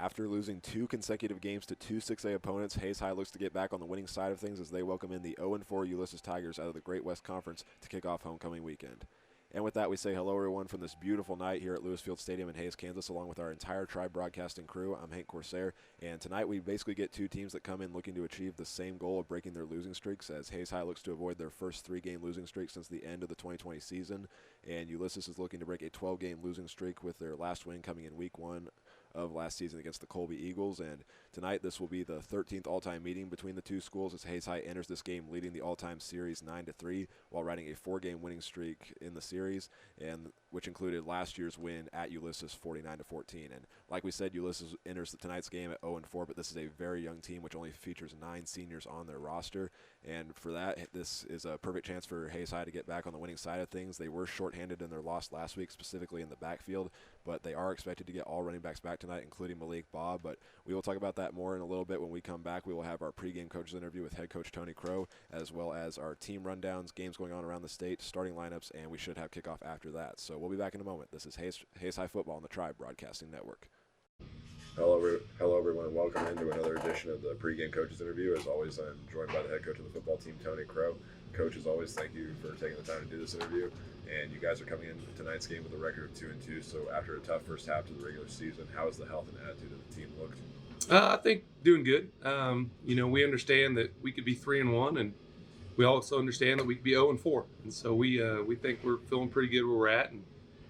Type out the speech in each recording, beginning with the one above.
After losing 2 consecutive games to 2 6A opponents, Hayes High looks to get back on the winning side of things as they welcome in the 0-4 Ulysses Tigers out of the Great West Conference to kick off homecoming weekend. And with that, we say hello, everyone, from this beautiful night here at Lewis Field Stadium in Hayes, Kansas, along with our entire Tribe broadcasting crew. I'm Hank Corsair, and tonight we basically get 2 teams that come in looking to achieve the same goal of breaking their losing streaks, as Hayes High looks to avoid their first 3-game losing streak since the end of the 2020 season, and Ulysses is looking to break a 12-game losing streak with their last win coming in Week 1 of last season against the Colby Eagles. And tonight this will be the 13th all-time meeting between the two schools as Hayes High enters this game leading the all-time series 9-3 while riding a 4-game winning streak in the series, and which included last year's win at Ulysses 49-14. And like we said, Ulysses enters tonight's game at 0-4, but this is a very young team which only features 9 seniors on their roster, and for that this is a perfect chance for Hayes High to get back on the winning side of things. They were shorthanded in their loss last week, specifically in the backfield, but they are expected to get all running backs back tonight, including Malik Bob. But we will talk about that more in a little bit. When we come back, we will have our pregame coaches interview with head coach Tony Crow, as well as our team rundowns, games going on around the state, starting lineups, and we should have kickoff after that. So we'll be back in a moment. This is Hayes High Football on the Tribe Broadcasting Network. Hello, everyone, and welcome into another edition of the pregame coaches interview. As always, I'm joined by the head coach of the football team, Tony Crow. Coach, as always, thank you for taking the time to do this interview. And you guys are coming into tonight's game with a record of 2-2. So after a tough first half to the regular season, how has the health and attitude of the team looked? I think doing good. We understand that we could be 3-1, and we also understand that we could be 0-4. And so we think we're feeling pretty good where we're at. And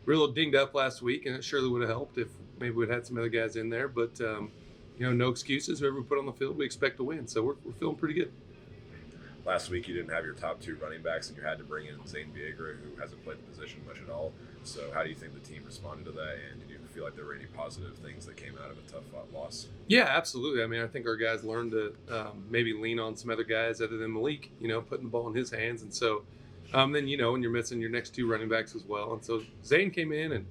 we were a little dinged up last week, and it surely would have helped if maybe we'd had some other guys in there. But no excuses. Whoever we put on the field, we expect to win. So we're feeling pretty good. Last week, you didn't have your top 2 running backs, and you had to bring in Zane Viegra, who hasn't played the position much at all. So how do you think the team responded to that, and did you feel like there were any positive things that came out of a tough loss? Yeah, absolutely. I mean, I think our guys learned to maybe lean on some other guys other than Malik, putting the ball in his hands. And so then, when you're missing your next 2 running backs as well. And so Zane came in, and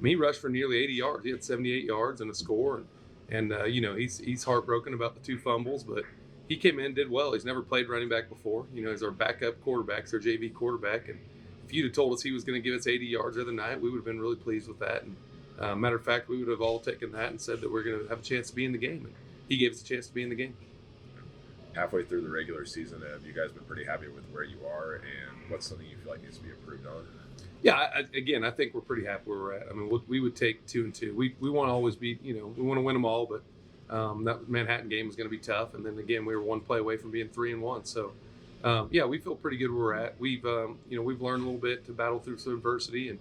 he rushed for nearly 80 yards. He had 78 yards and a score. And he's heartbroken about the 2 fumbles, but he came in, did well. He's never played running back before. He's our backup quarterback, he's our JV quarterback. And if you'd have told us he was going to give us 80 yards the other night, we would have been really pleased with that. And matter of fact, we would have all taken that and said that we're going to have a chance to be in the game. And he gave us a chance to be in the game. Halfway through the regular season, have you guys been pretty happy with where you are, and what's something you feel like needs to be improved on? Yeah, I think we're pretty happy where we're at. I mean, we would take 2-2. We want to always be, we want to win them all, but that Manhattan game was going to be tough. And then again, we were 1 play away from being 3-1. So, we feel pretty good where we're at. We've learned a little bit to battle through some adversity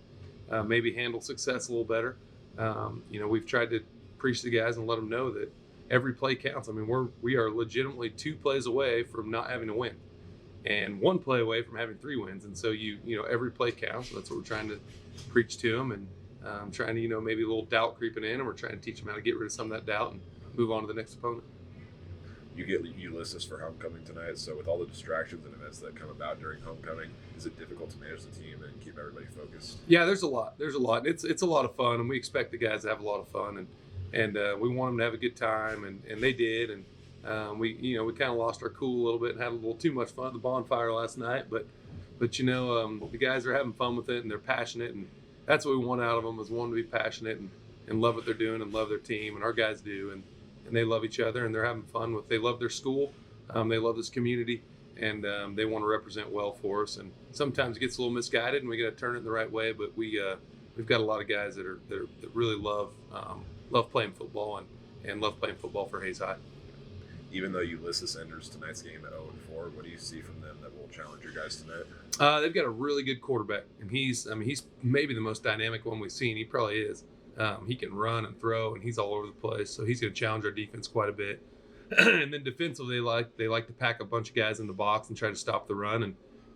and maybe handle success a little better. We've tried to preach to the guys and let them know that every play counts. I mean, we are legitimately 2 plays away from not having to win, and 1 play away from having 3 wins. And so every play counts. And that's what we're trying to preach to them, and trying to maybe a little doubt creeping in, and we're trying to teach them how to get rid of some of that doubt and move on to the next opponent. You get Ulysses for homecoming tonight, so with all the distractions and events that come about during homecoming, is it difficult to manage the team and keep everybody focused? Yeah, there's a lot. It's a lot of fun, and we expect the guys to have a lot of fun, and we want them to have a good time, and they did. And we kind of lost our cool a little bit and had a little too much fun at the bonfire last night, but the guys are having fun with it, and they're passionate, and that's what we want out of them, is one to be passionate and love what they're doing and love their team, and our guys do, and they love each other, and they're having fun they love their school, they love this community, and they want to represent well for us. And sometimes it gets a little misguided, and we got to turn it in the right way. But we've got a lot of guys that really love playing football and love playing football for Hayes High. Even though Ulysses enters tonight's game at 0-4, what do you see from them that will challenge your guys tonight? They've got a really good quarterback, and he's maybe the most dynamic one we've seen. He probably is. He can run and throw, and he's all over the place. So he's going to challenge our defense quite a bit. And then defensively, they like to pack a bunch of guys in the box and try to stop the run.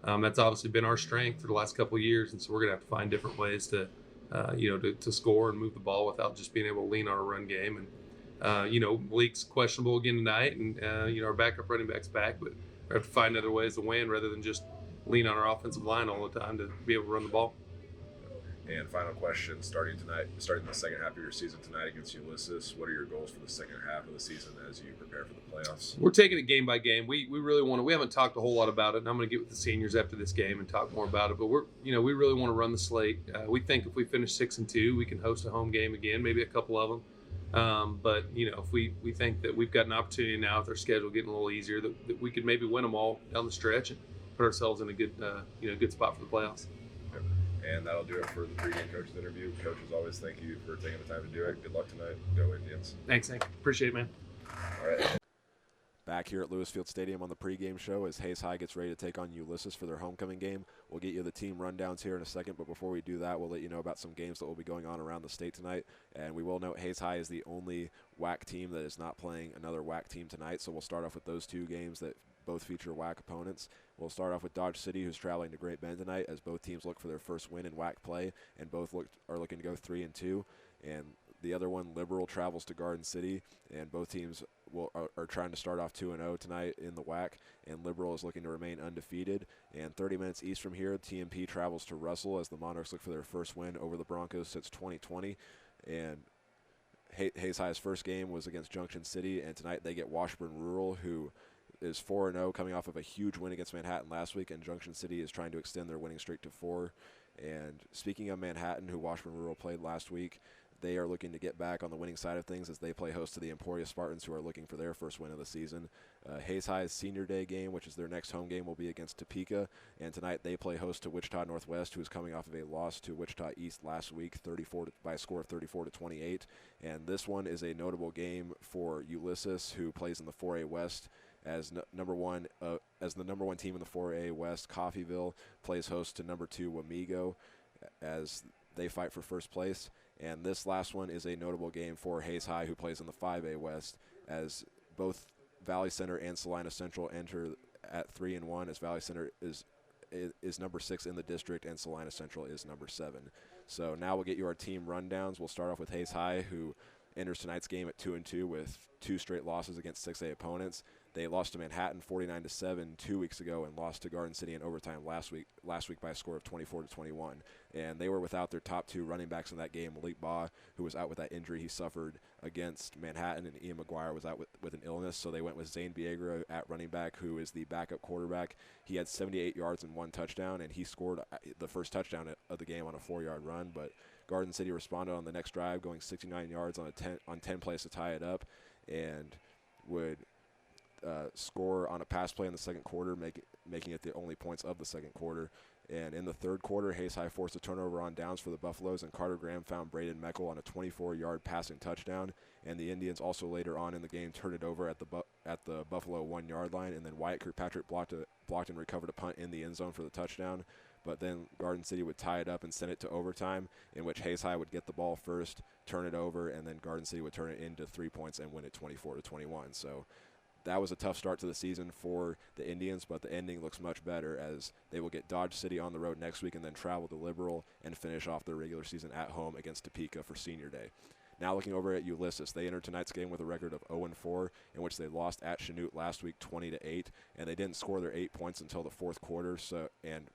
And that's obviously been our strength for the last couple of years. And so we're going to have to find different ways to score and move the ball without just being able to lean on a run game. And Malik's questionable again tonight, and our backup running back's back, but we have to find other ways to win rather than just lean on our offensive line all the time to be able to run the ball. And final question, starting the second half of your season tonight against Ulysses, what are your goals for the second half of the season as you prepare for the playoffs? We're taking it game by game. We really want to. We haven't talked a whole lot about it, and I'm going to get with the seniors after this game and talk more about it. But we really want to run the slate. We think if we finish 6-2, we can host a home game again, maybe a couple of them. But if we think that we've got an opportunity now with our schedule getting a little easier, that we could maybe win them all down the stretch and put ourselves in a good spot for the playoffs. Yep. And that'll do it for the pregame coaches interview. Coach, as always, thank you for taking the time to do it. Good luck tonight. Go Indians. Thanks, Hank. Appreciate it, man. All right. Back here at Lewis Field Stadium on the pregame show as Hayes High gets ready to take on Ulysses for their homecoming game. We'll get you the team rundowns here in a second, but before we do that, we'll let you know about some games that will be going on around the state tonight. And we will note Hayes High is the only WAC team that is not playing another WAC team tonight, so we'll start off with those two games that both feature WAC opponents. We'll start off with Dodge City, who's traveling to Great Bend tonight, as both teams look for their first win in WAC play, and both are looking to go 3-2. And the other one, Liberal, travels to Garden City, and both teams are trying to start off 2-0 tonight in the WAC, and Liberal is looking to remain undefeated. And 30 minutes east from here, TMP travels to Russell as the Monarchs look for their first win over the Broncos since 2020. And Hayes High's first game was against Junction City, and tonight they get Washburn Rural, who is 4-0, coming off of a huge win against Manhattan last week, and Junction City is trying to extend their winning streak to 4. And speaking of Manhattan, who Washburn Rural played last week, they are looking to get back on the winning side of things as they play host to the Emporia Spartans, who are looking for their first win of the season. Hayes High's Senior Day game, which is their next home game, will be against Topeka, and tonight they play host to Wichita Northwest, who is coming off of a loss to Wichita East last week, by a score of 34-28. And this one is a notable game for Ulysses, who plays in the 4A West. As the number one team in the 4A West, Coffeyville plays host to number 2 Wamego as they fight for first place. And this last one is a notable game for Hayes High, who plays in the 5A West, as both Valley Center and Salina Central enter at 3-1, as Valley Center is number 6 in the district and Salina Central is number 7. So now we'll get you our team rundowns. We'll start off with Hayes High, who enters tonight's game at 2-2 with 2 straight losses against 6A opponents. They lost to Manhattan 49-7 2 weeks ago and lost to Garden City in overtime last week by a score of 24-21. And they were without their top 2 running backs in that game, Malik Baugh, who was out with that injury he suffered against Manhattan, and Ian McGuire was out with an illness. So they went with Zane Viegra at running back, who is the backup quarterback. He had 78 yards and 1 touchdown, and he scored the first touchdown of the game on a 4-yard run. But Garden City responded on the next drive, going 69 yards on 10 plays to tie it up, and would score on a pass play in the second quarter, making it the only points of the second quarter. And in the third quarter, Hayes High forced a turnover on downs for the Buffaloes, and Carter Graham found Braden Meckel on a 24-yard passing touchdown. And the Indians also later on in the game turned it over at the Buffalo 1-yard line, and then Wyatt Kirkpatrick blocked and recovered a punt in the end zone for the touchdown. But then Garden City would tie it up and send it to overtime, in which Hayes High would get the ball first, turn it over, and then Garden City would turn it into 3 points and win it 24-21. So that was a tough start to the season for the Indians, but the ending looks much better as they will get Dodge City on the road next week and then travel to Liberal and finish off their regular season at home against Topeka for Senior Day. Now looking over at Ulysses, they entered tonight's game with a record of 0-4, in which they lost at Chanute last week 20-8, and they didn't score their 8 points until the fourth quarter. And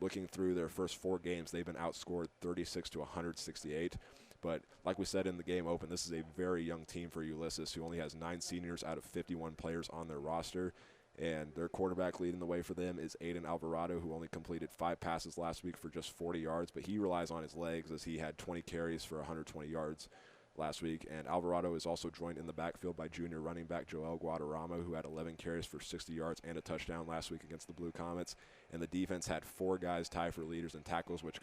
looking through their first 4 games, they've been outscored 36-168. But like we said in the game open, this is a very young team for Ulysses, who only has 9 seniors out of 51 players on their roster. And their quarterback leading the way for them is Aiden Alvarado, who only completed 5 passes last week for just 40 yards. But he relies on his legs, as he had 20 carries for 120 yards last week. And Alvarado is also joined in the backfield by junior running back Joel Guadarrama, who had 11 carries for 60 yards and a touchdown last week against the Blue Comets. And the defense had 4 guys tie for leaders in tackles, which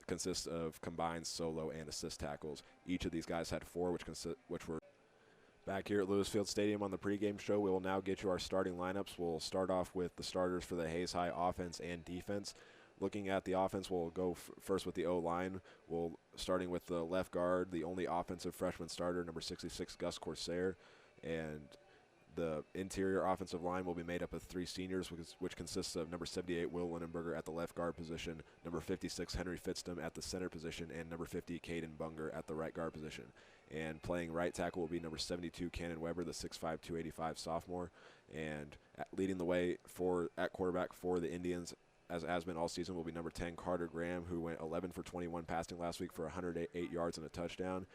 consists of combined solo and assist tackles. Each of these guys had 4, which were back here at Lewis Field Stadium on the pregame show. We will now get you our starting lineups. We'll start off with the starters for the Hayes High offense and defense. Looking at the offense, we'll go first with the O-line. Starting with the left guard, the only offensive freshman starter, number 66, Gus Corsair. And the interior offensive line will be made up of 3 seniors, which consists of number 78, Will Linenberger at the left guard position, number 56, Henry Fitzdom at the center position, and number 50, Caden Bunger at the right guard position. And playing right tackle will be number 72, Cannon Weber, the 6'5", 285 sophomore. And leading the way at quarterback for the Indians, as has been all season, will be number 10, Carter Graham, who went 11 for 21 passing last week for 108 yards and a touchdown.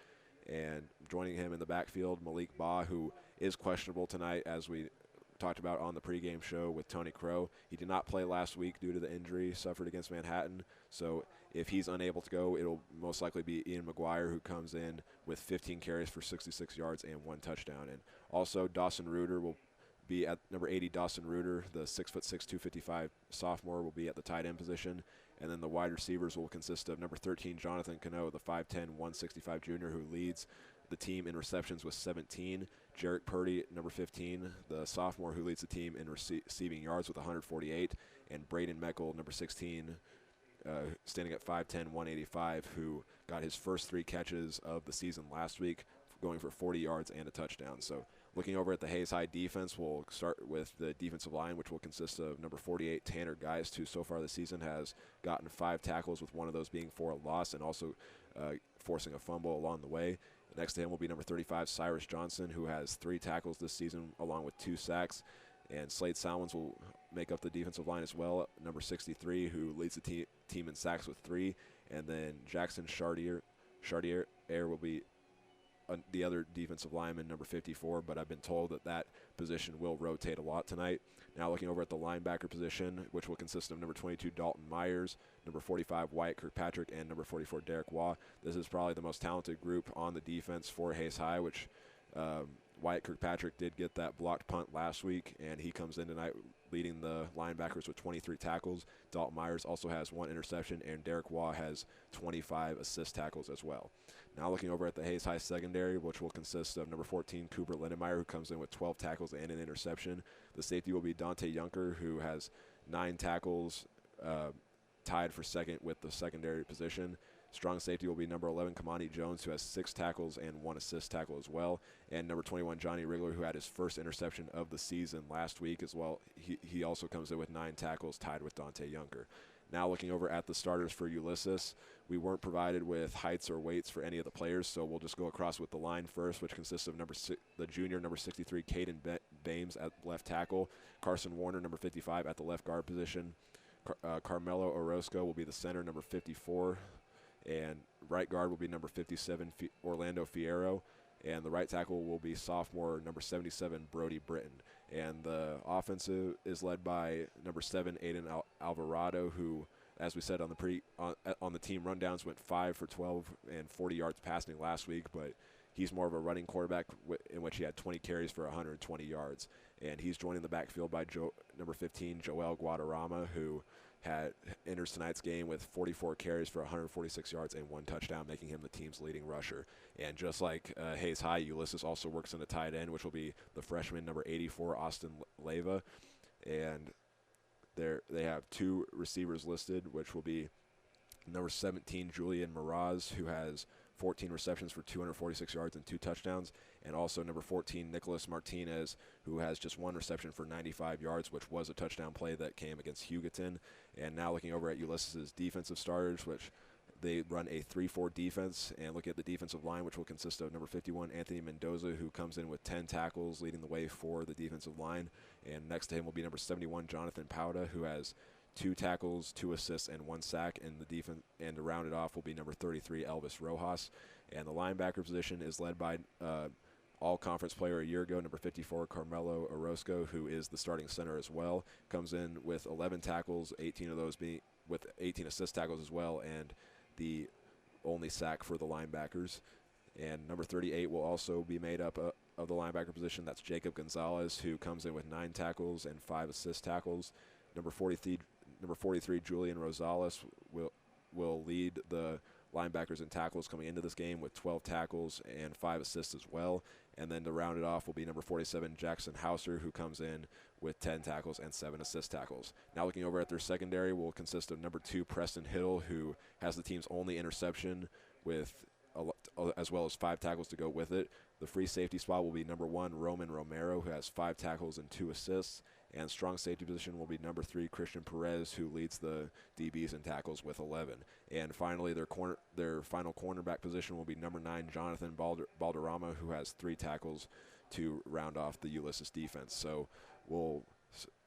And joining him in the backfield, Malik Baugh, who is questionable tonight, as we talked about on the pregame show with Tony Crow. He did not play last week due to the injury suffered against Manhattan. So If he's unable to go, it'll most likely be Ian McGuire, who comes in with 15 carries for 66 yards and 1 touchdown. And also Dawson Reuter will be at number 80. Dawson Reuter, the 6'6", 255 sophomore, will be at the tight end position. And then the wide receivers will consist of number 13, Jonathan Cano, the 5'10", 165 junior, who leads the team in receptions with 17. Jarek Purdy, number 15, the sophomore, who leads the team in receiving yards with 148. And Braden Meckel, number 16, standing at 5'10", 185, who got his first 3 catches of the season last week, going for 40 yards and a touchdown. So looking over at the Hayes High defense, we'll start with the defensive line, which will consist of number 48, Tanner Geist, who so far this season has gotten 5 tackles, with one of those being for a loss and also forcing a fumble along the way. Next to him will be number 35, Cyrus Johnson, who has 3 tackles this season along with 2 sacks. And Slade Salmons will make up the defensive line as well, number 63, who leads the team in sacks with 3. And then Jackson Chartier will be the other defensive lineman, number 54, but I've been told that position will rotate a lot tonight. Now looking over at the linebacker position, which will consist of number 22, Dalton Myers, number 45, Wyatt Kirkpatrick, and number 44, Derek Waugh. This is probably the most talented group on the defense for Hayes High, which Wyatt Kirkpatrick did get that blocked punt last week, and he comes in tonight leading the linebackers with 23 tackles. Dalton Myers also has 1 interception, and Derek Waugh has 25 assist tackles as well. Now looking over at the Hayes High secondary, which will consist of number 14, Cooper Lindenmeyer, who comes in with 12 tackles and an interception. The safety will be Dante Junker, who has 9 tackles, tied for second with the secondary position. Strong safety will be number 11, Kamani Jones, who has 6 tackles and 1 assist tackle as well. And number 21, Johnny Rigler, who had his first interception of the season last week as well. He also comes in with 9 tackles, tied with Dante Junker. Now looking over at the starters for Ulysses, we weren't provided with heights or weights for any of the players, so we'll just go across with the line first, which consists of the junior, number 63, Caden Bames at left tackle, Carson Warner, number 55, at the left guard position. Carmelo Orozco will be the center, number 54. And right guard will be number 57, Orlando Fierro. And the right tackle will be sophomore, number 77, Brody Britton. And the offensive is led by number 7, Aiden Alvarado, who, as we said on the team rundowns, went 5 for 12 and 40 yards passing last week. But he's more of a running quarterback, in which he had 20 carries for 120 yards. And he's joining the backfield by number 15, Joel Guadarrama, who enters tonight's game with 44 carries for 146 yards and 1 touchdown, making him the team's leading rusher. And just like Hayes High, Ulysses also works in the tight end, which will be the freshman, number 84, Austin Leyva. And they have 2 receivers listed, which will be number 17, Julian Miraz, who has 14 receptions for 246 yards and 2 touchdowns, and also number 14, Nicholas Martinez, who has just 1 reception for 95 yards, which was a touchdown play that came against Hugoton. And now looking over at Ulysses' defensive starters, which they run a 3-4 defense, and look at the defensive line, which will consist of number 51, Anthony Mendoza, who comes in with 10 tackles, leading the way for the defensive line. And next to him will be number 71, Jonathan Pauda, who has 2 tackles, 2 assists, and 1 sack. And the defense, and to round it off, will be number 33, Elvis Rojas. And the linebacker position is led by all-conference player a year ago, number 54, Carmelo Orozco, who is the starting center as well. Comes in with 11 tackles, 18 of those being with 18 assist tackles as well, and the only sack for the linebackers. And number 38 will also be made up of the linebacker position. That's Jacob Gonzalez, who comes in with 9 tackles and 5 assist tackles. Number 43, Julian Rosales will lead the linebackers in tackles coming into this game with 12 tackles and 5 assists as well. And then to round it off will be number 47, Jackson Hauser, who comes in with 10 tackles and 7 assist tackles. Now looking over at their secondary will consist of number 2, Preston Hill, who has the team's only interception with as well as 5 tackles to go with it. The free safety spot will be number 1, Roman Romero, who has 5 tackles and 2 assists. And strong safety position will be number 3, Christian Perez, who leads the DBs in tackles with 11. And finally, their final cornerback position will be number 9, Jonathan Balderrama, who has 3 tackles to round off the Ulysses defense. So we'll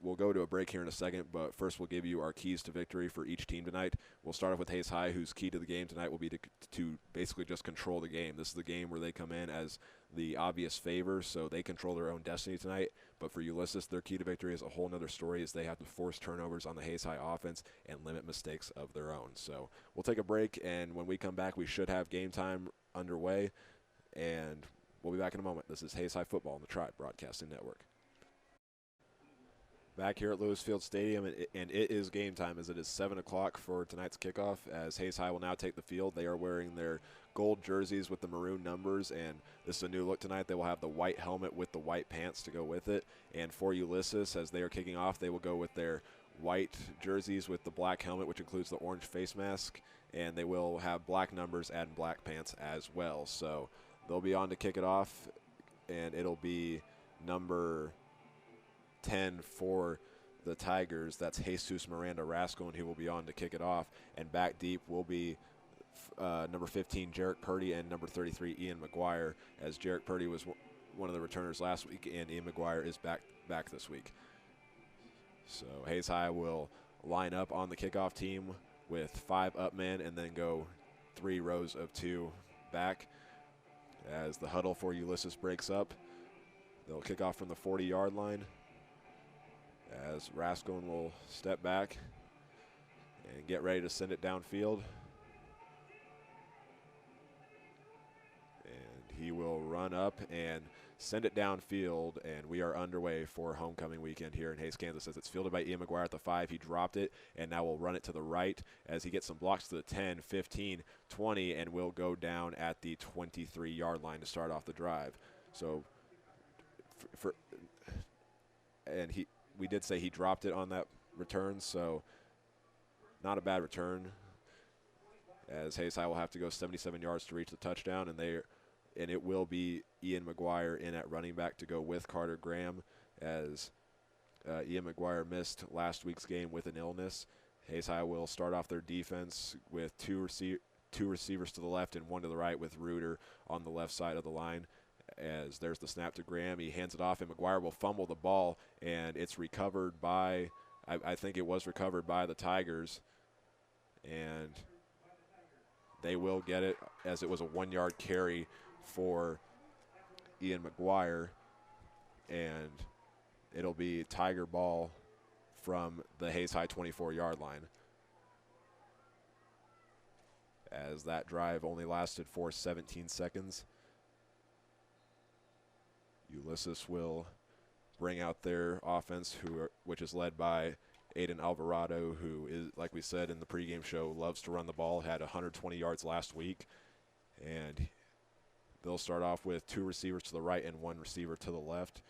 We'll go to a break here in a second, but first we'll give you our keys to victory for each team tonight. We'll start off with Hayes High, whose key to the game tonight will be to basically just control the game. This is the game where they come in as the obvious favor, so they control their own destiny tonight. But for Ulysses, their key to victory is a whole nother story, as they have to force turnovers on the Hayes High offense and limit mistakes of their own. So we'll take a break, and when we come back, we should have game time underway, and we'll be back in a moment. This is Hayes High Football on the Tribe Broadcasting Network. Back here at Lewis Field Stadium, and it is game time, as it is 7 o'clock for tonight's kickoff, as Hayes High will now take the field. They are wearing their gold jerseys with the maroon numbers, and this is a new look tonight. They will have the white helmet with the white pants to go with it. And for Ulysses, as they are kicking off, they will go with their white jerseys with the black helmet, which includes the orange face mask, and they will have black numbers and black pants as well. So they'll be on to kick it off, and it'll be number 10 for the Tigers. That's Jesus Miranda Rascal, and he will be on to kick it off. And back deep will be number 15, Jarek Purdy, and number 33, Ian McGuire, as Jarek Purdy was one of the returners last week, and Ian McGuire is back this week. So Hayes High will line up on the kickoff team with 5 up men and then go 3 rows of 2 back as the huddle for Ulysses breaks up. They'll kick off from the 40-yard line, as Rascal will step back and get ready to send it downfield. And he will run up and send it downfield, and we are underway for homecoming weekend here in Hays, Kansas, as it's fielded by Ian McGuire at the 5. He dropped it, and now we'll run it to the right as he gets some blocks to the 10, 15, 20, and will go down at the 23-yard line to start off the drive. So we did say he dropped it on that return, so not a bad return, as Hayes High will have to go 77 yards to reach the touchdown, and it will be Ian McGuire in at running back to go with Carter Graham, as Ian McGuire missed last week's game with an illness. Hayes High will start off their defense with two receivers to the left and 1 to the right, with Reuter on the left side of the line. As there's the snap to Graham, he hands it off, and McGuire will fumble the ball, and it's recovered by, I think it was recovered by the Tigers, and they will get it, as it was a 1-yard carry for Ian McGuire, and it'll be Tiger ball from the Hayes High 24-yard line, as that drive only lasted for 17 seconds. Ulysses will bring out their offense, which is led by Aiden Alvarado, who is, like we said in the pregame show, loves to run the ball, had 120 yards last week. And they'll start off with 2 receivers to the right and 1 receiver to the left,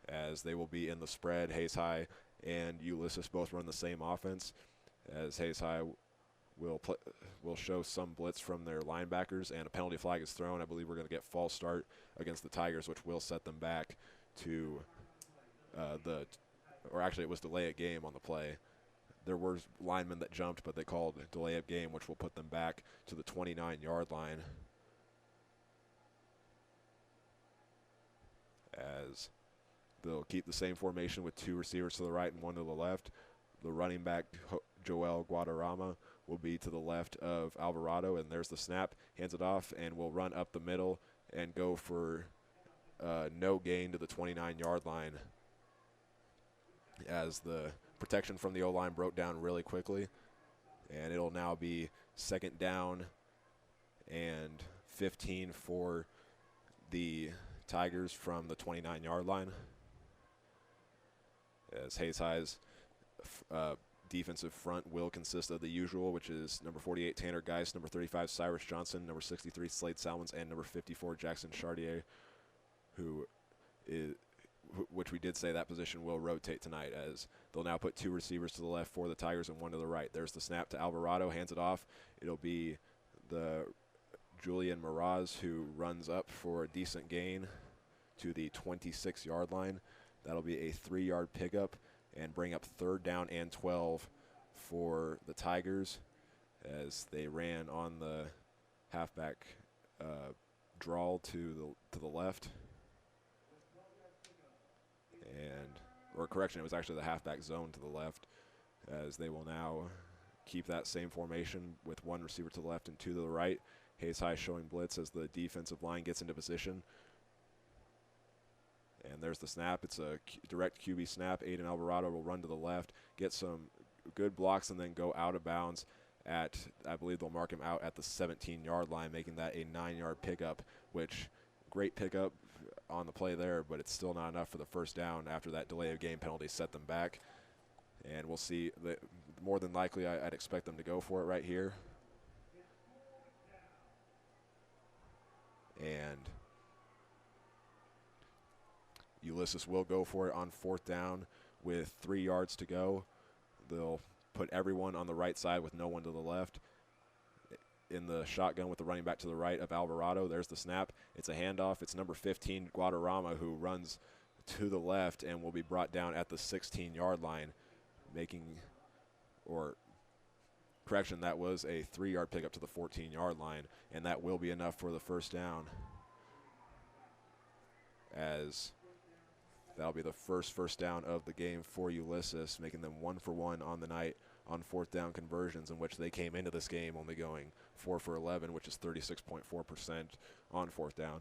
as they will be in the spread. Hayes High and Ulysses both run the same offense, as Hayes High will show some blitz from their linebackers, and a penalty flag is thrown. I believe we're going to get false start against the Tigers, which will set them back to it was delay of game on the play. There were linemen that jumped, but they called delay of game, which will put them back to the 29-yard line, as they'll keep the same formation with 2 receivers to the right and 1 to the left. The running back, Joel Guadarrama, will be to the left of Alvarado, and there's the snap. Hands it off, and will run up the middle and go for no gain to the 29-yard line, as the protection from the O-line broke down really quickly. And it'll now be 2nd down and 15 for the Tigers from the 29-yard line, as Hayes High's defensive front will consist of the usual, which is number 48, Tanner Geist, number 35, Cyrus Johnson, number 63, Slade Salmons, and number 54, Jackson Chartier, which we did say that position will rotate tonight, as they'll now put 2 receivers to the left for the Tigers and 1 to the right. There's the snap to Alvarado, hands it off. It'll be the Julian Miraz, who runs up for a decent gain to the 26-yard line. That'll be a 3-yard pickup, and bring up 3rd down and 12 for the Tigers, as they ran on the halfback draw to the left. And or correction, it was actually the halfback zone to the left, as they will now keep that same formation with one receiver to the left and two to the right. Hayes High showing blitz as the defensive line gets into position. And there's the snap. It's a direct QB snap. Aiden Alvarado will run to the left, get some good blocks, and then go out of bounds at, I believe they'll mark him out at the 17-yard line, making that a 9-yard pickup, which great pickup on the play there, but it's still not enough for the first down after that delay of game penalty set them back. And we'll see. More than likely, I'd expect them to go for it right here. And Ulysses will go for it on 4th down with 3 yards to go. They'll put everyone on the right side with no one to the left. In the shotgun with the running back to the right of Alvarado. There's the snap. It's a handoff. It's number 15, Guadarrama, who runs to the left and will be brought down at the 16-yard line, correction, that was a 3-yard pickup to the 14-yard line, and that will be enough for the first down, as that'll be the first down of the game for Ulysses, making them 1 for 1 on the night on 4th down conversions, in which they came into this game only going 4 for 11, which is 36.4% on 4th down,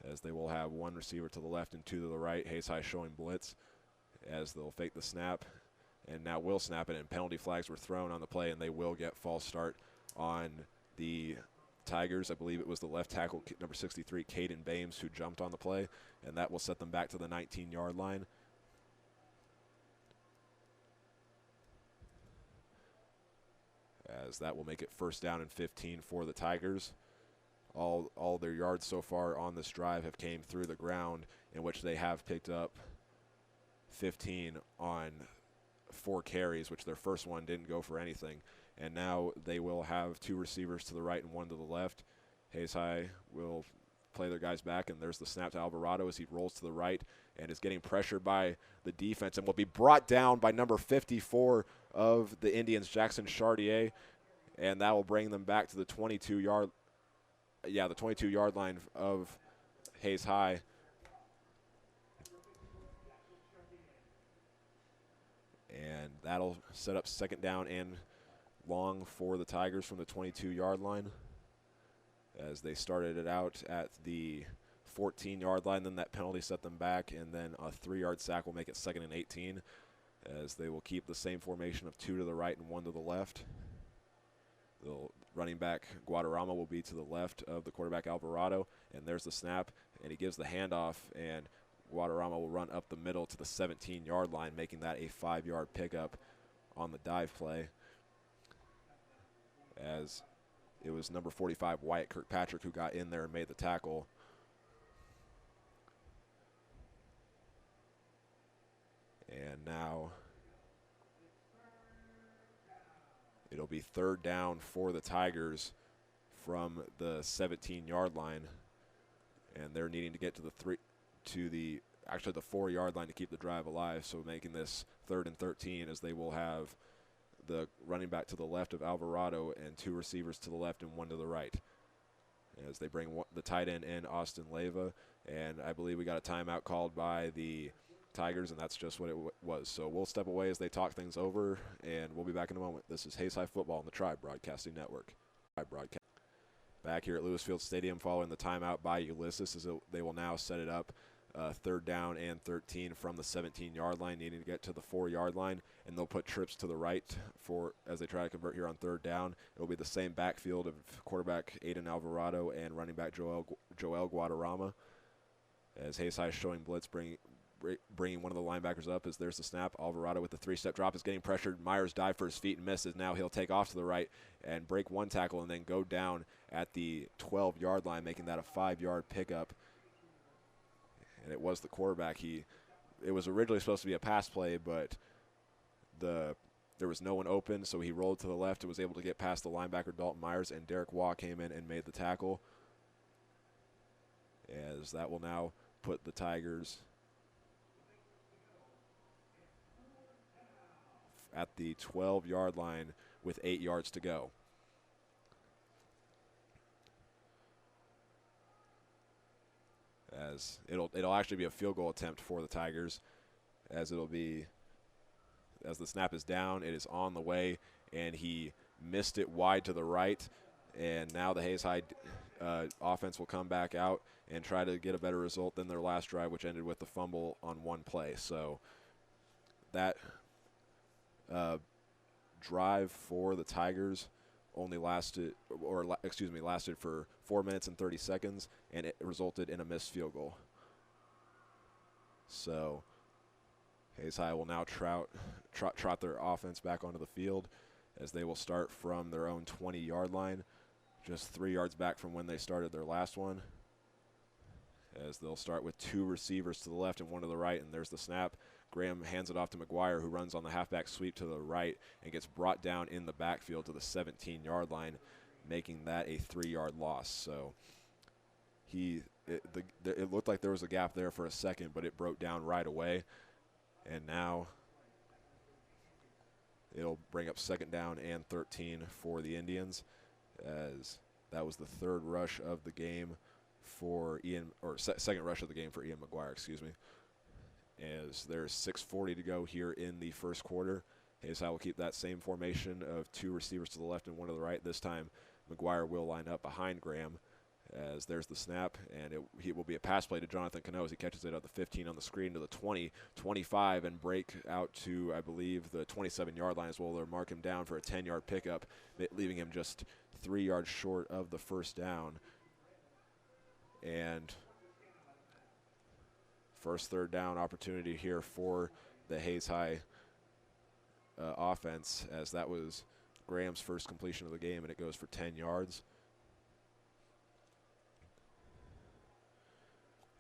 as they will have one receiver to the left and two to the right. Hayes High showing blitz as they'll fake the snap, and now will snap it, and penalty flags were thrown on the play, and they will get false start on the Tigers. I believe it was the left tackle, number 63, Caden Bames, who jumped on the play, and that will set them back to the 19-yard line. As that will make it 1st down and 15 for the Tigers. All their yards so far on this drive have came through the ground, in which they have picked up 15 on 4 carries, which their first one didn't go for anything. And now they will have 2 receivers to the right and 1 to the left. Hayes High will play their guys back, and there's the snap to Alvarado as he rolls to the right and is getting pressured by the defense and will be brought down by number 54 of the Indians, Jackson Chartier, and that will bring them back to the 22-yard line of Hayes High. And that'll set up 2nd down and long for the Tigers from the 22-yard line, as they started it out at the 14-yard line. Then that penalty set them back, and then a 3-yard sack will make it 2nd and 18, as they will keep the same formation of 2 to the right and 1 to the left. The running back Guadarrama will be to the left of the quarterback Alvarado, and there's the snap, and he gives the handoff, and Guadarrama will run up the middle to the 17-yard line, making that a 5-yard pickup on the dive play, as it was number 45, Wyatt Kirkpatrick, who got in there and made the tackle. And now it'll be 3rd down for the Tigers from the 17-yard line, and they're needing to get to the 4-yard line to keep the drive alive, so making this 3rd and 13, as they will have the running back to the left of Alvarado and 2 receivers to the left and 1 to the right, as they bring the tight end in, Austin Leyva, and I believe we got a timeout called by the Tigers, and that's just what it was. So we'll step away as they talk things over, and we'll be back in a moment. This is Hayes High Football on the Tribe Broadcasting Network. Back here at Lewis Field Stadium following the timeout by Ulysses, as they will now set it up 3rd down and 13 from the 17-yard line, needing to get to the 4-yard line, and they'll put trips to the right as they try to convert here on 3rd down. It will be the same backfield of quarterback Aiden Alvarado and running back Joel Guadarrama, as Hayes High is showing blitz, bringing one of the linebackers up, as there's the snap. Alvarado with the 3-step drop is getting pressured. Myers dive for his feet and misses. Now he'll take off to the right and break one tackle and then go down at the 12-yard line, making that a 5-yard pickup. And it was the quarterback. It was originally supposed to be a pass play, but there was no one open, so he rolled to the left and was able to get past the linebacker Dalton Myers, and Derek Waugh came in and made the tackle, as that will now put the Tigers at the 12-yard line with 8 yards to go. As it'll actually be a field goal attempt for the Tigers, as as the snap is down, it is on the way, and he missed it wide to the right. And now the Hayes High offense will come back out and try to get a better result than their last drive, which ended with the fumble on one play. So that drive for the Tigers only lasted for 4 minutes and 30 seconds, and it resulted in a missed field goal. So Hayes High will now trot their offense back onto the field, as they will start from their own 20-yard line, just 3 yards back from when they started their last one, as they'll start with 2 receivers to the left and 1 to the right, and there's the snap. Graham hands it off to McGuire, who runs on the halfback sweep to the right and gets brought down in the backfield to the 17-yard line, making that a 3-yard loss. So it looked like there was a gap there for a second, but it broke down right away. And now it'll bring up 2nd down and 13 for the Indians, as that was the 3rd rush of the game for second rush of the game for Ian McGuire, excuse me. As there's 6:40 to go here in the first quarter. Hayes High will keep that same formation of 2 receivers to the left and 1 to the right. This time, McGuire will line up behind Graham, as there's the snap, and it will be a pass play to Jonathan Cano as he catches it at the 15 on the screen to the 20, 25, and break out to, I believe, the 27-yard line as well. They'll mark him down for a 10-yard pickup, leaving him just 3 yards short of the first down. And first 3rd down opportunity here for the Hayes High offense, as that was Graham's first completion of the game, and it goes for 10 yards.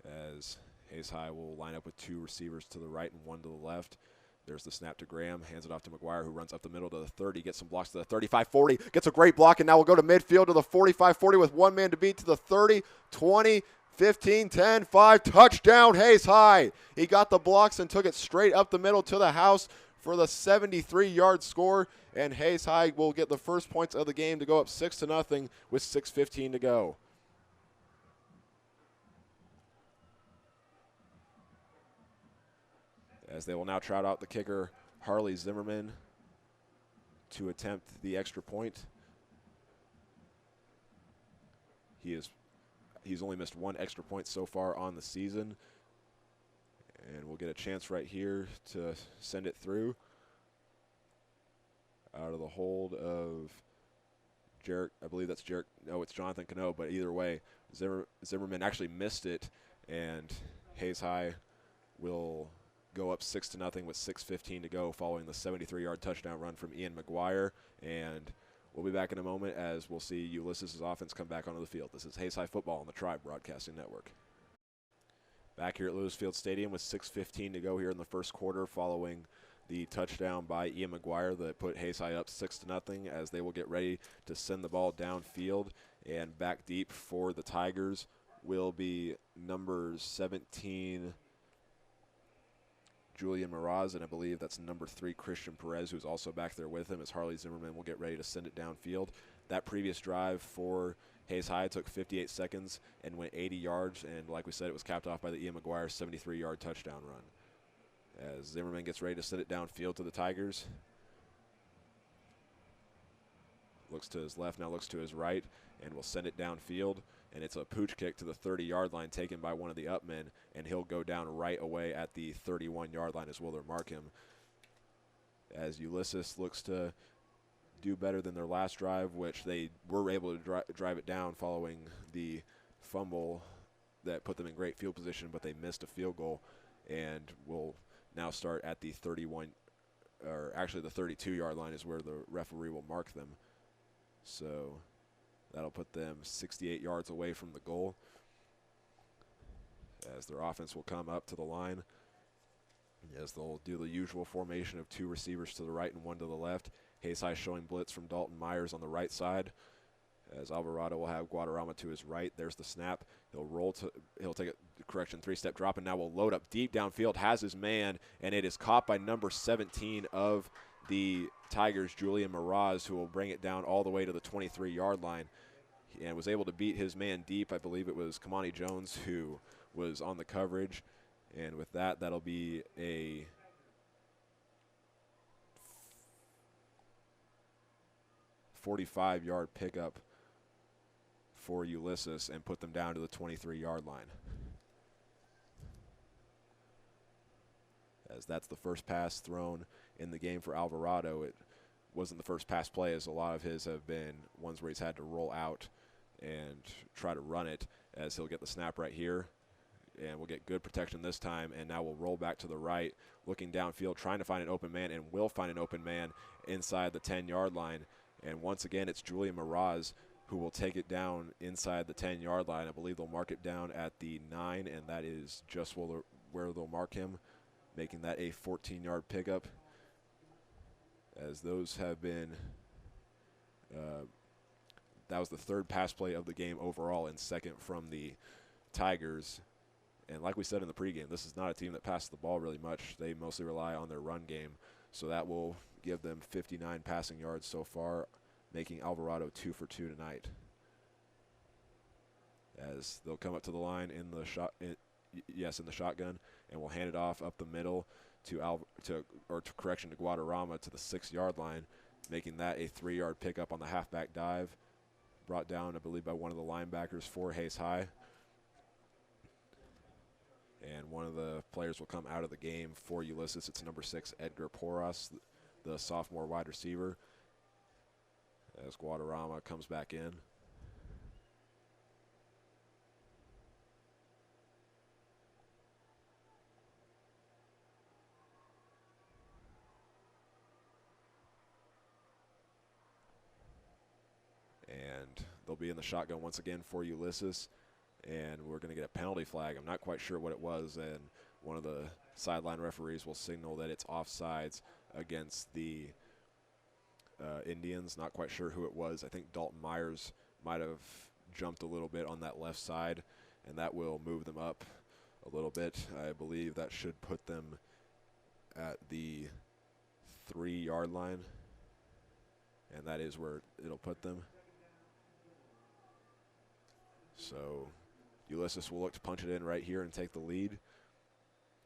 As Hayes High will line up with 2 receivers to the right and 1 to the left. There's the snap to Graham, hands it off to McGuire, who runs up the middle to the 30, gets some blocks to the 35-40, gets a great block, and now we'll go to midfield to the 45-40 with 1 man to beat to the 30, 20, 15, 10, 5, touchdown Hayes High. He got the blocks and took it straight up the middle to the house for the 73-yard score, and Hayes High will get the first points of the game to go up 6-0 with 6:15 to go. As they will now trot out the kicker, Harley Zimmerman, to attempt the extra point. He's only missed 1 extra point so far on the season. And we'll get a chance right here to send it through. Out of the hold of Jarek, I believe that's Jarek. No, it's Jonathan Cano, but either way, Zimmerman actually missed it, and Hayes High will go up 6-0 with 6:15 to go following the 73-yard touchdown run from Ian McGuire. And we'll be back in a moment as we'll see Ulysses' offense come back onto the field. This is Hayes High Football on the Tribe Broadcasting Network. Back here at Lewis Field Stadium with 6:15 to go here in the first quarter following the touchdown by Ian McGuire that put Hayes High up 6-0, as they will get ready to send the ball downfield. And back deep for the Tigers will be number 17, Julian Miraz, and I believe that's number 3, Christian Perez, who's also back there with him, as Harley Zimmerman will get ready to send it downfield. That previous drive for Hayes High took 58 seconds and went 80 yards, and like we said, it was capped off by the Ian McGuire 73-yard touchdown run. As Zimmerman gets ready to send it downfield to the Tigers. Looks to his left, now looks to his right, and will send it downfield. And it's a pooch kick to the 30-yard line taken by one of the upmen, and he'll go down right away at the 31-yard line as well. They'll mark him. As Ulysses looks to do better than their last drive, which they were able to drive it down following the fumble that put them in great field position, but they missed a field goal, and will now start at the 31, or actually the 32-yard line is where the referee will mark them. So that'll put them 68 yards away from the goal, as their offense will come up to the line, as they'll do the usual formation of 2 receivers to the right and 1 to the left. Hayes High showing blitz from Dalton Myers on the right side, as Alvarado will have Guadarrama to his right. There's the snap. He'll take a 3-step drop, and now will load up deep downfield, has his man, and it is caught by number 17 of the Tigers, Julian Miraz, who will bring it down all the way to the 23-yard line, and was able to beat his man deep. I believe it was Kamani Jones who was on the coverage, and with that, that'll be a 45-yard pickup for Ulysses and put them down to the 23-yard line. As that's the first pass thrown in the game for Alvarado. It wasn't the first pass play, as a lot of his have been ones where he's had to roll out and try to run it, as he'll get the snap right here. And we'll get good protection this time, and now we'll roll back to the right, looking downfield, trying to find an open man, and will find an open man inside the 10-yard line. And once again, it's Julian Miraz who will take it down inside the 10-yard line. I believe they'll mark it down at the 9, and that is just where they'll mark him, making that a 14-yard pickup, as those have been that was the third pass play of the game overall, and second from the Tigers. And like we said in the pregame, this is not a team that passes the ball really much. They mostly rely on their run game. So that will give them 59 passing yards so far, making Alvarado 2 for 2 tonight. As they'll come up to the line in the shotgun, and we'll hand it off up the middle to Guadarrama to the 6-yard line, making that a 3-yard pickup on the halfback dive. Brought down, I believe, by one of the linebackers for Hayes High. And one of the players will come out of the game for Ulysses. It's number 6, Edgar Porras, the sophomore wide receiver, as Guadarrama comes back in. And they'll be in the shotgun once again for Ulysses. And we're going to get a penalty flag. I'm not quite sure what it was, and one of the sideline referees will signal that it's offsides against the Indians. Not quite sure who it was. I think Dalton Myers might have jumped a little bit on that left side, and that will move them up a little bit. I believe that should put them at the 3-yard line, and that is where it'll put them. So Ulysses will look to punch it in right here and take the lead,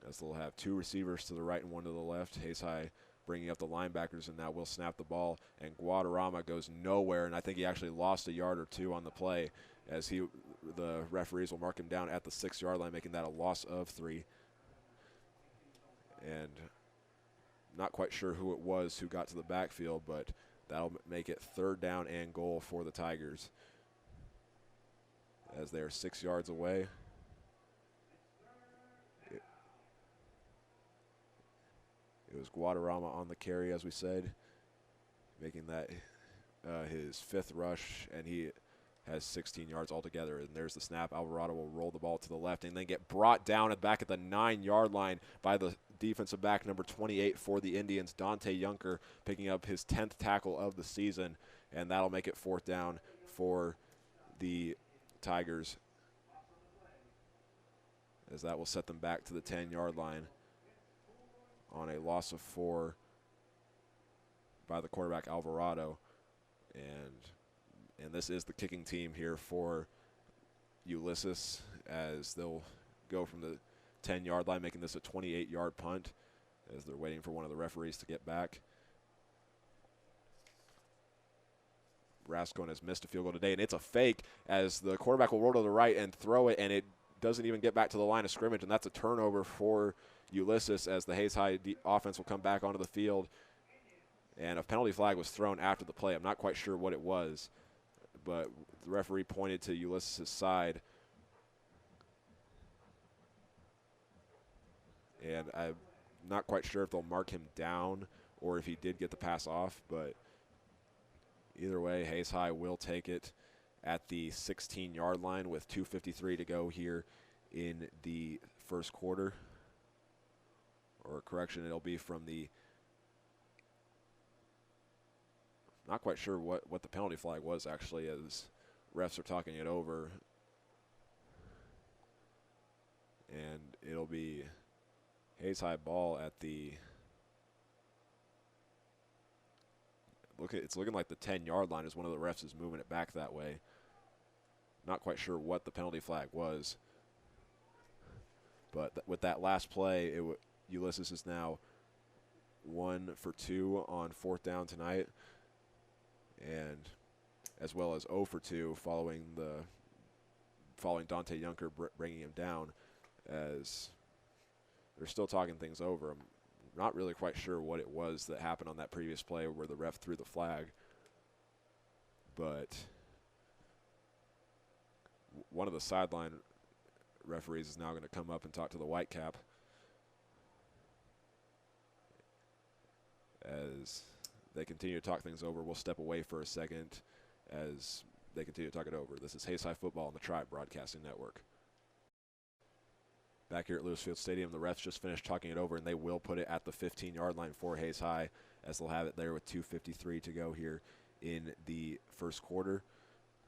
as they'll have 2 receivers to the right and 1 to the left. Hayes High bringing up the linebackers, and now we'll snap the ball, and Guadarrama goes nowhere, and I think he actually lost a yard or 2 on the play, as the referees will mark him down at the 6-yard line, making that a loss of 3. And not quite sure who it was who got to the backfield, but that'll make it 3rd down and goal for the Tigers, as they are 6 yards away. It was Guadarrama on the carry, as we said, making that his 5th rush, and he has 16 yards altogether. And there's the snap. Alvarado will roll the ball to the left and then get brought down back at the 9-yard line by the defensive back, number 28 for the Indians, Dante Yunker, picking up his 10th tackle of the season, and that'll make it 4th down for the Tigers, as that will set them back to the 10-yard line on a loss of 4 by the quarterback Alvarado. And this is the kicking team here for Ulysses, as they'll go from the 10-yard line, making this a 28-yard punt, as they're waiting for one of the referees to get back. Rascon has missed a field goal today, and it's a fake, as the quarterback will roll to the right and throw it, and it doesn't even get back to the line of scrimmage, and that's a turnover for Ulysses, as the Hayes High offense will come back onto the field. And a penalty flag was thrown after the play. I'm not quite sure what it was, but the referee pointed to Ulysses' side. And I'm not quite sure if they'll mark him down or if he did get the pass off, but either way, Hayes High will take it at the 16-yard line with 2:53 to go here in the first quarter. Or correction, it'll be from the, not quite sure what the penalty flag was actually, as refs are talking it over. And it'll be Hayes High ball at the, it's looking like the 10-yard line, as one of the refs is moving it back that way. Not quite sure what the penalty flag was. But with that last play, Ulysses is now 1 for 2 on 4th down tonight. and as well as 0 for 2 following Dante Junker bringing him down, as they're still talking things over. I'm not really quite sure what it was that happened on that previous play where the ref threw the flag, but one of the sideline referees is now going to come up and talk to the Whitecap as they continue to talk things over. We'll step away for a second as they continue to talk it over. This is Hayes High Football on the Tribe Broadcasting Network. Back here at Lewis Field Stadium, the refs just finished talking it over, and they will put it at the 15-yard line for Hayes High, as they'll have it there with 2:53 to go here in the first quarter,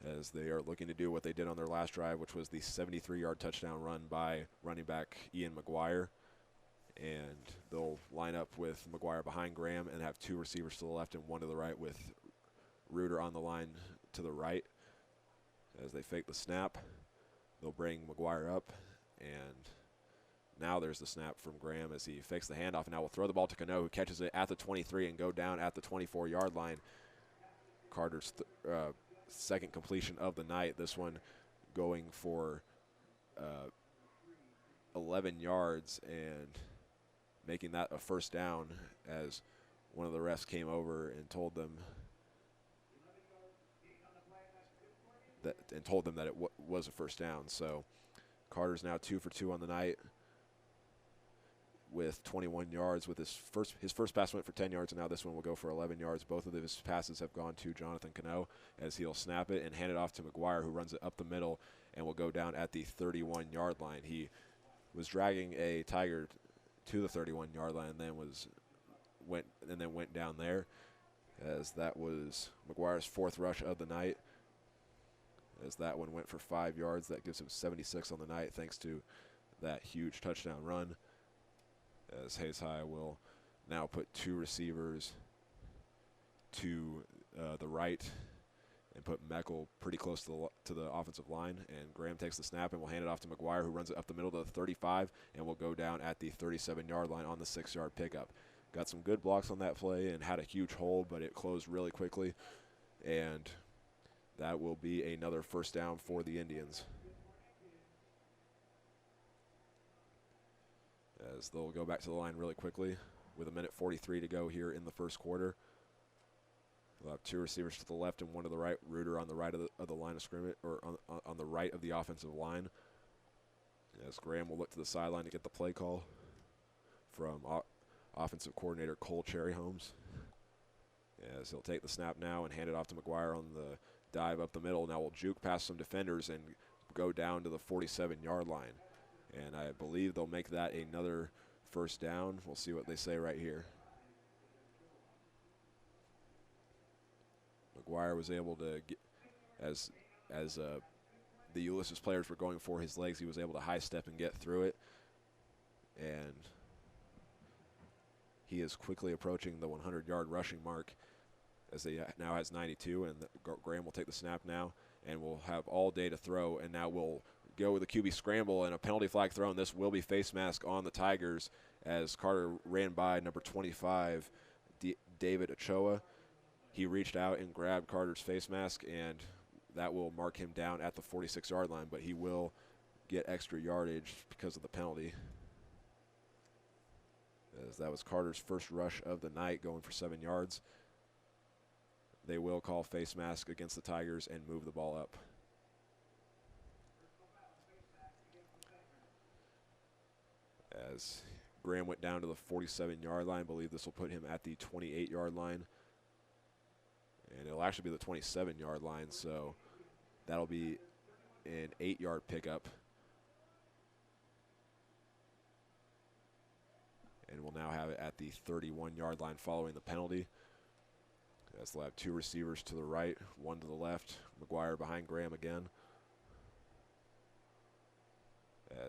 as they are looking to do what they did on their last drive, which was the 73-yard touchdown run by running back Ian McGuire. And they'll line up with McGuire behind Graham and have 2 receivers to the left and 1 to the right, with Reuter on the line to the right. As they fake the snap, they'll bring McGuire up, and now there's the snap from Graham as he fakes the handoff, and now we'll throw the ball to Cano, who catches it at the 23 and go down at the 24-yard line. Carter's second completion of the night, this one going for 11 yards and making that a first down, as one of the refs came over and told them that it was a first down. So Carter's now 2 for 2 on the night with 21 yards. With his first pass went for 10 yards, and now this one will go for 11 yards. Both of his passes have gone to Jonathan Cano, as he'll snap it and hand it off to McGuire, who runs it up the middle and will go down at the 31-yard line. He was dragging a Tiger to the 31-yard line and then went down there, as that was McGuire's 4th rush of the night, as that one went for 5 yards. That gives him 76 on the night, thanks to that huge touchdown run, as Hayes High will now put 2 receivers to the right and put Meckel pretty close to the offensive line. And Graham takes the snap and will hand it off to McGuire, who runs it up the middle to the 35 and will go down at the 37-yard line on the 6-yard pickup. Got some good blocks on that play and had a huge hole, but it closed really quickly, and that will be another first down for the Indians, as they'll go back to the line really quickly with 1:43 to go here in the first quarter. We'll have 2 receivers to the left and 1 to the right. Reuter on the right of the line of scrimmage, or on the right of the offensive line, as Graham will look to the sideline to get the play call from offensive coordinator Cole Cherryholmes, as he'll take the snap now and hand it off to McGuire on the dive up the middle. Now we'll juke past some defenders and go down to the 47-yard line, and I believe they'll make that another first down. We'll see what they say right here. McGuire was able to get, as the Ulysses players were going for his legs, he was able to high step and get through it, and he is quickly approaching the 100-yard rushing mark, as he now has 92, and Graham will take the snap now and will have all day to throw, and now we'll go with a QB scramble and a penalty flag thrown. This will be face mask on the Tigers, as Carter ran by number 25, David Ochoa. He reached out and grabbed Carter's face mask, and that will mark him down at the 46-yard line, but he will get extra yardage because of the penalty, as that was Carter's first rush of the night, going for 7 yards. They will call face mask against the Tigers and move the ball up. As Graham went down to the 47-yard line, I believe this will put him at the 28-yard line. And it'll actually be the 27-yard line, so that'll be an 8-yard pickup. And we'll now have it at the 31-yard line following the penalty. As they'll have 2 receivers to the right, 1 to the left. McGuire behind Graham again.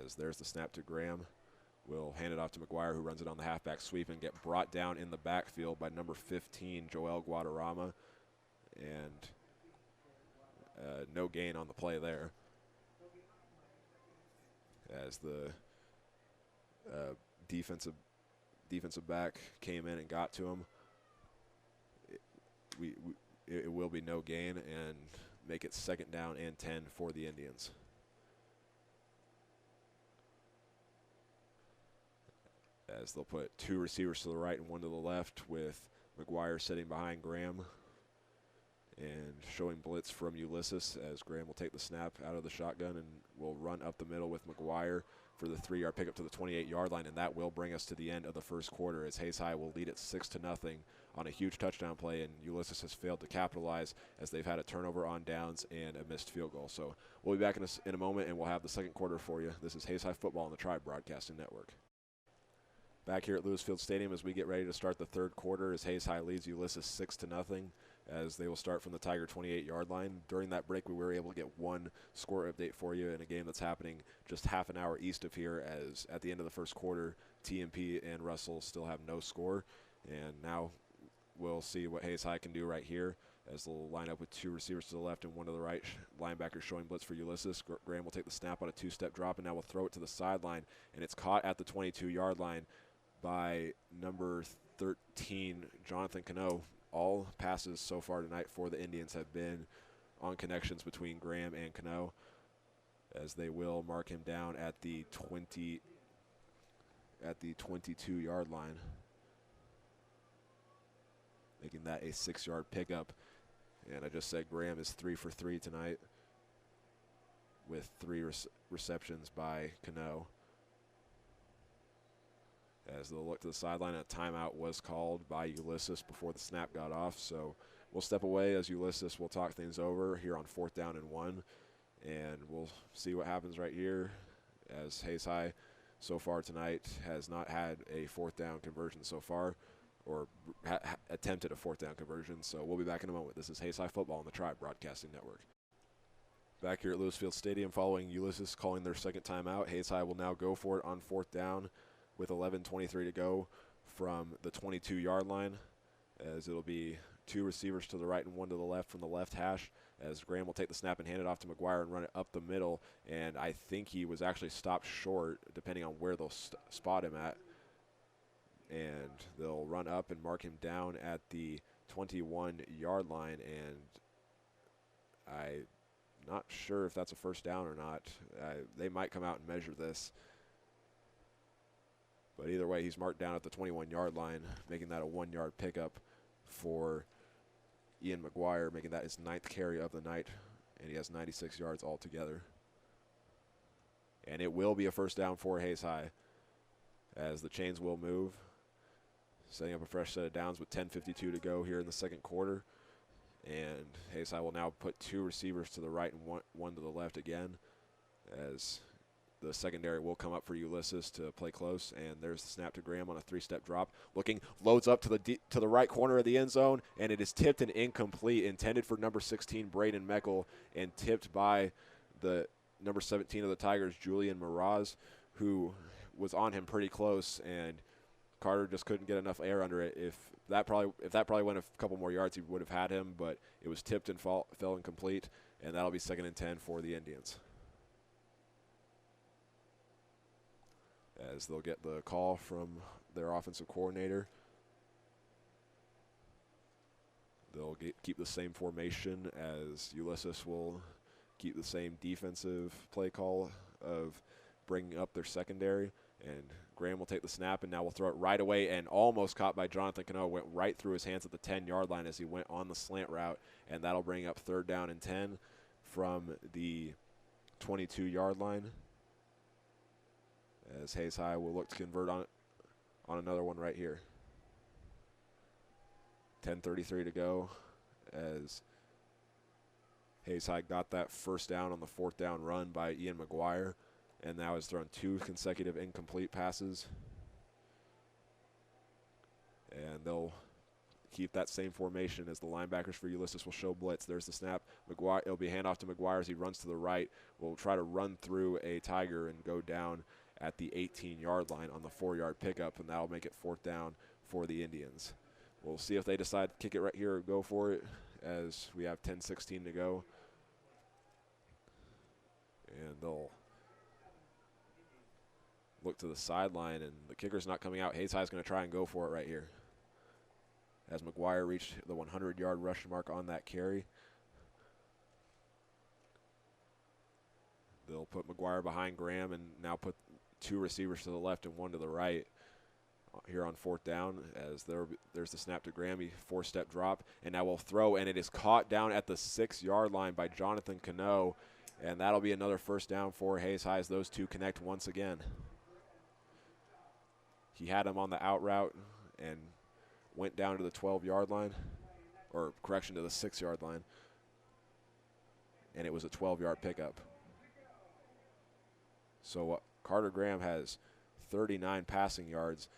As there's the snap to Graham. We'll hand it off to McGuire, who runs it on the halfback sweep and get brought down in the backfield by number 15, Joel Guadarrama. And no gain on the play there, as the defensive back came in and got to him. it will be no gain and make it 2nd down and 10 for the Indians. As they'll put 2 receivers to the right and 1 to the left, with McGuire sitting behind Graham and showing blitz from Ulysses, as Graham will take the snap out of the shotgun and will run up the middle with McGuire for the 3-yard pickup to the 28-yard line, and that will bring us to the end of the first quarter, as Hayes High will lead it 6-0 on a huge touchdown play, and Ulysses has failed to capitalize as they've had a turnover on downs and a missed field goal. So we'll be back in a moment, and we'll have the second quarter for you. This is Hayes High Football on the Tribe Broadcasting Network. Back here at Lewis Field Stadium as we get ready to start the third quarter, as Hayes High leads Ulysses 6-0, as they will start from the Tiger 28-yard line. During that break, we were able to get one score update for you in a game that's happening just half an hour east of here, as at the end of the first quarter, TMP and Russell still have no score. And now we'll see what Hayes High can do right here, as they'll line up with 2 receivers to the left and 1 to the right. Linebacker showing blitz for Ulysses. Graham will take the snap on a 2-step drop, and now we'll throw it to the sideline, and it's caught at the 22-yard line by number 13, Jonathan Cano. All passes so far tonight for the Indians have been on connections between Graham and Cano, as they will mark him down at the 22-yard line, making that a 6-yard pickup. And I just said Graham is 3 for 3 tonight with 3 receptions by Cano. As they'll look to the sideline, a timeout was called by Ulysses before the snap got off. So we'll step away as Ulysses will talk things over here on 4th down and 1. And we'll see what happens right here, as Hayes High so far tonight has not had a 4th down conversion so far, or attempted a 4th down conversion. So we'll be back in a moment. This is Hayes High Football on the Tribe Broadcasting Network. Back here at Lewis Field Stadium following Ulysses calling their second timeout. Hayes High will now go for it on 4th down with 11:23 to go from the 22-yard line, as it'll be 2 receivers to the right and 1 to the left from the left hash, as Graham will take the snap and hand it off to McGuire and run it up the middle. And I think he was actually stopped short, depending on where they'll spot him at. And they'll run up and mark him down at the 21-yard line, and I'm not sure if that's a first down or not. They might come out and measure this. But either way, he's marked down at the 21-yard line, making that a 1-yard pickup for Ian McGuire, making that his 9th carry of the night, and he has 96 yards altogether. And it will be a first down for Hayes High, as the chains will move, setting up a fresh set of downs with 10:52 to go here in the second quarter. And Hayes High will now put 2 receivers to the right and one to the left again, as the secondary will come up for Ulysses to play close. And there's the snap to Graham on a 3-step drop. Loads up to the right corner of the end zone, and it is tipped and incomplete, intended for number 16, Braden Meckel, and tipped by the number 17 of the Tigers, Julian Miraz, who was on him pretty close, and Carter just couldn't get enough air under it. If that probably went a couple more yards, he would have had him, but it was tipped and fell incomplete, and that'll be 2nd and 10 for the Indians, as they'll get the call from their offensive coordinator. They'll keep the same formation, as Ulysses will keep the same defensive play call of bringing up their secondary. And Graham will take the snap, and now we'll throw it right away, and almost caught by Jonathan Cano. Went right through his hands at the 10-yard line as he went on the slant route, and that'll bring up 3rd down and 10 from the 22-yard line, as Hayes High will look to convert on another one right here. 10:33 to go, as Hayes High got that first down on the 4th down run by Ian McGuire, and now has thrown 2 consecutive incomplete passes. And they'll keep that same formation, as the linebackers for Ulysses will show blitz. There's the snap. It'll be handoff to McGuire as he runs to the right. Will try to run through a Tiger and go down at the 18-yard line on the 4-yard pickup, and that'll make it 4th down for the Indians. We'll see if they decide to kick it right here or go for it, as we have 10:16 to go. And they'll look to the sideline, and the kicker's not coming out. Hayes High is going to try and go for it right here. as McGuire reached the 100-yard rush mark on that carry. They'll put McGuire behind Graham and now put 2 receivers to the left and 1 to the right here on 4th down, as there's the snap to Graham. He 4-step drop, and now we'll throw, and it is caught down at the 6-yard line by Jonathan Cano, and that'll be another 1st down for Hayes High as those two connect once again. He had him on the out route and went down to the 12-yard line, or correction, to the 6-yard line, and it was a 12-yard pickup. So Carter Graham has 39 passing yards,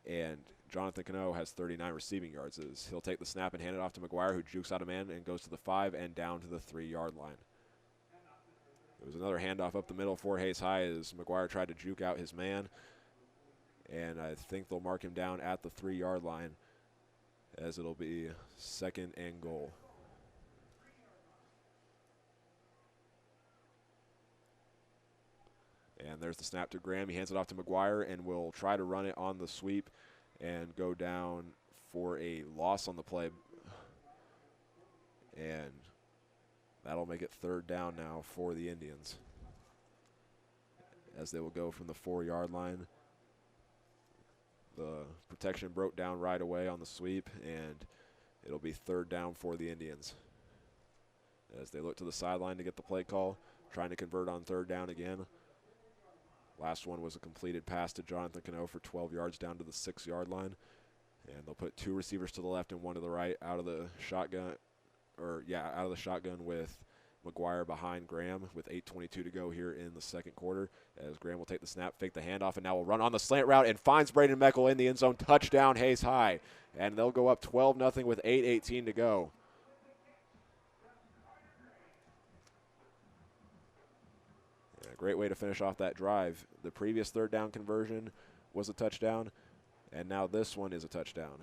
and Jonathan Cano has 39 receiving yards. He'll take the snap and hand it off to McGuire, who jukes out a man and goes to the 5 and down to the 3-yard line. There was another handoff up the middle for Hayes High as McGuire tried to juke out his man, and I think they'll mark him down at the 3-yard line, as it'll be 2nd and goal. And there's the snap to Graham. He hands it off to McGuire and will try to run it on the sweep and go down for a loss on the play. And that'll make it 3rd down now for the Indians, as they will go from the 4-yard line. The protection broke down right away on the sweep, and it'll be 3rd down for the Indians, as they look to the sideline to get the play call, trying to convert on 3rd down again. Last one was a completed pass to Jonathan Cano for 12 yards down to the 6-yard line. And they'll put 2 receivers to the left and 1 to the right out of the shotgun, with McGuire behind Graham with 8:22 to go here in the 2nd quarter, as Graham will take the snap, fake the handoff, and now will run on the slant route and finds Braden Meckel in the end zone. Touchdown, Hayes High. And they'll go up 12-0 with 8:18 to go. Great way to finish off that drive. The previous 3rd down conversion was a touchdown, and now this one is a touchdown.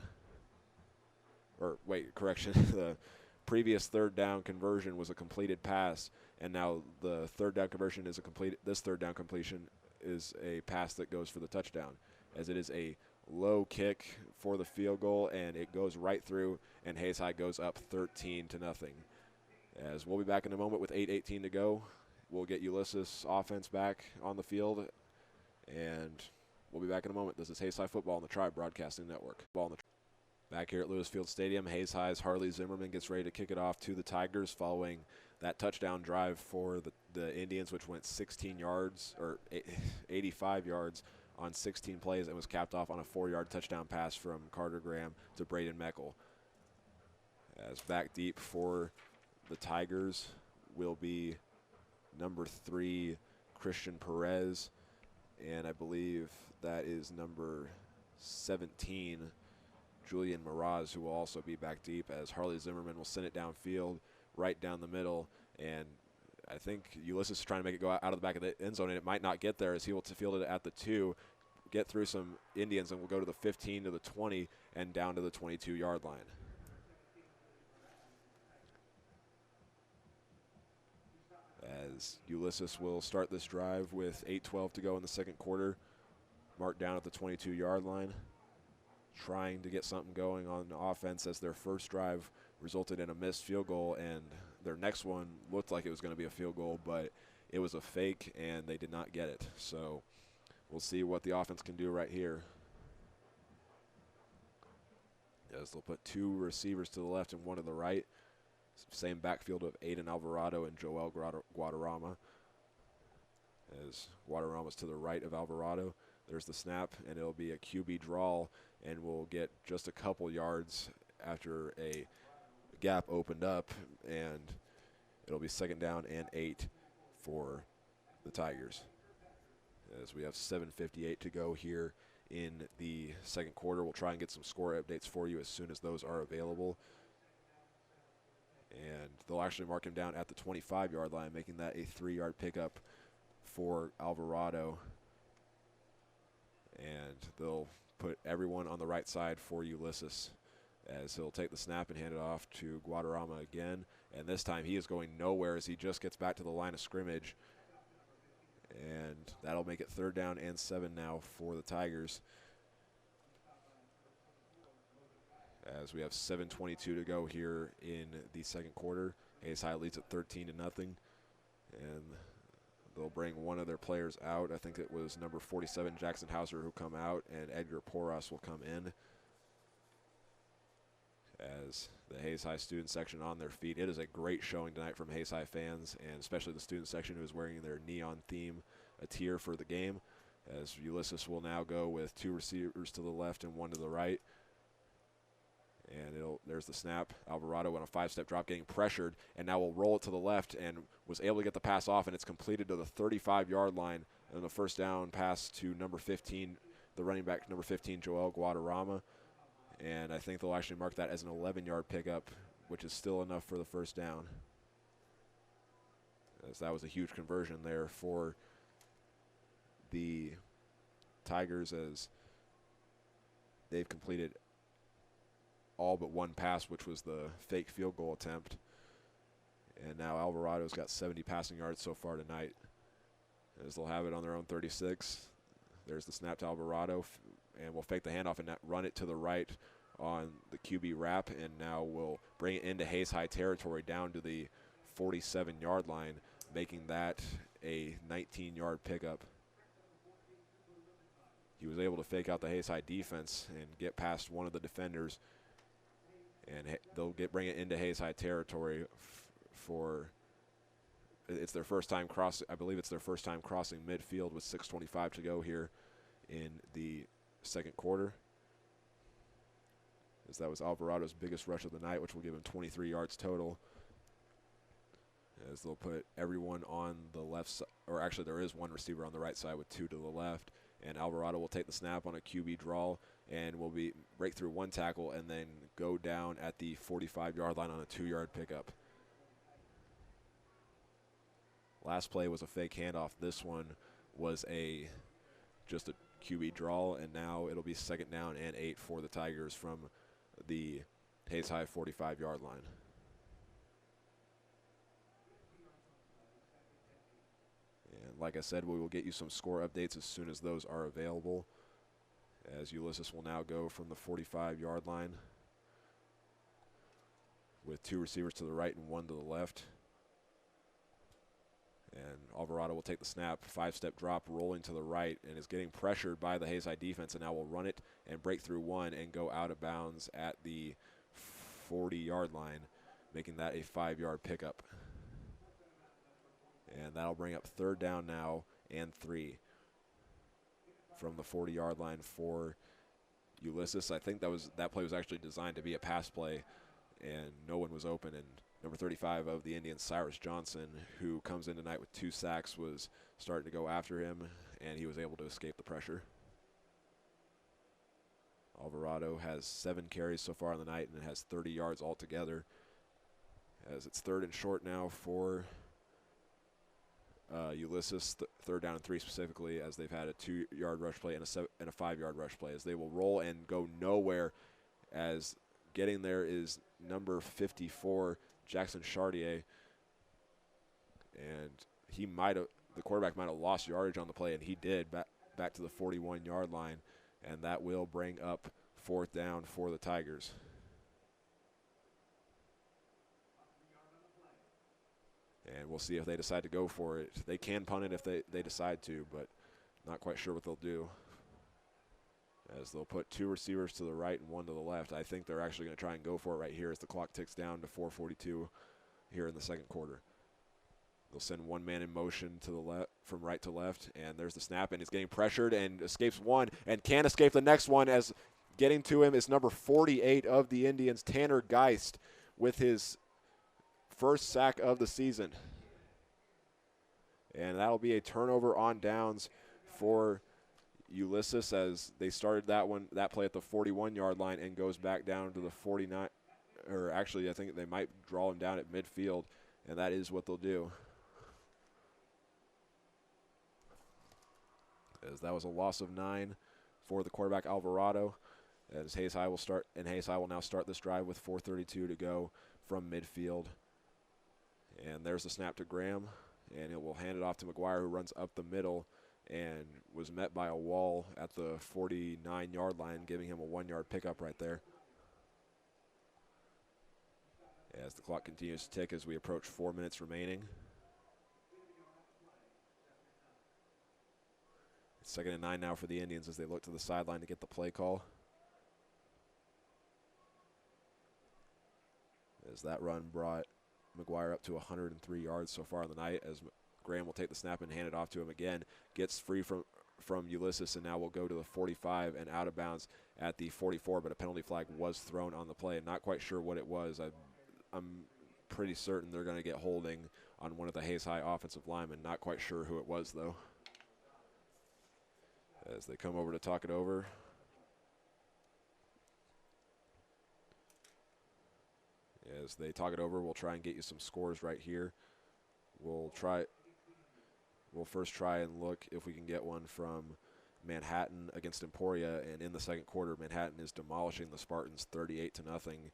Or wait, correction. The previous 3rd down conversion was a completed pass, and now the 3rd down conversion is a complete. This 3rd down completion is a pass that goes for the touchdown, as it is a low kick for the field goal, and it goes right through, and Hayes High goes up 13-0. As we'll be back in a moment with 8:18 to go. We'll get Ulysses offense back on the field, and we'll be back in a moment. This is Hayes High Football on the Tribe Broadcasting Network. Back here at Lewis Field Stadium, Hayes High's Harley Zimmerman gets ready to kick it off to the Tigers following that touchdown drive for the Indians, which went 16 yards, or 85 yards on 16 plays, and was capped off on a 4-yard touchdown pass from Carter Graham to Braden Meckel. As back deep for the Tigers will be number 3, Christian Perez, and I believe that is number 17, Julian Miraz, who will also be back deep, as Harley Zimmerman will send it downfield, right down the middle, and I think Ulysses is trying to make it go out of the back of the end zone, and it might not get there, as he will field it at the 2, get through some Indians, and will go to the 15, to the 20, and down to the 22-yard line. As Ulysses will start this drive with 8:12 to go in the 2nd quarter, marked down at the 22-yard line, trying to get something going on offense, as their first drive resulted in a missed field goal, and their next one looked like it was going to be a field goal, but it was a fake, and they did not get it. So we'll see what the offense can do right here, as they'll put 2 receivers to the left and 1 to the right. Same backfield of Aiden Alvarado and Joel Guadarrama, as Guadarrama's to the right of Alvarado. There's the snap, and it'll be a QB draw, and we'll get just a couple yards after a gap opened up, and it'll be 2nd down and 8 for the Tigers, as we have 7:58 to go here in the 2nd quarter. We'll try and get some score updates for you as soon as those are available. And they'll actually mark him down at the 25-yard line, making that a 3-yard pickup for Alvarado. And they'll put everyone on the right side for Ulysses, as he'll take the snap and hand it off to Guadarrama again. And this time he is going nowhere, as he just gets back to the line of scrimmage. And that'll make it 3rd down and 7 now for the Tigers, as we have 7:22 to go here in the second quarter. Hayes High leads at 13-0, and they'll bring one of their players out. I think it was number 47, Jackson Hauser, who come out, and Edgar Poras will come in. As the Hayes High student section on their feet. It is a great showing tonight from Hayes High fans, and especially the student section who is wearing their neon theme attire for the game. As Ulysses will now go with 2 receivers to the left and 1 to the right. And there's the snap. Alvarado on a 5-step drop, getting pressured, and now will roll it to the left and was able to get the pass off, and it's completed to the 35-yard line. And the first down pass to number 15, the running back, number 15, Joel Guadarrama. And I think they'll actually mark that as an 11-yard pickup, which is still enough for the first down. As that was a huge conversion there for the Tigers, as they've completed all but 1 pass, which was the fake field goal attempt. And now Alvarado's got 70 passing yards so far tonight, as they'll have it on their own 36. There's the snap to Alvarado, and we'll fake the handoff and run it to the right on the QB wrap, and now we'll bring it into Hayes High territory down to the 47-yard line, making that a 19-yard pickup. He was able to fake out the Hayes High defense and get past one of the defenders, and they'll bring it into Hayes High territory for it's their first time I believe it's their first time crossing midfield with 6:25 to go here in the second quarter. As that was Alvarado's biggest rush of the night, which will give him 23 yards total. As they'll put everyone on the left side, or actually there is 1 receiver on the right side with 2 to the left. And Alvarado will take the snap on a QB draw and will break through 1 tackle and then go down at the 45-yard line on a 2-yard pickup. Last play was a fake handoff. This one was just a QB draw, and now it'll be 2nd down and 8 for the Tigers from the Hayes High 45-yard line. And like I said, we will get you some score updates as soon as those are available, as Ulysses will now go from the 45-yard line with 2 receivers to the right and 1 to the left. And Alvarado will take the snap, 5-step drop, rolling to the right, and is getting pressured by the Hayes High defense, and now will run it and break through 1 and go out of bounds at the 40-yard line, making that a 5-yard pickup. And that'll bring up 3rd down now and 3 from the 40-yard line for Ulysses. I think that play was actually designed to be a pass play, and no one was open, and number 35 of the Indians, Cyrus Johnson, who comes in tonight with 2 sacks, was starting to go after him, and he was able to escape the pressure. Alvarado has 7 carries so far in the night and has 30 yards altogether, as it's 3rd and short now for Ulysses, 3rd down and 3 specifically, as they've had a 2-yard rush play and a 5-yard rush play, as they will roll and go nowhere, as getting there is number 54, Jackson Chartier, and the quarterback might have lost yardage on the play, and he did, back to the 41-yard line, and that will bring up 4th down for the Tigers. And we'll see if they decide to go for it. They can punt it if they decide to, but not quite sure what they'll do, as they'll put 2 receivers to the right and 1 to the left. I think they're actually going to try and go for it right here as the clock ticks down to 4:42 here in the second quarter. They'll send 1 man in motion to the left, from right to left, and there's the snap, and he's getting pressured and escapes 1 and can't escape the next one, as getting to him is number 48 of the Indians, Tanner Geist, with his first sack of the season. And that'll be a turnover on downs for Ulysses, as they started that play at the 41-yard line and goes back down to the 49, or actually I think they might draw him down at midfield, and that is what they'll do. As that was a loss of 9 for the quarterback Alvarado, as Hayes High will now start this drive with 4:32 to go from midfield. And there's the snap to Graham, and it will hand it off to McGuire, who runs up the middle and was met by a wall at the 49-yard line, giving him a 1-yard pickup right there. as the clock continues to tick as we approach 4 minutes remaining. It's 2nd and 9 now for the Indians as they look to the sideline to get the play call. As that run brought McGuire up to 103 yards so far in the night, as Graham will take the snap and hand it off to him again. Gets free from Ulysses, and now will go to the 45 and out of bounds at the 44, but a penalty flag was thrown on the play. Not quite sure what it was. I'm pretty certain they're going to get holding on one of the Hayes High offensive linemen. Not quite sure who it was, though. As they come over to talk it over. As they talk it over, we'll try and get you some scores right here. We'll first try and look if we can get one from Manhattan against Emporia, and in the second quarter, Manhattan is demolishing the Spartans 38-0,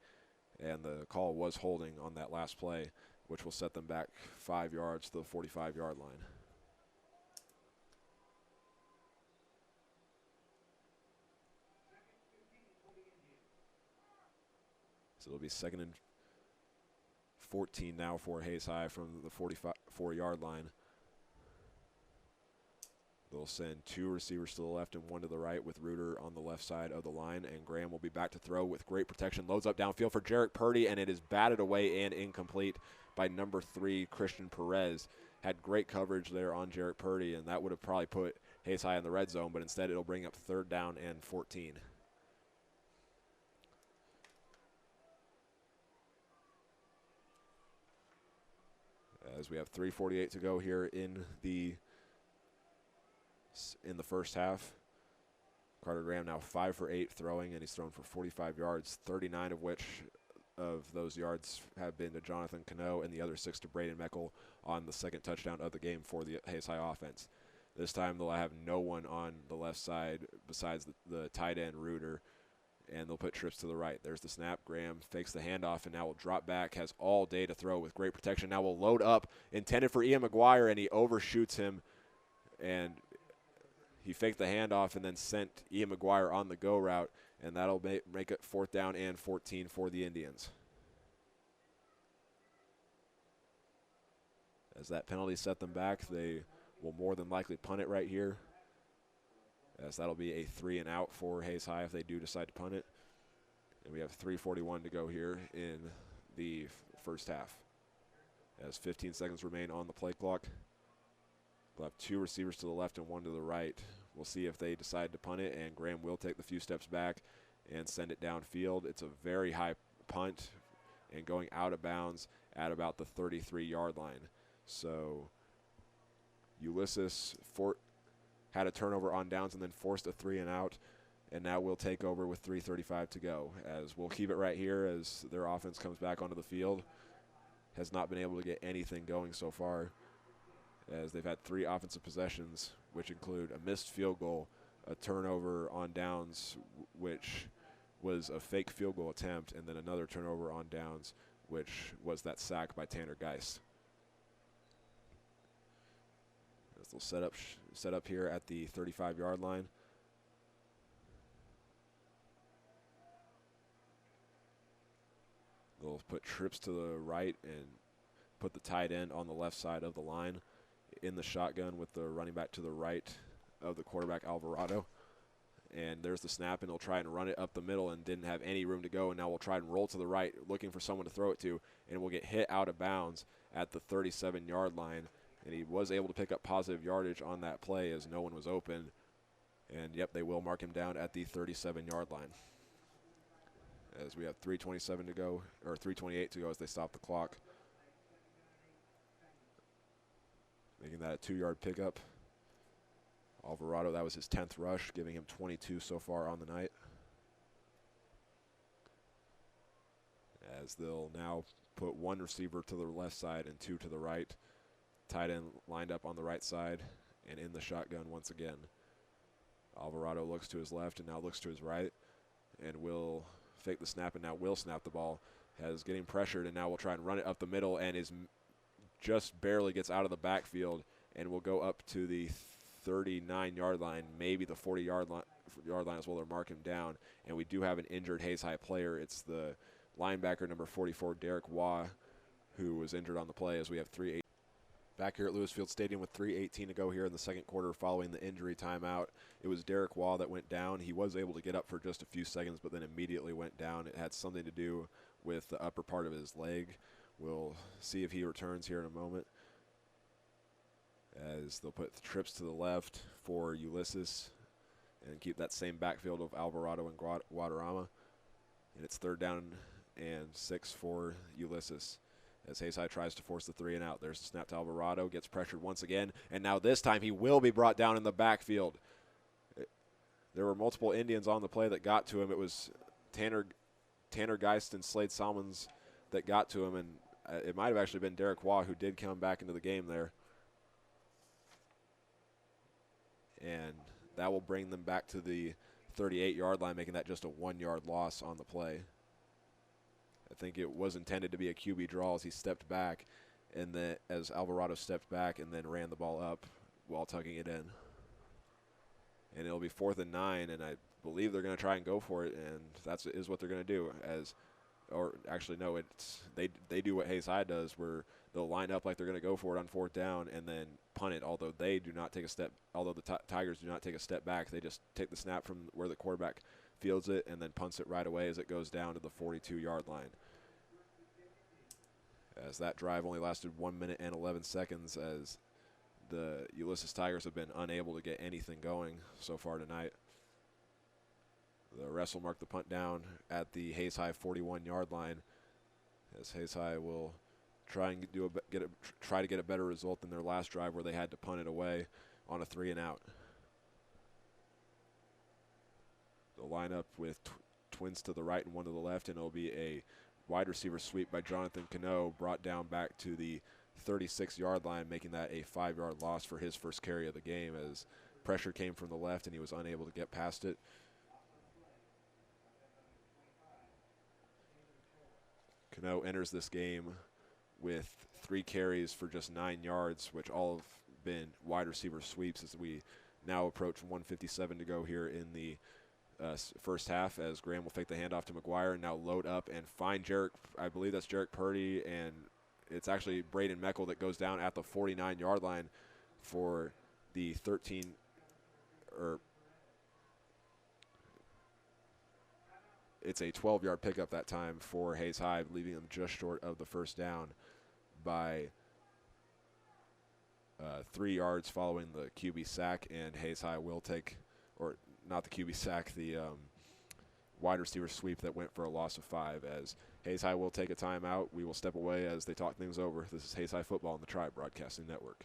and the call was holding on that last play, which will set them back 5 yards to the 45-yard line. So it'll be 2nd and 14 now for Hayes High from the 44-yard line. They'll send 2 receivers to the left and 1 to the right with Reuter on the left side of the line, and Graham will be back to throw with great protection. Loads up downfield for Jarek Purdy, and it is batted away and incomplete by number 3, Christian Perez. Had great coverage there on Jarek Purdy, and that would have probably put Hayes High in the red zone, but instead it'll bring up 3rd down and 14. As we have 3:48 to go here in the first half. Carter Graham now 5 for 8 throwing, and he's thrown for 45 yards, 39 of which of those yards have been to Jonathan Cano, and the other 6 to Braden Meckel on the 2nd touchdown of the game for the Hayes High offense. This time they'll have no one on the left side besides the tight end Reuter, and they'll put trips to the right. There's the snap. Graham fakes the handoff, and now will drop back, has all day to throw with great protection. Now will load up, intended for Ian McGuire, and he overshoots him, and he faked the handoff and then sent Ian McGuire on the go route, and that'll make it 4th down and 14 for the Indians. As that penalty set them back, they will more than likely punt it right here, as that'll be a 3 and out for Hayes High if they do decide to punt it. And we have 3:41 to go here in the first half, as 15 seconds remain on the play clock. We'll have 2 receivers to the left and 1 to the right. We'll see if they decide to punt it, and Graham will take the few steps back and send it downfield. It's a very high punt and going out of bounds at about the 33-yard line. So Ulysses had a turnover on downs and then forced a 3 and out, and now we'll take over with 3:35 to go, as we'll keep it right here as their offense comes back onto the field. Has not been able to get anything going so far, as they've had 3 offensive possessions, which include a missed field goal, a turnover on downs, which was a fake field goal attempt, and then another turnover on downs, which was that sack by Tanner Geist. As they'll set up here at the 35-yard line. They'll put trips to the right and put the tight end on the left side of the line in the shotgun with the running back to the right of the quarterback, Alvarado. And there's the snap, and he'll try and run it up the middle and didn't have any room to go, and now we'll try and roll to the right looking for someone to throw it to, and we'll get hit out of bounds at the 37-yard line. And he was able to pick up positive yardage on that play as no one was open. And, yep, they will mark him down at the 37-yard line. As we have 3:27 to go, or 3:28 to go as they stop the clock. Making that a 2-yard pickup. Alvarado, that was his 10th rush, giving him 22 so far on the night. As they'll now put 1 receiver to the left side and 2 to the right. Tight end lined up on the right side and in the shotgun once again. Alvarado looks to his left and now looks to his right and will fake the snap and now will snap the ball. Has getting pressured and now will try and run it up the middle and is just barely gets out of the backfield and will go up to the 39-yard line, maybe the 40-yard line as well. They'll mark him down, and we do have an injured Hayes High player. It's the linebacker number 44, Derek Waugh, who was injured on the play, as we have 3-8. Back here at Lewis Field Stadium with 3:18 to go here in the second quarter following the injury timeout. It was Derek Waugh that went down. He was able to get up for just a few seconds, but then immediately went down. It had something to do with the upper part of his leg. We'll see if he returns here in a moment, as they'll put trips to the left for Ulysses and keep that same backfield of Alvarado and Guadarrama. And it's 3rd down and 6 for Ulysses, as Hayes High tries to force the 3 and out. There's the snap to Alvarado, gets pressured once again, and now this time he will be brought down in the backfield. There were multiple Indians on the play that got to him. It was Tanner Geist and Slade Salmons that got to him, and it might have actually been Derek Waugh who did come back into the game there. And that will bring them back to the 38-yard line, making that just a 1-yard loss on the play. I think it was intended to be a QB draw as he stepped back, and then as Alvarado stepped back and then ran the ball up while tucking it in. And it'll be 4th and 9, and I believe they're going to try and go for it, and that is what they're going to do. They do what Hayes High does, where they'll line up like they're going to go for it on 4th down and then punt it. Although they do not take a step, although the Tigers do not take a step back, they just take the snap from where the quarterback fields it and then punts it right away as it goes down to the 42-yard line. As that drive only lasted 1 minute and 11 seconds, as the Ulysses Tigers have been unable to get anything going so far tonight. The refs will mark the punt down at the Hayes High 41-yard line, as Hayes High will try and try to get a better result than their last drive, where they had to punt it away on a 3 and out. They'll line up with twins to the right and one to the left, and it'll be a wide receiver sweep by Jonathan Cano, brought down back to the 36-yard line, making that a 5-yard loss for his first carry of the game, as pressure came from the left and he was unable to get past it. Cano enters this game with 3 carries for just 9 yards, which all have been wide receiver sweeps, as we now approach 1:57 to go here in the first half, as Graham will fake the handoff to McGuire and now load up and find Jarek. I believe that's Jarek Purdy, and it's actually Braden Meckel that goes down at the 49-yard line for the 13, or it's a 12-yard pickup that time for Hayes High, leaving them just short of the first down by 3 yards following the QB sack, and Hayes High will take, or not the QB sack, the wide receiver sweep that went for a loss of 5, as Hayes High will take a timeout. We will step away as they talk things over. This is Hayes High Football on the Tribe Broadcasting Network.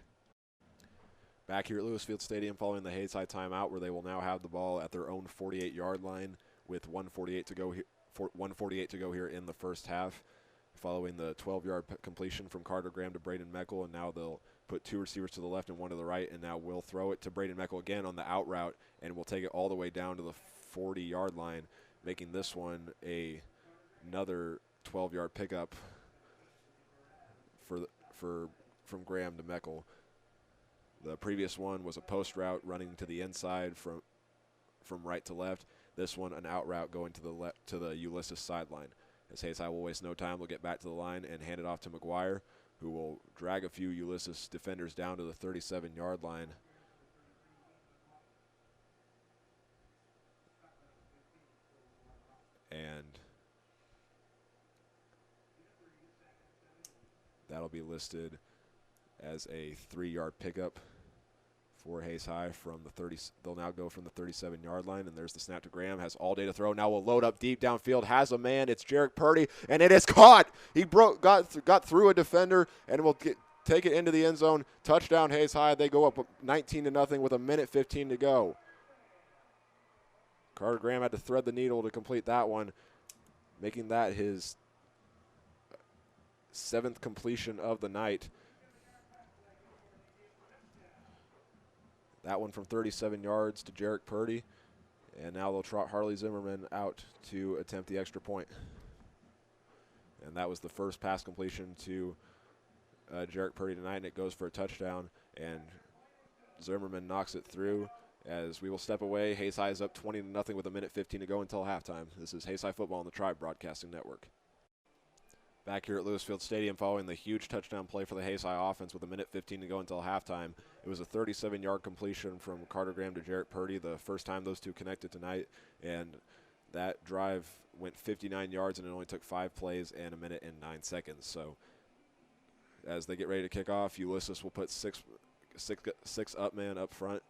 Back here at Lewis Field Stadium following the Hayes High timeout, where they will now have the ball at their own 48-yard line with 1:48 to go here. 1:48 to go here in the first half, following the 12-yard completion from Carter Graham to Braden Meckel, and now they'll put 2 receivers to the left and 1 to the right, and now we'll throw it to Braden Meckel again on the out route, and we'll take it all the way down to the 40-yard line, making this one another 12-yard pickup from Graham to Meckel. The previous one was a post route running to the inside from right to left. This one, an out route going to the Ulysses sideline. As Hayes High will waste no time, they'll get back to the line and hand it off to McGuire, who will drag a few Ulysses defenders down to the 37-yard line. And that'll be listed as a 3-yard pickup for Hayes High from the 30. They'll now go from the 37-yard line, and there's the snap to Graham. Has all day to throw. Now will load up deep downfield. Has a man. It's Jarek Purdy, and it is caught. He got through a defender and will take it into the end zone. Touchdown Hayes High. They go up 19-0 with 1:15 to go. Carter Graham had to thread the needle to complete that one, making that his 7th completion of the night. That one from 37 yards to Jarek Purdy. And now they'll trot Harley Zimmerman out to attempt the extra point. And that was the first pass completion to Jarek Purdy tonight, and it goes for a touchdown. And Zimmerman knocks it through as we will step away. Hayes High is up 20-0 with 1:15 to go until halftime. This is Hayes High Football on the Tribe Broadcasting Network. Back here at Lewis Field Stadium, following the huge touchdown play for the Hayes High offense with 1:15 to go until halftime. It was a 37-yard completion from Carter Graham to Jarrett Purdy, the first time those two connected tonight. And that drive went 59 yards, and it only took 5 plays and 1:09. So as they get ready to kick off, Ulysses will put six up man up front,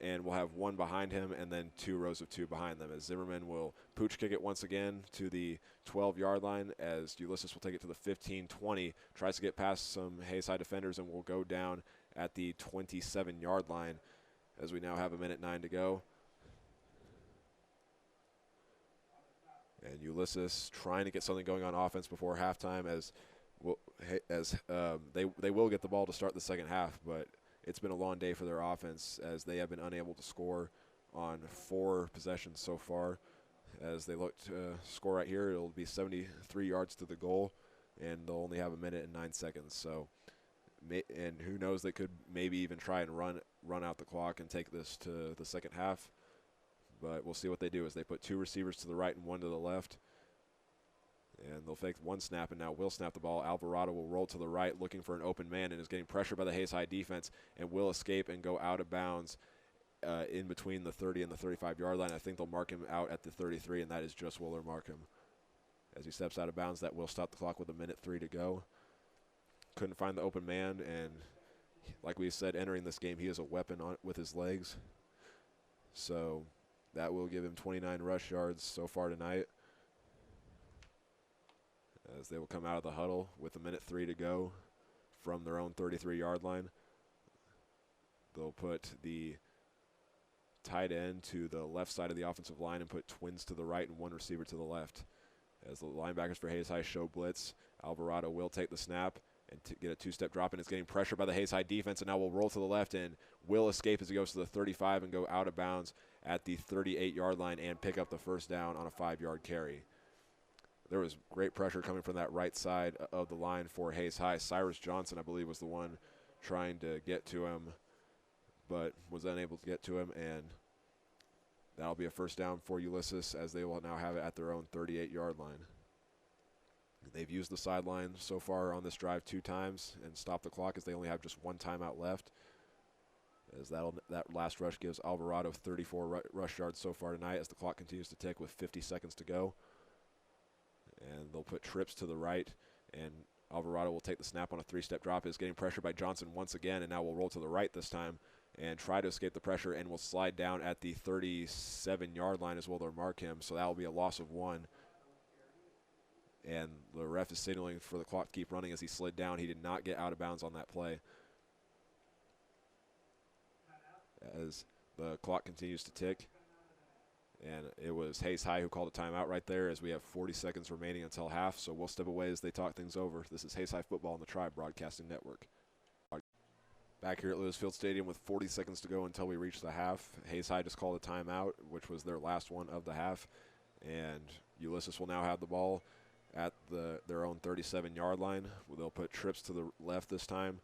and we'll have 1 behind him and then 2 rows of 2 behind them, as Zimmerman will pooch kick it once again to the 12-yard line, as Ulysses will take it to the 15-20, tries to get past some Hayes High defenders, and will go down at the 27-yard line, as we now have 1:09 to go. And Ulysses trying to get something going on offense before halftime, as they will get the ball to start the second half, but it's been a long day for their offense, as they have been unable to score on 4 possessions so far. As they look to score right here, it'll be 73 yards to the goal, and they'll only have 1:09. So, and who knows, they could maybe even try and run out the clock and take this to the second half. But we'll see what they do, as they put 2 receivers to the right and 1 to the left. And they'll fake 1 snap, and now will snap the ball. Alvarado will roll to the right, looking for an open man, and is getting pressure by the Hayes High defense, and will escape and go out of bounds in between the 30 and the 35-yard line. I think they'll mark him out at the 33, and that is just Willer Markham. As he steps out of bounds, that will stop the clock with 1:03 to go. Couldn't find the open man, and like we said, entering this game, he is a weapon with his legs. So that will give him 29 rush yards so far tonight, as they will come out of the huddle with 1:03 to go from their own 33-yard line. They'll put the tight end to the left side of the offensive line and put twins to the right and 1 receiver to the left. As the linebackers for Hayes High show blitz, Alvarado will take the snap and get a 2-step drop, and is getting pressure by the Hayes High defense, and now will roll to the left and will escape as he goes to the 35 and go out of bounds at the 38-yard line and pick up the first down on a 5-yard carry. There was great pressure coming from that right side of the line for Hayes High. Cyrus Johnson, I believe, was the one trying to get to him, but was unable to get to him, and that'll be a first down for Ulysses, as they will now have it at their own 38-yard line. They've used the sideline so far on this drive 2 times and stopped the clock, as they only have just 1 timeout left. As that last rush gives Alvarado 34 rush yards so far tonight, as the clock continues to tick with 50 seconds to go. And they'll put trips to the right, and Alvarado will take the snap on a 3-step drop. Is getting pressure by Johnson once again, and now will roll to the right this time and try to escape the pressure, and will slide down at the 37-yard line as well to mark him. So that will be a loss of 1. And the ref is signaling for the clock to keep running as he slid down. He did not get out of bounds on that play. As the clock continues to tick. And it was Hayes High who called a timeout right there, as we have 40 seconds remaining until half. So we'll step away as they talk things over. This is Hayes High Football on the Tribe Broadcasting Network. Back here at Lewis Field Stadium with 40 seconds to go until we reach the half. Hayes High just called a timeout, which was their last one of the half. And Ulysses will now have the ball at their own 37-yard line. They'll put trips to the left this time,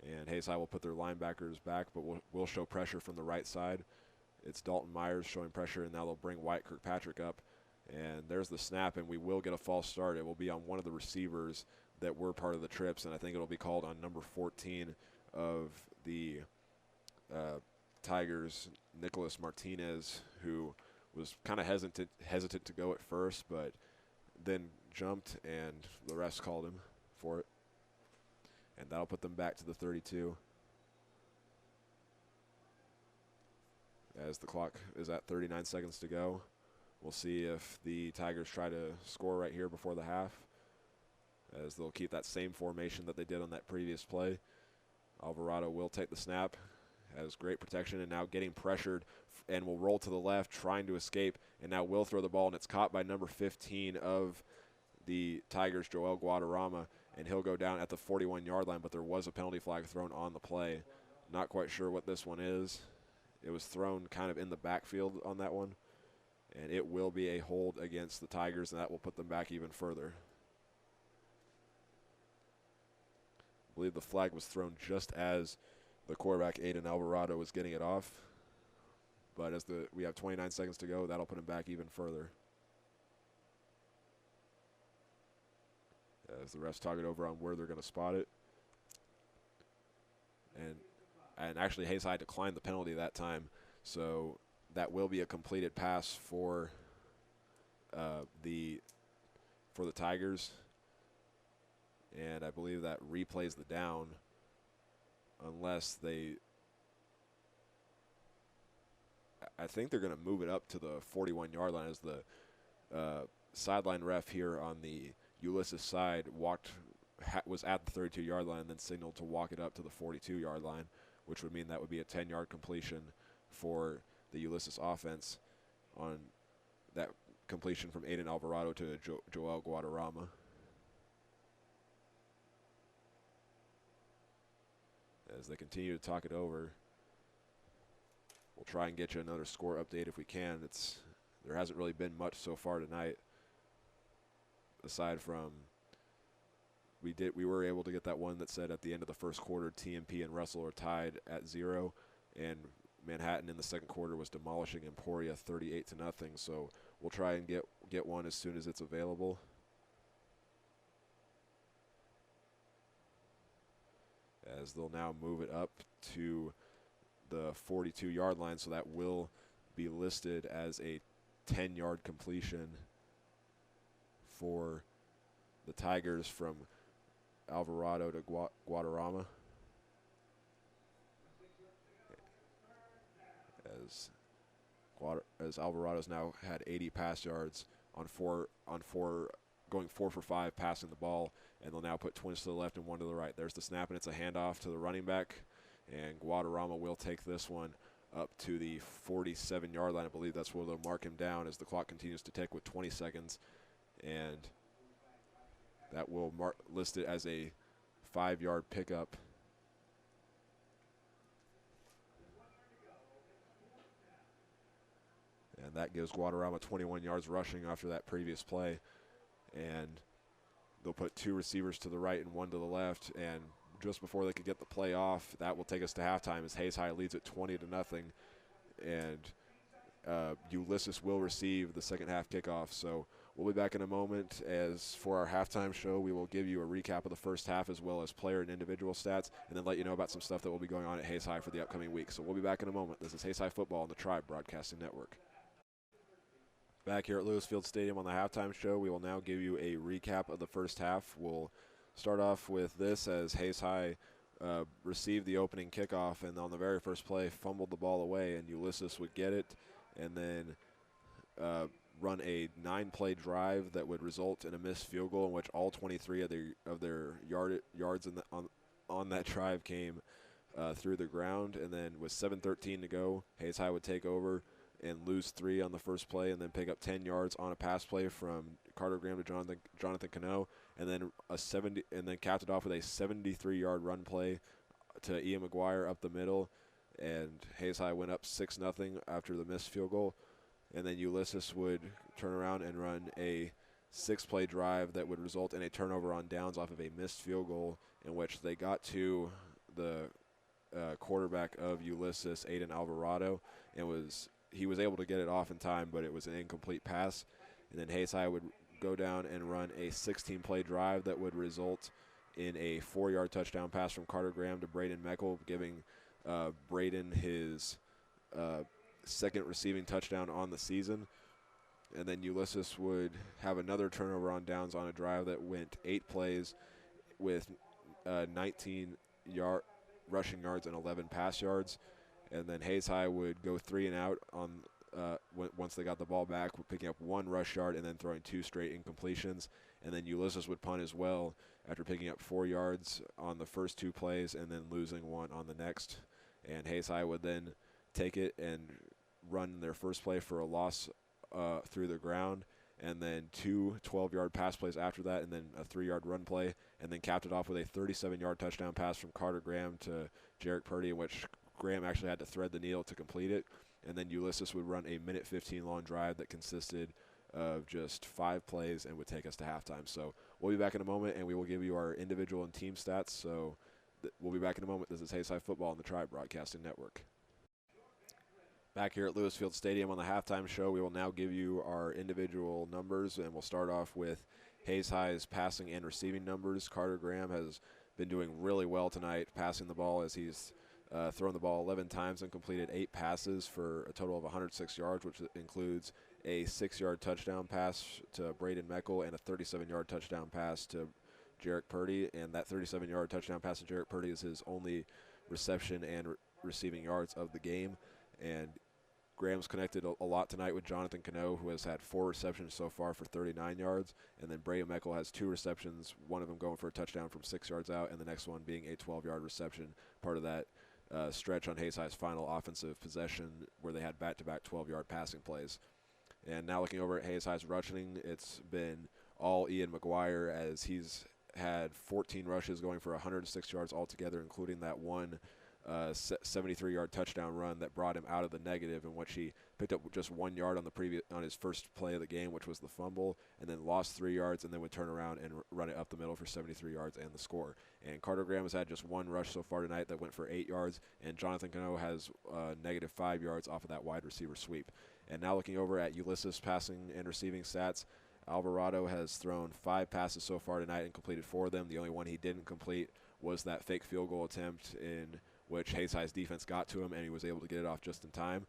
and Hayes High will put their linebackers back, but will show pressure from the right side. It's Dalton Myers showing pressure, and now they'll bring Wyatt Kirkpatrick up. And there's the snap, and we will get a false start. It will be on one of the receivers that were part of the trips, and I think it'll be called on number 14 of the Tigers, Nicholas Martinez, who was kind of hesitant to go at first, but then jumped, and the refs called him for it. And that'll put them back to the 32. As the clock is at 39 seconds to go. We'll see if the Tigers try to score right here before the half, as they'll keep that same formation that they did on that previous play. Alvarado will take the snap, has great protection, and now getting pressured, and will roll to the left, trying to escape, and now will throw the ball, and it's caught by number 15 of the Tigers, Joel Guadarrama, and he'll go down at the 41-yard line, but there was a penalty flag thrown on the play. Not quite sure what this one is. It was thrown kind of in the backfield on that one, and it will be a hold against the Tigers, and that will put them back even further. I believe the flag was thrown just as the quarterback, Aiden Alvarado, was getting it off. But as we have 29 seconds to go, that'll put him back even further. as the refs talk it over on where they're going to spot it. And actually Hayes High declined the penalty that time, so that will be a completed pass for the Tigers. And I believe that replays the down unless they, I think they're going to move it up to the 41-yard line as the sideline ref here on the Ulysses side was at the 32-yard line and then signaled to walk it up to the 42-yard line, which would mean that would be a 10-yard completion for the Ulysses offense on that completion from Aiden Alvarado to Joel Guadarrama. As they continue to talk it over, we'll try and get you another score update if we can. There hasn't really been much so far tonight, aside from we were able to get that one that said at the end of the first quarter, TMP and Russell are tied at 0, and Manhattan in the second quarter was demolishing Emporia 38-0. So we'll try and get one as soon as it's available. As they'll now move it up to the 42-yard line, so that will be listed as a 10-yard completion for the Tigers from Alvarado to Guadarrama. As Alvarado's now had 80 pass yards on four, going 4 for 5 passing the ball, and they'll now put twins to the left and one to the right. There's the snap, and it's a handoff to the running back, and Guadarrama will take this one up to the 47-yard line. I believe that's where they'll mark him down as the clock continues to tick with 20 seconds, and that will list it as a 5-yard pickup. And that gives Guadarrama 21 yards rushing after that previous play. And they'll put 2 receivers to the right and 1 to the left. And just before they could get the play off, that will take us to halftime as Hayes High leads at 20-0. And Ulysses will receive the second half kickoff. So we'll be back in a moment. As for our halftime show, we will give you a recap of the first half as well as player and individual stats, and then let you know about some stuff that will be going on at Hayes High for the upcoming week. So we'll be back in a moment. This is Hayes High Football on the Tribe Broadcasting Network. Back here at Lewis Field Stadium on the halftime show, we will now give you a recap of the first half. We'll start off with this as Hayes High received the opening kickoff, and on the very first play fumbled the ball away, and Ulysses would get it and then run a 9-play drive that would result in a missed field goal in which all 23 of their yards on that drive came through the ground. And then with 7:13 to go, Hayes High would take over and lose 3 on the first play, and then pick up 10 yards on a pass play from Carter Graham to Jonathan Cano, and then capped it off with a 73-yard run play to Ian McGuire up the middle, and Hayes High went up 6-0 after the missed field goal. And then Ulysses would turn around and run a 6-play drive that would result in a turnover on downs off of a missed field goal, in which they got to the quarterback of Ulysses, Aiden Alvarado, and he was able to get it off in time, but it was an incomplete pass. And then Hayes High would go down and run a 16-play drive that would result in a 4-yard touchdown pass from Carter Graham to Braden Meckel, giving Braden his second receiving touchdown on the season. And then Ulysses would have another turnover on downs on a drive that went 8 plays with 19 rushing yards and 11 pass yards. And then Hayes High would go 3 and out on once they got the ball back, picking up 1 rush yard and then throwing 2 straight incompletions. And then Ulysses would punt as well after picking up 4 yards on the first 2 plays and then losing 1 on the next. And Hayes High would then take it and run their first play for a loss through the ground, and then 2 12-yard pass plays after that, and then a 3-yard run play, and then capped it off with a 37-yard touchdown pass from Carter Graham to Jarek Purdy, in which Graham actually had to thread the needle to complete it. And then Ulysses would run a 1:15 long drive that consisted of just 5 plays and would take us to halftime. So we'll be back in a moment, and we will give you our individual and team stats. So we'll be back in a moment. This is Hayes High Football on the Tribe Broadcasting Network. Back here at Lewis Field Stadium on the halftime show, we will now give you our individual numbers, and we'll start off with Hayes High's passing and receiving numbers. Carter Graham has been doing really well tonight, passing the ball as he's thrown the ball 11 times and completed 8 passes for a total of 106 yards, which includes a 6-yard touchdown pass to Braden Meckel and a 37-yard touchdown pass to Jarek Purdy. And that 37-yard touchdown pass to Jarek Purdy is his only reception and receiving yards of the game. And Graham's connected a lot tonight with Jonathan Cano, who has had 4 receptions so far for 39 yards. And then Braden Meckel has 2 receptions, one of them going for a touchdown from 6 yards out, and the next one being a 12-yard reception, part of that stretch on Hayes High's final offensive possession where they had back-to-back 12-yard passing plays. And now looking over at Hayes High's rushing, it's been all Ian McGuire, as he's had 14 rushes going for 106 yards altogether, including that one 73-yard touchdown run that brought him out of the negative, in which he picked up just 1 yard on his first play of the game, which was the fumble, and then lost 3 yards, and then would turn around and run it up the middle for 73 yards and the score. And Carter Graham has had just 1 rush so far tonight that went for 8 yards, and Jonathan Cano has negative 5 yards off of that wide receiver sweep. And now looking over at Ulysses passing and receiving stats, Alvarado has thrown 5 passes so far tonight and completed 4 of them. The only one he didn't complete was that fake field goal attempt in which Hayes High's defense got to him, and he was able to get it off just in time.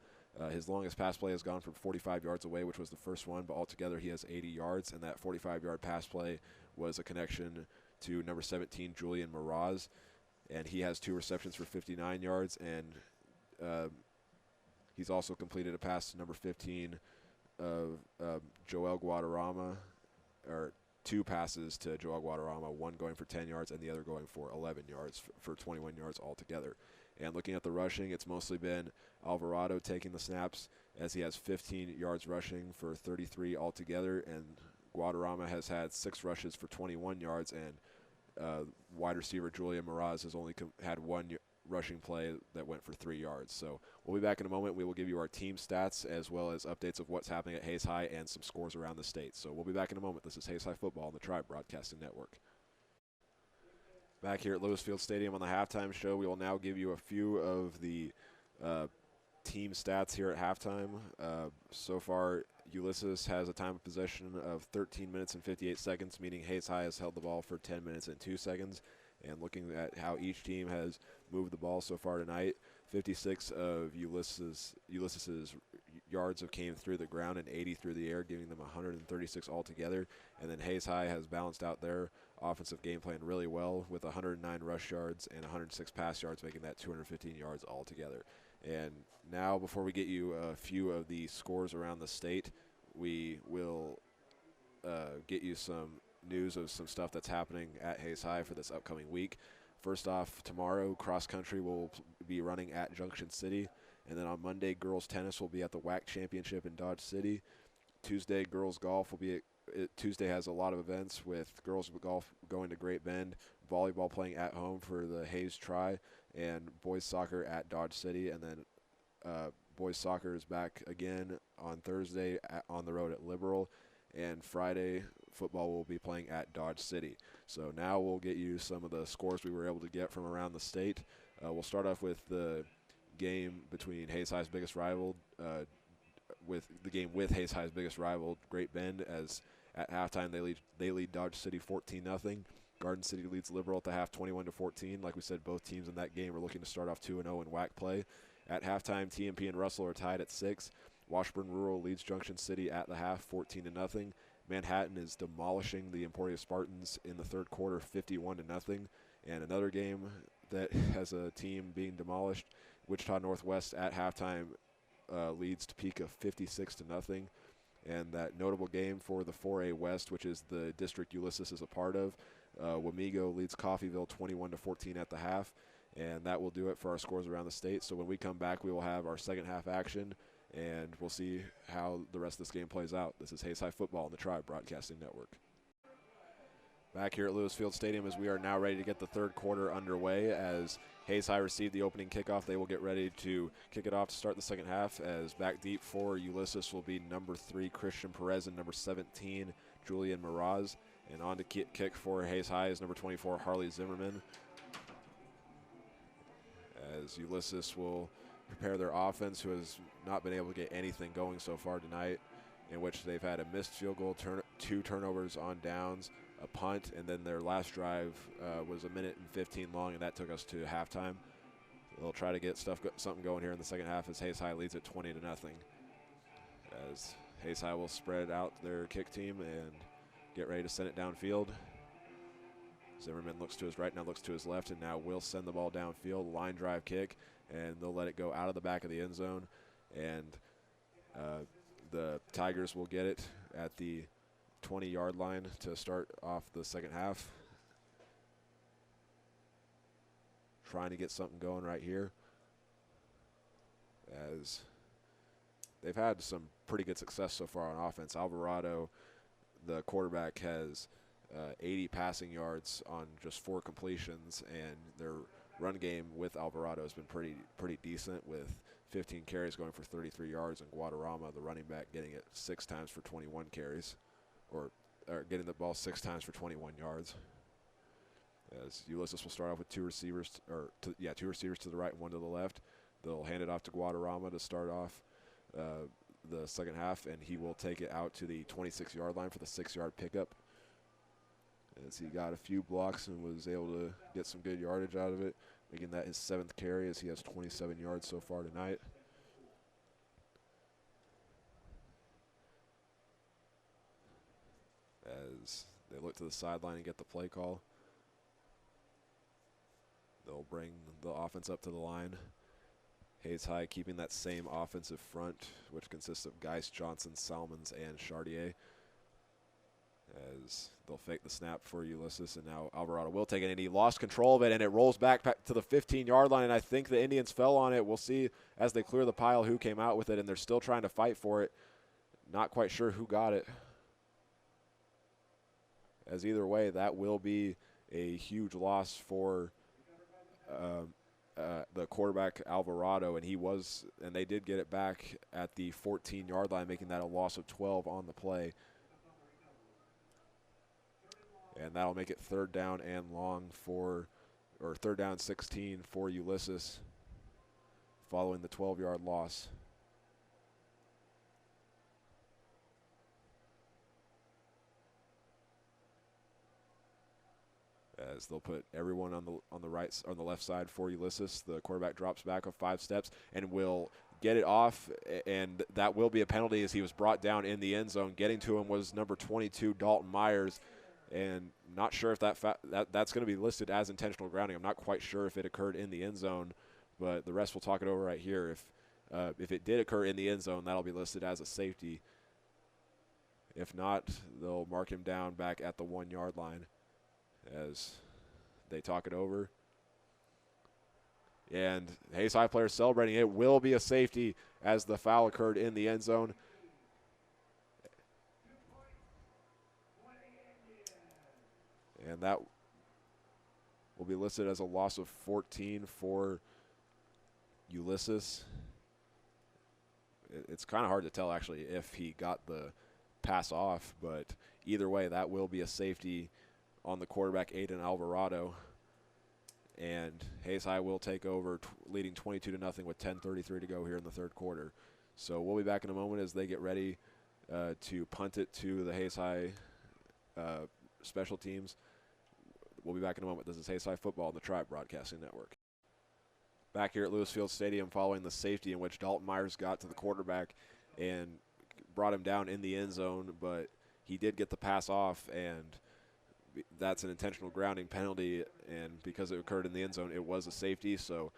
His longest pass play has gone from 45 yards away, which was the first one, but altogether he has 80 yards, and that 45-yard pass play was a connection to number 17, Julian Miraz, and he has 2 receptions for 59 yards, and he's also completed a pass to number 15 of Joel Guadarrama, or 2 passes to Joel Guadarrama, one going for 10 yards and the other going for 11 yards for 21 yards altogether. And looking at the rushing, it's mostly been Alvarado taking the snaps, as he has 15 yards rushing for 33 altogether, and Guadarrama has had 6 rushes for 21 yards, and wide receiver Julian Miraz has only had 1 rushing play that went for 3 yards. So we'll be back in a moment. We will give you our team stats as well as updates of what's happening at Hayes High and some scores around the state. So we'll be back in a moment. This is Hayes High Football on the Tribe Broadcasting Network. Back here at Lewis Field Stadium on the halftime show, we will now give you a few of the team stats here at halftime. So far, Ulysses has a time of possession of 13 minutes and 58 seconds, meaning Hayes High has held the ball for 10 minutes and 2 seconds. And looking at how each team has moved the ball so far tonight, 56 of Ulysses' yards have came through the ground and 80 through the air, giving them 136 altogether. And then Hayes High has balanced out their offensive game plan really well with 109 rush yards and 106 pass yards, making that 215 yards altogether. And now, before we get you a few of the scores around the state, we will get you some news of some stuff that's happening at Hayes High for this upcoming week. First off, tomorrow, cross country will be running at Junction City. And then on Monday, girls tennis will be at the WAC Championship in Dodge City. Tuesday, girls golf will be Tuesday has a lot of events, with girls golf going to Great Bend, volleyball playing at home for the Hayes Tri, and boys soccer at Dodge City. And then boys soccer is back again on Thursday on the road at Liberal. And Friday, football will be playing at Dodge City. So now we'll get you some of the scores we were able to get from around the state. We'll start off with the game between Hayes High's biggest rival, with Hayes High's biggest rival, Great Bend, as at halftime they lead Dodge City 14-0. Garden City leads Liberal at the half 21-14. Like we said, both teams in that game are looking to start off 2-0 in WAC play. At halftime, TMP and Russell are tied at 6. Washburn Rural leads Junction City at the half 14-0. Manhattan is demolishing the Emporia Spartans in the third quarter 51-0. And another game that has a team being demolished, Wichita Northwest at halftime leads Topeka 56-0. And that notable game for the 4A West, which is the district Ulysses is a part of, Wamego leads Coffeyville 21-14 at the half. And that will do it for our scores around the state. So when we come back, we will have our second half action, and we'll see how the rest of this game plays out. This is Hayes High Football on the Tribe Broadcasting Network. Back here at Lewis Field Stadium, as we are now ready to get the third quarter underway. As Hayes High received the opening kickoff, they will get ready to kick it off to start the second half, as back deep for Ulysses will be number 3, Christian Perez, and number 17, Julian Miraz. And on to kick for Hayes High is number 24, Harley Zimmerman. As Ulysses will prepare their offense, who has not been able to get anything going so far tonight, in which they've had a missed field goal 2 turnovers on downs, a punt, and then their last drive was 1:15 long, and that took us to halftime. They'll try to get something going here in the second half as Hayes High leads it 20-0. As Hayes High will spread out their kick team and get ready to send it downfield. Zimmerman looks to his right, now looks to his left, and now will send the ball downfield, line drive kick, and they'll let it go out of the back of the end zone. And the Tigers will get it at the 20-yard line to start off the second half. Trying to get something going right here, as they've had some pretty good success so far on offense. Alvarado, the quarterback, has 80 passing yards on just 4 completions, and their run game with Alvarado has been pretty decent, with 15 carries going for 33 yards, and Guadarrama, the running back, getting it 6 times for 21 carries, or getting the ball 6 times for 21 yards. As Ulysses will start off with 2 receivers, 2 receivers to the right and 1 to the left. They'll hand it off to Guadarrama to start off the second half, and he will take it out to the 26-yard line for the 6-yard pickup. As he got a few blocks and was able to get some good yardage out of it, making that his 7th carry, as he has 27 yards so far tonight. As they look to the sideline and get the play call, they'll bring the offense up to the line. Hayes High keeping that same offensive front, which consists of Geist, Johnson, Salmons, and Chartier. As they'll fake the snap for Ulysses, and now Alvarado will take it, and he lost control of it, and it rolls back to the 15-yard line, and I think the Indians fell on it. We'll see as they clear the pile who came out with it, and they're still trying to fight for it. Not quite sure who got it. As either way, that will be a huge loss for the quarterback Alvarado, and they did get it back at the 14-yard line, making that a loss of 12 on the play. And that'll make it 3rd down and long or 3rd down 16 for Ulysses, following the 12-yard loss. As they'll put everyone on the left side for Ulysses. The quarterback drops back of 5 steps and will get it off, and that will be a penalty as he was brought down in the end zone. Getting to him was number 22, Dalton Myers, and not sure if that's going to be listed as intentional grounding. I'm not quite sure if it occurred in the end zone, but the rest we'll talk it over right here. If it did occur in the end zone, that'll be listed as a safety. If not, they'll mark him down back at the 1-yard line as they talk it over. And Hayes High players celebrating. It will be a safety as the foul occurred in the end zone. And that will be listed as a loss of 14 for Ulysses. It's kind of hard to tell, actually, if he got the pass off, but either way, that will be a safety on the quarterback, Aiden Alvarado. And Hayes High will take over, leading 22-0 with 10:33 to go here in the 3rd quarter. So we'll be back in a moment as they get ready to punt it to the Hayes High special teams. We'll be back in a moment. This is Hayes High Football on the Tribe Broadcasting Network. Back here at Lewis Field Stadium following the safety in which Dalton Myers got to the quarterback and brought him down in the end zone, but he did get the pass off, and that's an intentional grounding penalty, and because it occurred in the end zone, it was a safety. So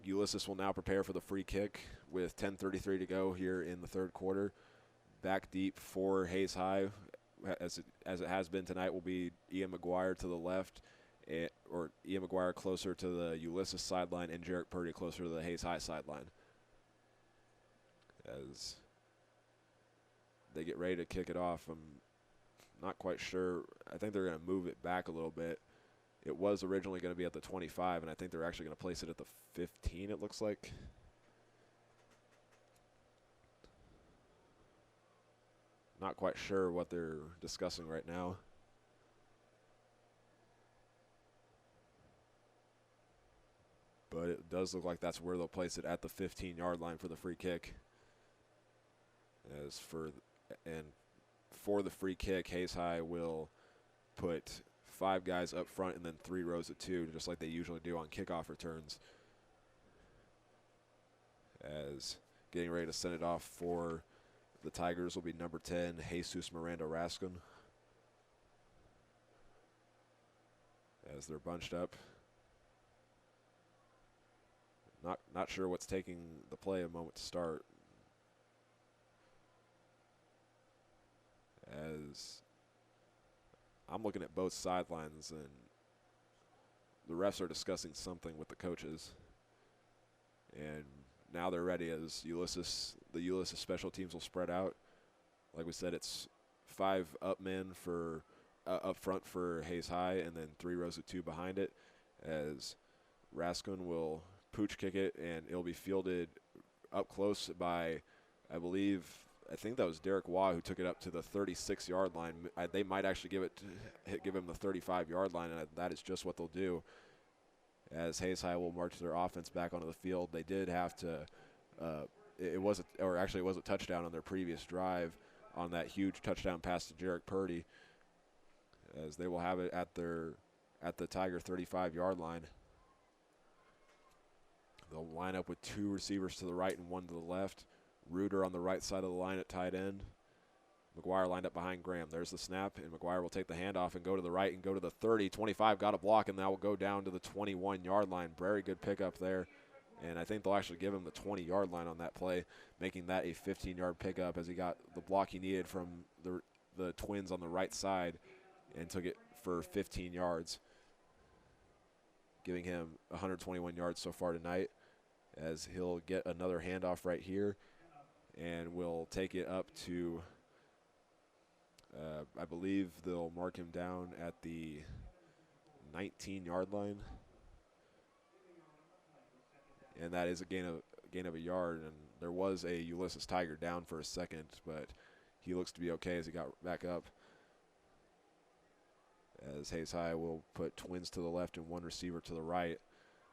Ulysses will now prepare for the free kick with 10:33 to go here in the 3rd quarter. Back deep for Hayes High, as it has been tonight, will be Ian McGuire to the left, or Ian McGuire closer to the Ulysses sideline, and Jarek Purdy closer to the Hayes High sideline. As they get ready to kick it off, I'm not quite sure. I think they're going to move it back a little bit. It was originally going to be at the 25, and I think they're actually going to place it at the 15, it looks like. Not quite sure what they're discussing right now. But it does look like that's where they'll place it, at the 15-yard line for the free kick. And for the free kick, Hayes High will put 5 guys up front and then 3 rows of 2, just like they usually do on kickoff returns. As getting ready to send it off for the Tigers will be number 10, Jesus Miranda Raskin. As they're bunched up. Not sure what's taking the play a moment to start. As I'm looking at both sidelines, and the refs are discussing something with the coaches. And now they're ready as the Ulysses special teams will spread out. Like we said, it's 5 up men for up front for Hayes High, and then 3 rows of 2 behind it. As Raskin will pooch kick it, and it'll be fielded up close by, I think that was Derek Waugh who took it up to the 36-yard line. They might actually give him the 35-yard line, and that is just what they'll do. As Hayes High will march their offense back onto the field. They did have to, it was a touchdown on their previous drive on that huge touchdown pass to Jarek Purdy. As they will have it at the Tiger 35-yard line. They'll line up with 2 receivers to the right and 1 to the left. Reuter on the right side of the line at tight end. McGuire lined up behind Graham. There's the snap, and McGuire will take the handoff and go to the right and go to the 30. 25 got a block, and now will go down to the 21-yard line. Very good pickup there, and I think they'll actually give him the 20-yard line on that play, making that a 15-yard pickup as he got the block he needed from the Twins on the right side and took it for 15 yards, giving him 121 yards so far tonight, as he'll get another handoff right here and will take it up to I believe they'll mark him down at the 19-yard line. And that is a gain of a yard. And there was a Ulysses Tiger down for a second, but he looks to be okay as he got back up. As Hayes High will put Twins to the left and 1 receiver to the right.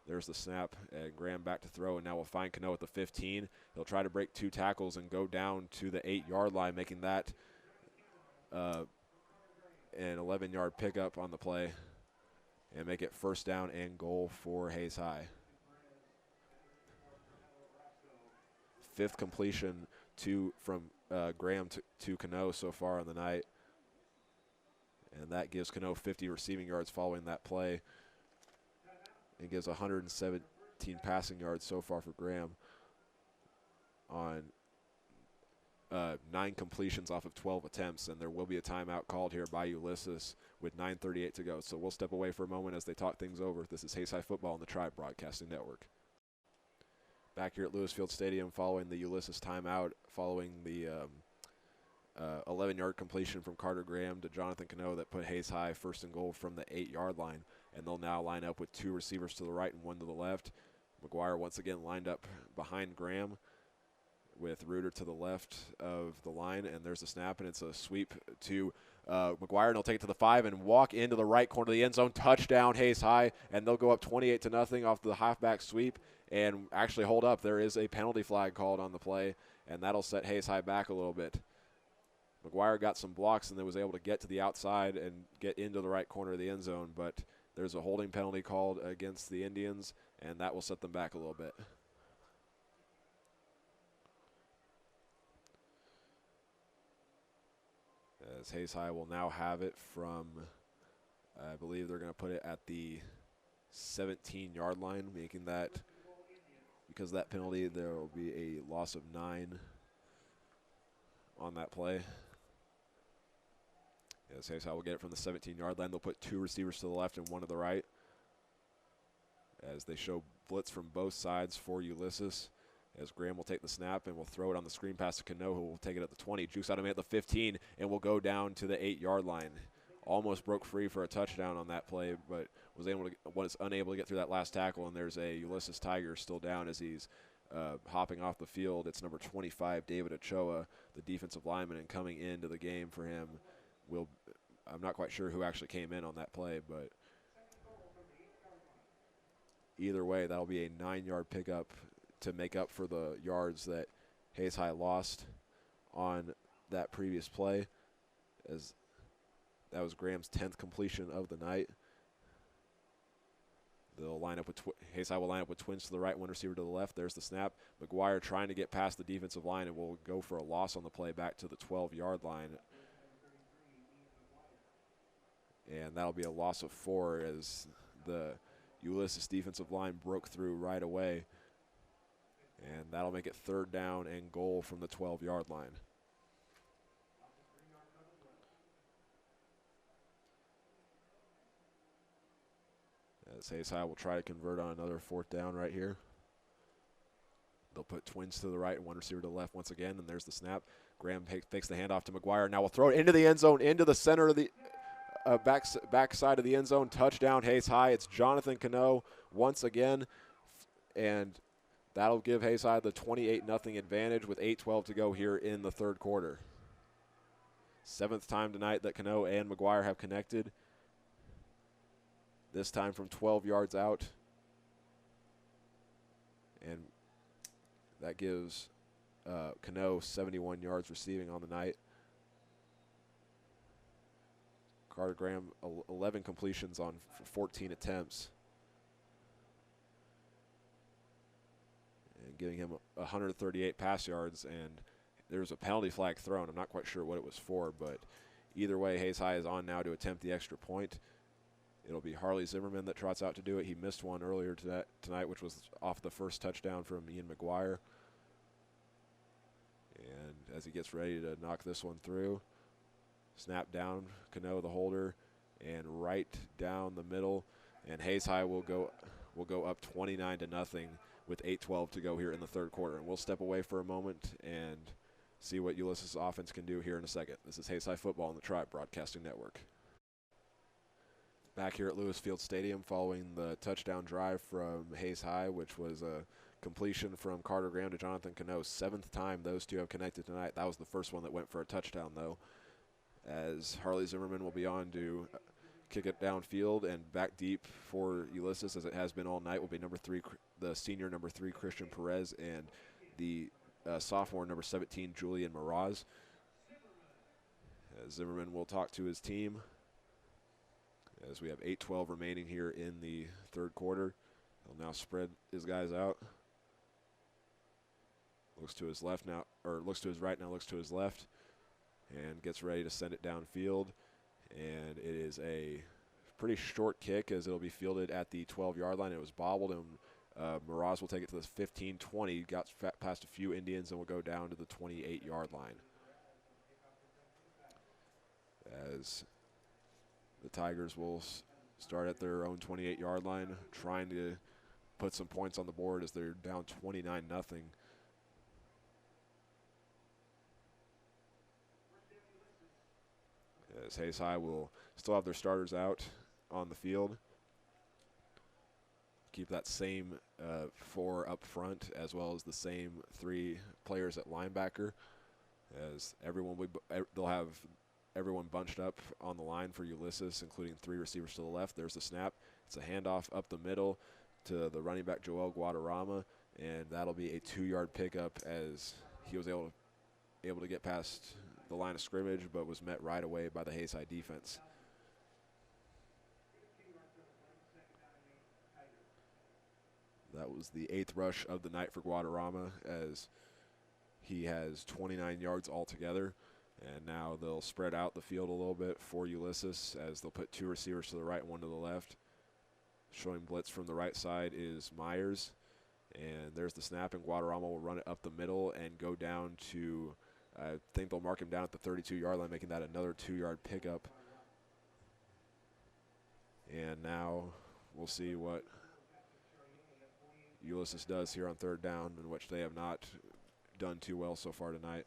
There's the snap, and Graham back to throw, and now we'll find Cano at the 15. He'll try to break 2 tackles and go down to the 8-yard line, making that an 11-yard pickup on the play and make it first down and goal for Hayes High. 5th completion from Graham to Cano so far on the night. And that gives Cano 50 receiving yards following that play. It gives 117 passing yards so far for Graham on 9 completions off of 12 attempts, and there will be a timeout called here by Ulysses with 9:38 to go. So we'll step away for a moment as they talk things over. This is Hayes High Football on the Tribe Broadcasting Network. Back here at Lewis Field Stadium following the Ulysses timeout, following the 11-yard completion from Carter Graham to Jonathan Cano that put Hayes High first and goal from the 8-yard line. And they'll now line up with 2 receivers to the right and 1 to the left. McGuire once again lined up behind Graham with Reuter to the left of the line, and there's the snap, and it's a sweep to McGuire, and he'll take it to the 5 and walk into the right corner of the end zone. Touchdown, Hayes High, and they'll go up 28-0 off the halfback sweep and actually hold up. There is a penalty flag called on the play, and that'll set Hayes High back a little bit. McGuire got some blocks and then was able to get to the outside and get into the right corner of the end zone, but there's a holding penalty called against the Indians, and that will set them back a little bit. As Hayes High will now have it from, I believe they're going to put it at the 17-yard line, making that, because of that penalty, there will be a loss of 9 on that play. Yes, Hayes High will get it from the 17-yard line. They'll put 2 receivers to the left and 1 to the right, as they show blitz from both sides for Ulysses. As Graham will take the snap and will throw it on the screen pass to Cano, who will take it at the 20. Jukes out of him at the 15 and will go down to the 8-yard line. Almost broke free for a touchdown on that play, but was unable to get through that last tackle. And there's a Ulysses Tiger still down as he's hopping off the field. It's number 25, David Ochoa, the defensive lineman, and coming into the game for him. I'm not quite sure who actually came in on that play, but either way, that'll be a 9-yard pickup to make up for the yards that Hayes High lost on that previous play. as that was Graham's 10th completion of the night. They'll line up with Hayes High will line up with twins to the right, one receiver to the left. There's the snap. McGuire trying to get past the defensive line and will go for a loss on the play back to the 12-yard line. And that'll be a loss of 4 as the Ulysses defensive line broke through right away. And that'll make it 3rd down and goal from the 12-yard line. As Hayes High will try to convert on another 4th down right here. They'll put twins to the right and one receiver to the left once again, and there's the snap. Graham fakes the handoff to McGuire. Now we'll throw it into the end zone, into the center of the back side of the end zone. Touchdown, Hayes High. It's Jonathan Cano once again, and that'll give Hayes High the 28-0 advantage with 8:12 to go here in the 3rd quarter. 7th time tonight that Cano and McGuire have connected. This time from 12 yards out. And that gives Cano 71 yards receiving on the night. Carter Graham, 11 completions on 14 attempts. And giving him 138 pass yards. And there was a penalty flag thrown. I'm not quite sure what it was for, but either way, Hayes High is on now to attempt the extra point. It'll be Harley Zimmerman that trots out to do it. He missed one earlier tonight, which was off the first touchdown from Ian McGuire. And as he gets ready to knock this one through, snap down, Cano the holder, and right down the middle. And Hayes High will go up 29-0 with 8:12 to go here in the 3rd quarter. And we'll step away for a moment and see what Ulysses offense can do here in a second. This is Hayes High Football on the Tribe Broadcasting Network. Back here at Lewis Field Stadium following the touchdown drive from Hayes High, which was a completion from Carter Graham to Jonathan Cano. 7th time those two have connected tonight. That was the first one that went for a touchdown, though, as Harley Zimmerman will be on to kick it downfield, and back deep for Ulysses, as it has been all night, will be the senior number 3, Christian Perez, and the sophomore number 17, Julian Miraz. Zimmerman will talk to his team as we have 8:12 remaining here in the 3rd quarter. He'll now spread his guys out. Looks to his left now, or looks to his right now, looks to his left, and gets ready to send it downfield. And it is a pretty short kick as it'll be fielded at the 12-yard line. It was bobbled, and Miraz will take it to the 15-20. Got past a few Indians and will go down to the 28-yard line. As the Tigers will start at their own 28-yard line, trying to put some points on the board as they're down 29-0. As Hayes High will still have their starters out on the field. Keep that same 4 up front, as well as the same 3 players at linebacker, as they'll have everyone bunched up on the line for Ulysses, including 3 receivers to the left. There's the snap. It's a handoff up the middle to the running back, Joel Guadarrama, and that'll be a 2-yard pickup as he was able to get past the line of scrimmage, but was met right away by the Hayes High defense. That was the 8th rush of the night for Guadarrama, as he has 29 yards altogether. And now they'll spread out the field a little bit for Ulysses, as they'll put 2 receivers to the right and 1 to the left. Showing blitz from the right side is Myers. And there's the snap, and Guadarrama will run it up the middle and go down to, I think they'll mark him down at the 32-yard line, making that another 2-yard pickup. And now we'll see what Ulysses does here on 3rd down, in which they have not done too well so far tonight.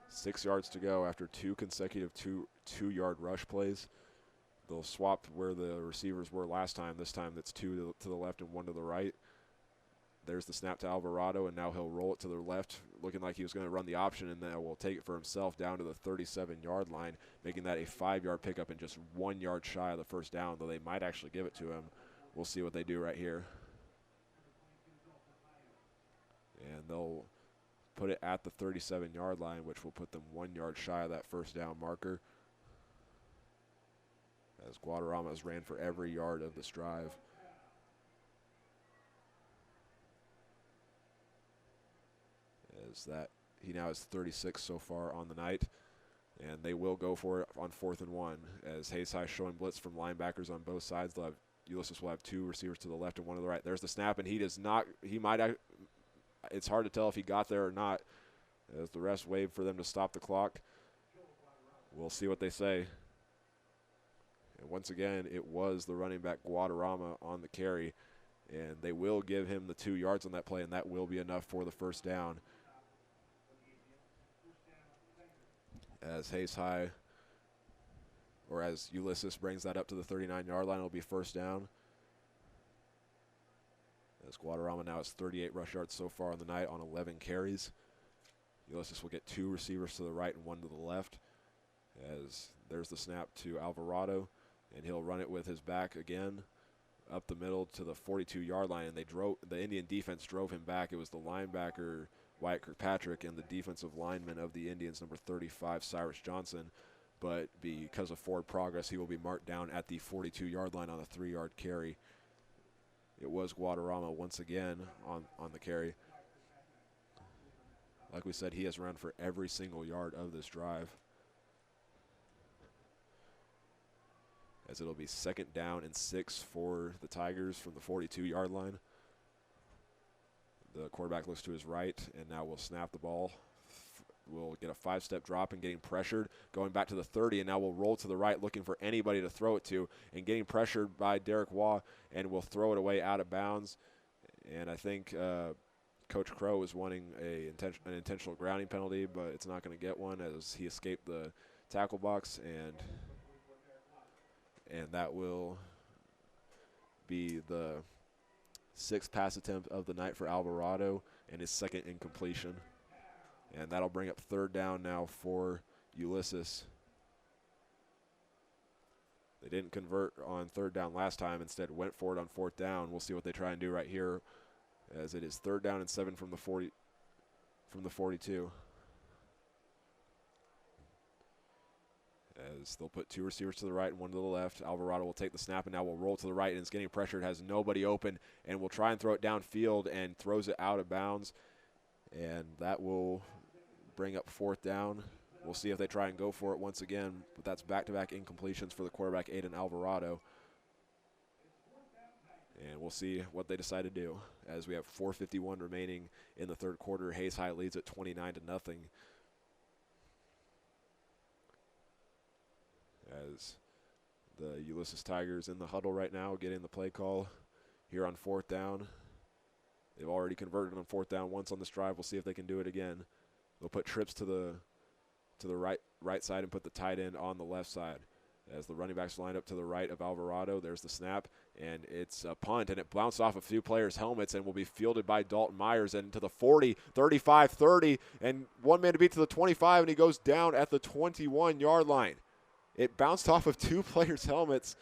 6 yards to go after 2 consecutive two-yard rush plays. They'll swap where the receivers were last time. This time that's 2 to the left and 1 to the right. There's the snap to Alvarado, and now he'll roll it to the left, looking like he was going to run the option, and then will take it for himself down to the 37-yard line, making that a 5-yard pickup and just 1 yard shy of the first down, though they might actually give it to him. We'll see what they do right here. And they'll put it at the 37-yard line, which will put them 1 yard shy of that first down marker, as Guadarrama has ran for every yard of this drive. As that he now has 36 so far on the night, and they will go for it on 4th and 1, as Hayes High showing blitz from linebackers on both sides. Ulysses will have 2 receivers to the left and 1 to the right. There's the snap, and he does not. He might. It's hard to tell if he got there or not, as the refs wave for them to stop the clock. We'll see what they say. And once again, it was the running back Guadarrama on the carry, and they will give him the 2 yards on that play, and that will be enough for the first down. As Hayes High, or as Ulysses brings that up to the 39-yard line, it'll be first down. As Guadarrama now has 38 rush yards so far on the night on 11 carries. Ulysses will get 2 receivers to the right and 1 to the left. As there's the snap to Alvarado, and he'll run it with his back again up the middle to the 42-yard line. And the Indian defense drove him back. It was the linebacker Wyatt Kirkpatrick and the defensive lineman of the Indians, number 35, Cyrus Johnson. But because of forward progress, he will be marked down at the 42-yard line on a 3-yard carry. It was Guadarrama once again on the carry. Like we said, he has run for every single yard of this drive. As it'll be 2nd down and 6 for the Tigers from the 42-yard line. The quarterback looks to his right, and now we'll snap the ball. We'll get a 5-step drop and getting pressured, going back to the 30, and now we'll roll to the right looking for anybody to throw it to, and getting pressured by Derek Waugh, and we'll throw it away out of bounds. And I think Coach Crow is wanting an intentional grounding penalty, but it's not going to get one as he escaped the tackle box, and that will be the 6th pass attempt of the night for Alvarado and his 2nd incompletion. And that'll bring up 3rd down now for Ulysses. They didn't convert on 3rd down last time, instead went for it on 4th down. We'll see what they try and do right here, as it is 3rd down and 7 from the 42. As they'll put 2 receivers to the right and 1 to the left. Alvarado will take the snap, and now will roll to the right, and it's getting pressured, has nobody open, and will try and throw it downfield and throws it out of bounds. And that will bring up 4th down. We'll see if they try and go for it once again, but that's back-to-back incompletions for the quarterback, Aiden Alvarado. And we'll see what they decide to do, as we have 4:51 remaining in the 3rd quarter. Hayes High leads at 29-0. As the Ulysses Tigers in the huddle right now, getting the play call here on 4th down. They've already converted on 4th down once on this drive. We'll see if they can do it again. They'll put trips to the right side and put the tight end on the left side. As the running backs line up to the right of Alvarado, there's the snap, and it's a punt, and it bounced off a few players' helmets and will be fielded by Dalton Myers, and to the 40, 35, 30, and one man to beat to the 25, and he goes down at the 21-yard line. It bounced off of 2 players' helmets,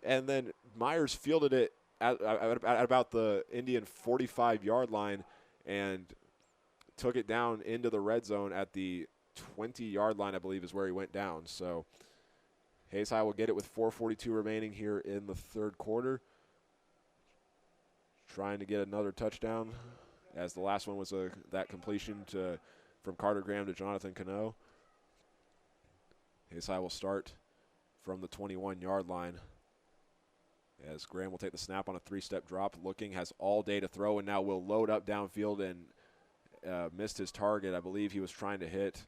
and then Myers fielded it at about the Indian 45-yard line and took it down into the red zone at the 20-yard line, I believe, is where he went down. So Hayes High will get it with 4:42 remaining here in the 3rd quarter. Trying to get another touchdown, as the last one was that completion from Carter Graham to Jonathan Cano. Hayes High will start from the 21-yard line, as Graham will take the snap on a 3-step drop, has all day to throw, and now will load up downfield and missed his target. I believe he was trying to hit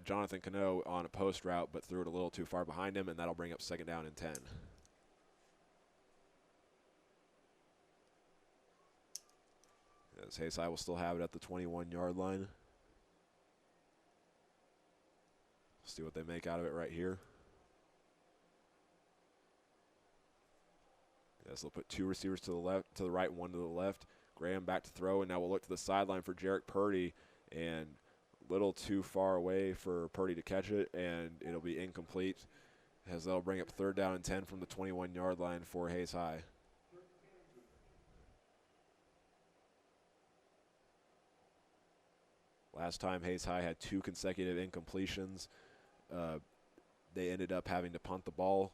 Jonathan Cano on a post route, but threw it a little too far behind him, and that'll bring up 2nd down and 10. As Hayes High will still have it at the 21-yard line. See what they make out of it right here. Yes, they'll put 2 receivers to the right, 1 to the left. Graham back to throw, and now we'll look to the sideline for Jarek Purdy, and a little too far away for Purdy to catch it, and it'll be incomplete, as they'll bring up 3rd down and 10 from the 21-yard line for Hayes High. Last time Hayes High had 2 consecutive incompletions. They ended up having to punt the ball,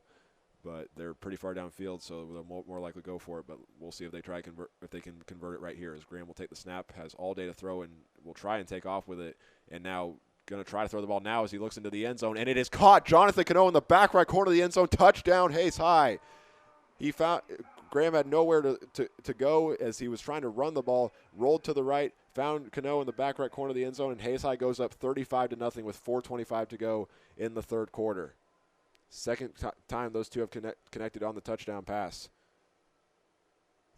but they're pretty far downfield, so they'll more likely go for it. But we'll see if they if they can convert it right here. As Graham will take the snap, has all day to throw, and will try and take off with it. And now going to try to throw the ball now as he looks into the end zone, and it is caught. Jonathan Cano in the back right corner of the end zone. Touchdown, Hayes High. Graham had nowhere to go as he was trying to run the ball, rolled to the right, found Cano in the back right corner of the end zone, and Hayes High goes up 35-0 with 4:25 to go in the third quarter. Second time those two have connected on the touchdown pass.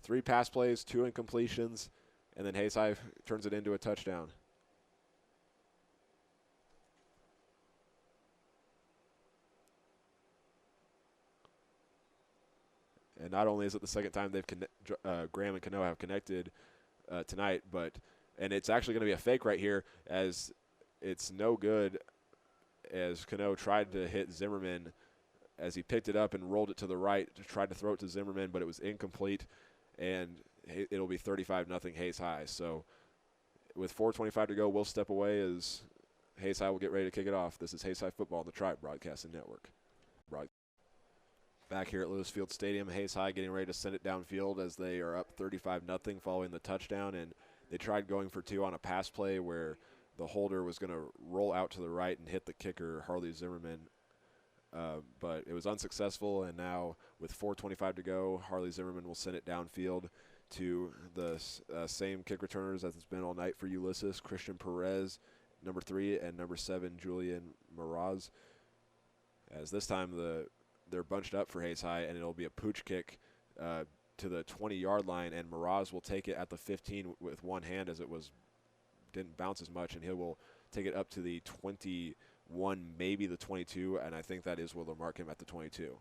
3 pass plays, 2 incompletions, and then Hayes High turns it into a touchdown. And not only is it the second time Graham and Cano have connected tonight, and it's actually going to be a fake right here, as it's no good, as Cano tried to hit Zimmerman as he picked it up and rolled it to the right to try to throw it to Zimmerman, but it was incomplete, and it'll be 35-0 Hayes High. So with 4:25 to go, we'll step away as Hayes High will get ready to kick it off. This is Hayes High Football on the Tribe Broadcasting Network. Back here at Lewis Field Stadium, Hayes High getting ready to send it downfield as they are up 35-0 following the touchdown, and they tried going for 2 on a pass play where the holder was going to roll out to the right and hit the kicker, Harley Zimmerman, but it was unsuccessful, and now with 4:25 to go, Harley Zimmerman will send it downfield to the same kick returners as it's been all night for Ulysses, Christian Perez, number 3, and number 7, Julian Miraz, as this time they're bunched up for Hayes High, and it'll be a pooch kick to the 20-yard line, and Miraz will take it at the 15 with one hand as it didn't bounce as much, and he will take it up to the 21, maybe the 22, and I think that is where they'll mark him at the 22.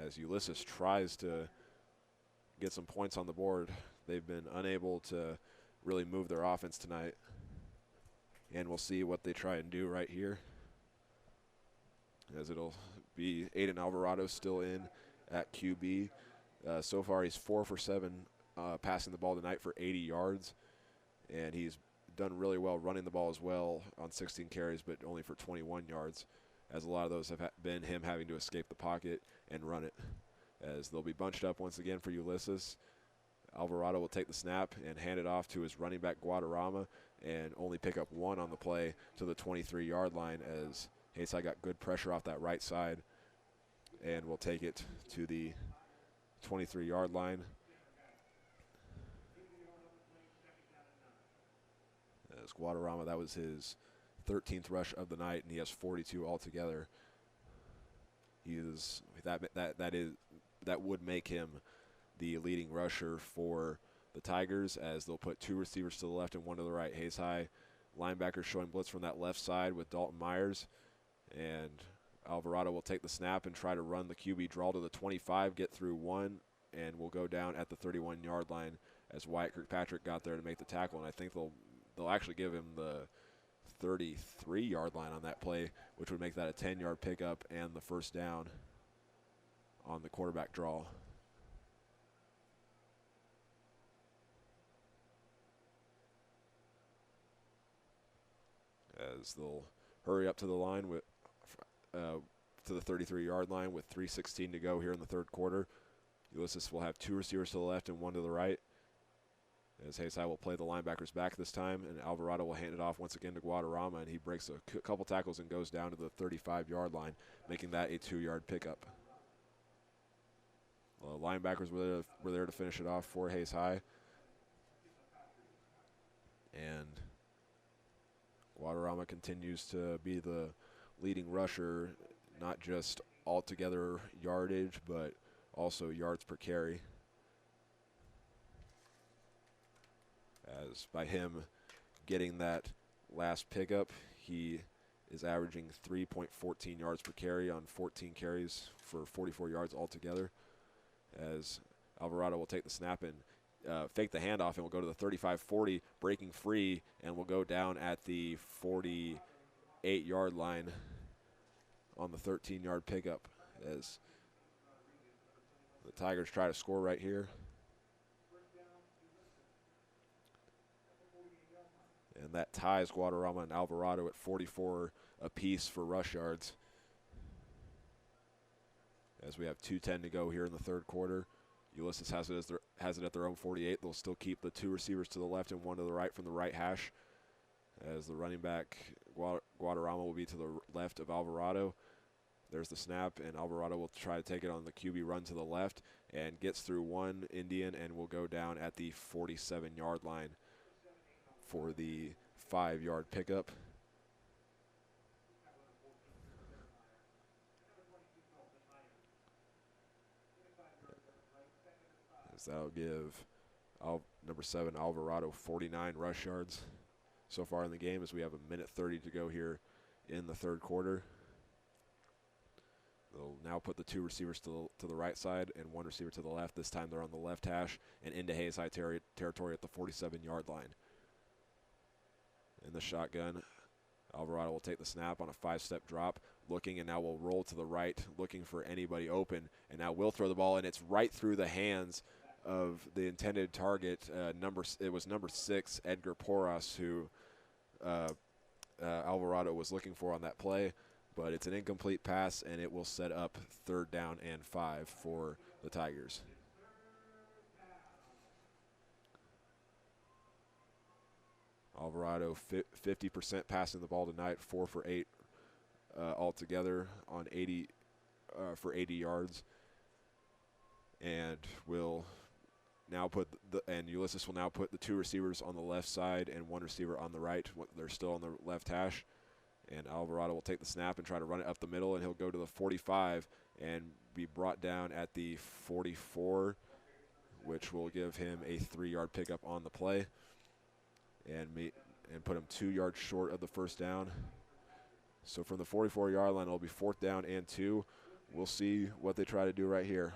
As Ulysses tries to get some points on the board, they've been unable to really move their offense tonight, and we'll see what they try and do right here, as it'll be Aiden Alvarado still in at QB. So far, he's 4 for 7 passing the ball tonight for 80 yards, and he's done really well running the ball as well on 16 carries, but only for 21 yards, as a lot of those have been him having to escape the pocket and run it. As they'll be bunched up once again for Ulysses. Alvarado will take the snap and hand it off to his running back, Guadarrama, and only pick up 1 on the play to the 23-yard line, as Hayes High got good pressure off that right side, and will take it to the 23-yard line. As Guadarrama, that was his 13th rush of the night, and he has 42 altogether. That would make him the leading rusher for the Tigers, as they'll put 2 receivers to the left and 1 to the right. Hayes High linebackers showing blitz from that left side with Dalton Myers. And Alvarado will take the snap and try to run the QB draw to the 25, get through 1, and will go down at the 31-yard line as Wyatt Kirkpatrick got there to make the tackle. And I think they'll actually give him the 33-yard line on that play, which would make that a 10-yard pickup and the first down on the quarterback draw. As they'll hurry up to the line to the 33-yard line with 3:16 to go here in the third quarter. Ulysses will have 2 receivers to the left and 1 to the right, as Hayes High will play the linebackers back this time, and Alvarado will hand it off once again to Guadarrama, and he breaks a couple tackles and goes down to the 35-yard line, making that a 2-yard pickup. The linebackers were there to finish it off for Hayes High, and Guadarrama continues to be the leading rusher, not just altogether yardage, but also yards per carry. As by him getting that last pickup, he is averaging 3.14 yards per carry on 14 carries for 44 yards altogether. As Alvarado will take the snap and fake the handoff and will go to the 35-40, breaking free, and will go down at the 48-yard line on the 13-yard pickup, as the Tigers try to score right here. And that ties Guadarrama and Alvarado at 44 apiece for rush yards. As we have 2:10 to go here in the third quarter. Ulysses has it at their own 48. They'll still keep the 2 receivers to the left and 1 to the right from the right hash. As the running back, Guadarrama, will be to the left of Alvarado. There's the snap, and Alvarado will try to take it on the QB run to the left and gets through one Indian and will go down at the 47-yard line for the 5-yard pickup. As that'll give number 7 Alvarado 49 rush yards so far in the game, as we have 1:30 to go here in the third quarter. They'll now put the 2 receivers to the right side and 1 receiver to the left. This time they're on the left hash and into Hayes High territory at the 47-yard line. In the shotgun, Alvarado will take the snap on a 5-step drop, looking, and now will roll to the right, looking for anybody open, and now will throw the ball, and it's right through the hands of the intended target. It was number 6, Edgar Porras, who Alvarado was looking for on that play. But it's an incomplete pass, and it will set up 3rd down and 5 for the Tigers. Alvarado 50% passing the ball tonight, 4 for 8 altogether on 80 for 80 yards, and will now Ulysses will now put the 2 receivers on the left side and 1 receiver on the right. They're still on the left hash. And Alvarado will take the snap and try to run it up the middle, and he'll go to the 45 and be brought down at the 44, which will give him a 3-yard pickup on the play and put him 2 yards short of the 1st down. So from the 44-yard line, it'll be 4th down and 2. We'll see what they try to do right here.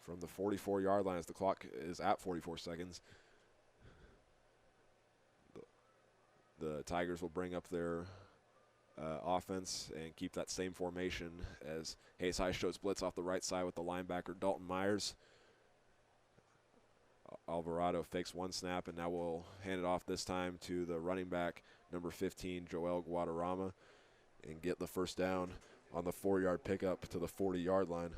From the 44-yard line, as the clock is at 44 seconds, the Tigers will bring up their offense and keep that same formation as Hayes High shows blitz off the right side with the linebacker Dalton Myers. Alvarado fakes 1 snap and now will hand it off this time to the running back, number 15, Joel Guadarrama, and get the 1st down on the 4-yard pickup to the 40-yard line.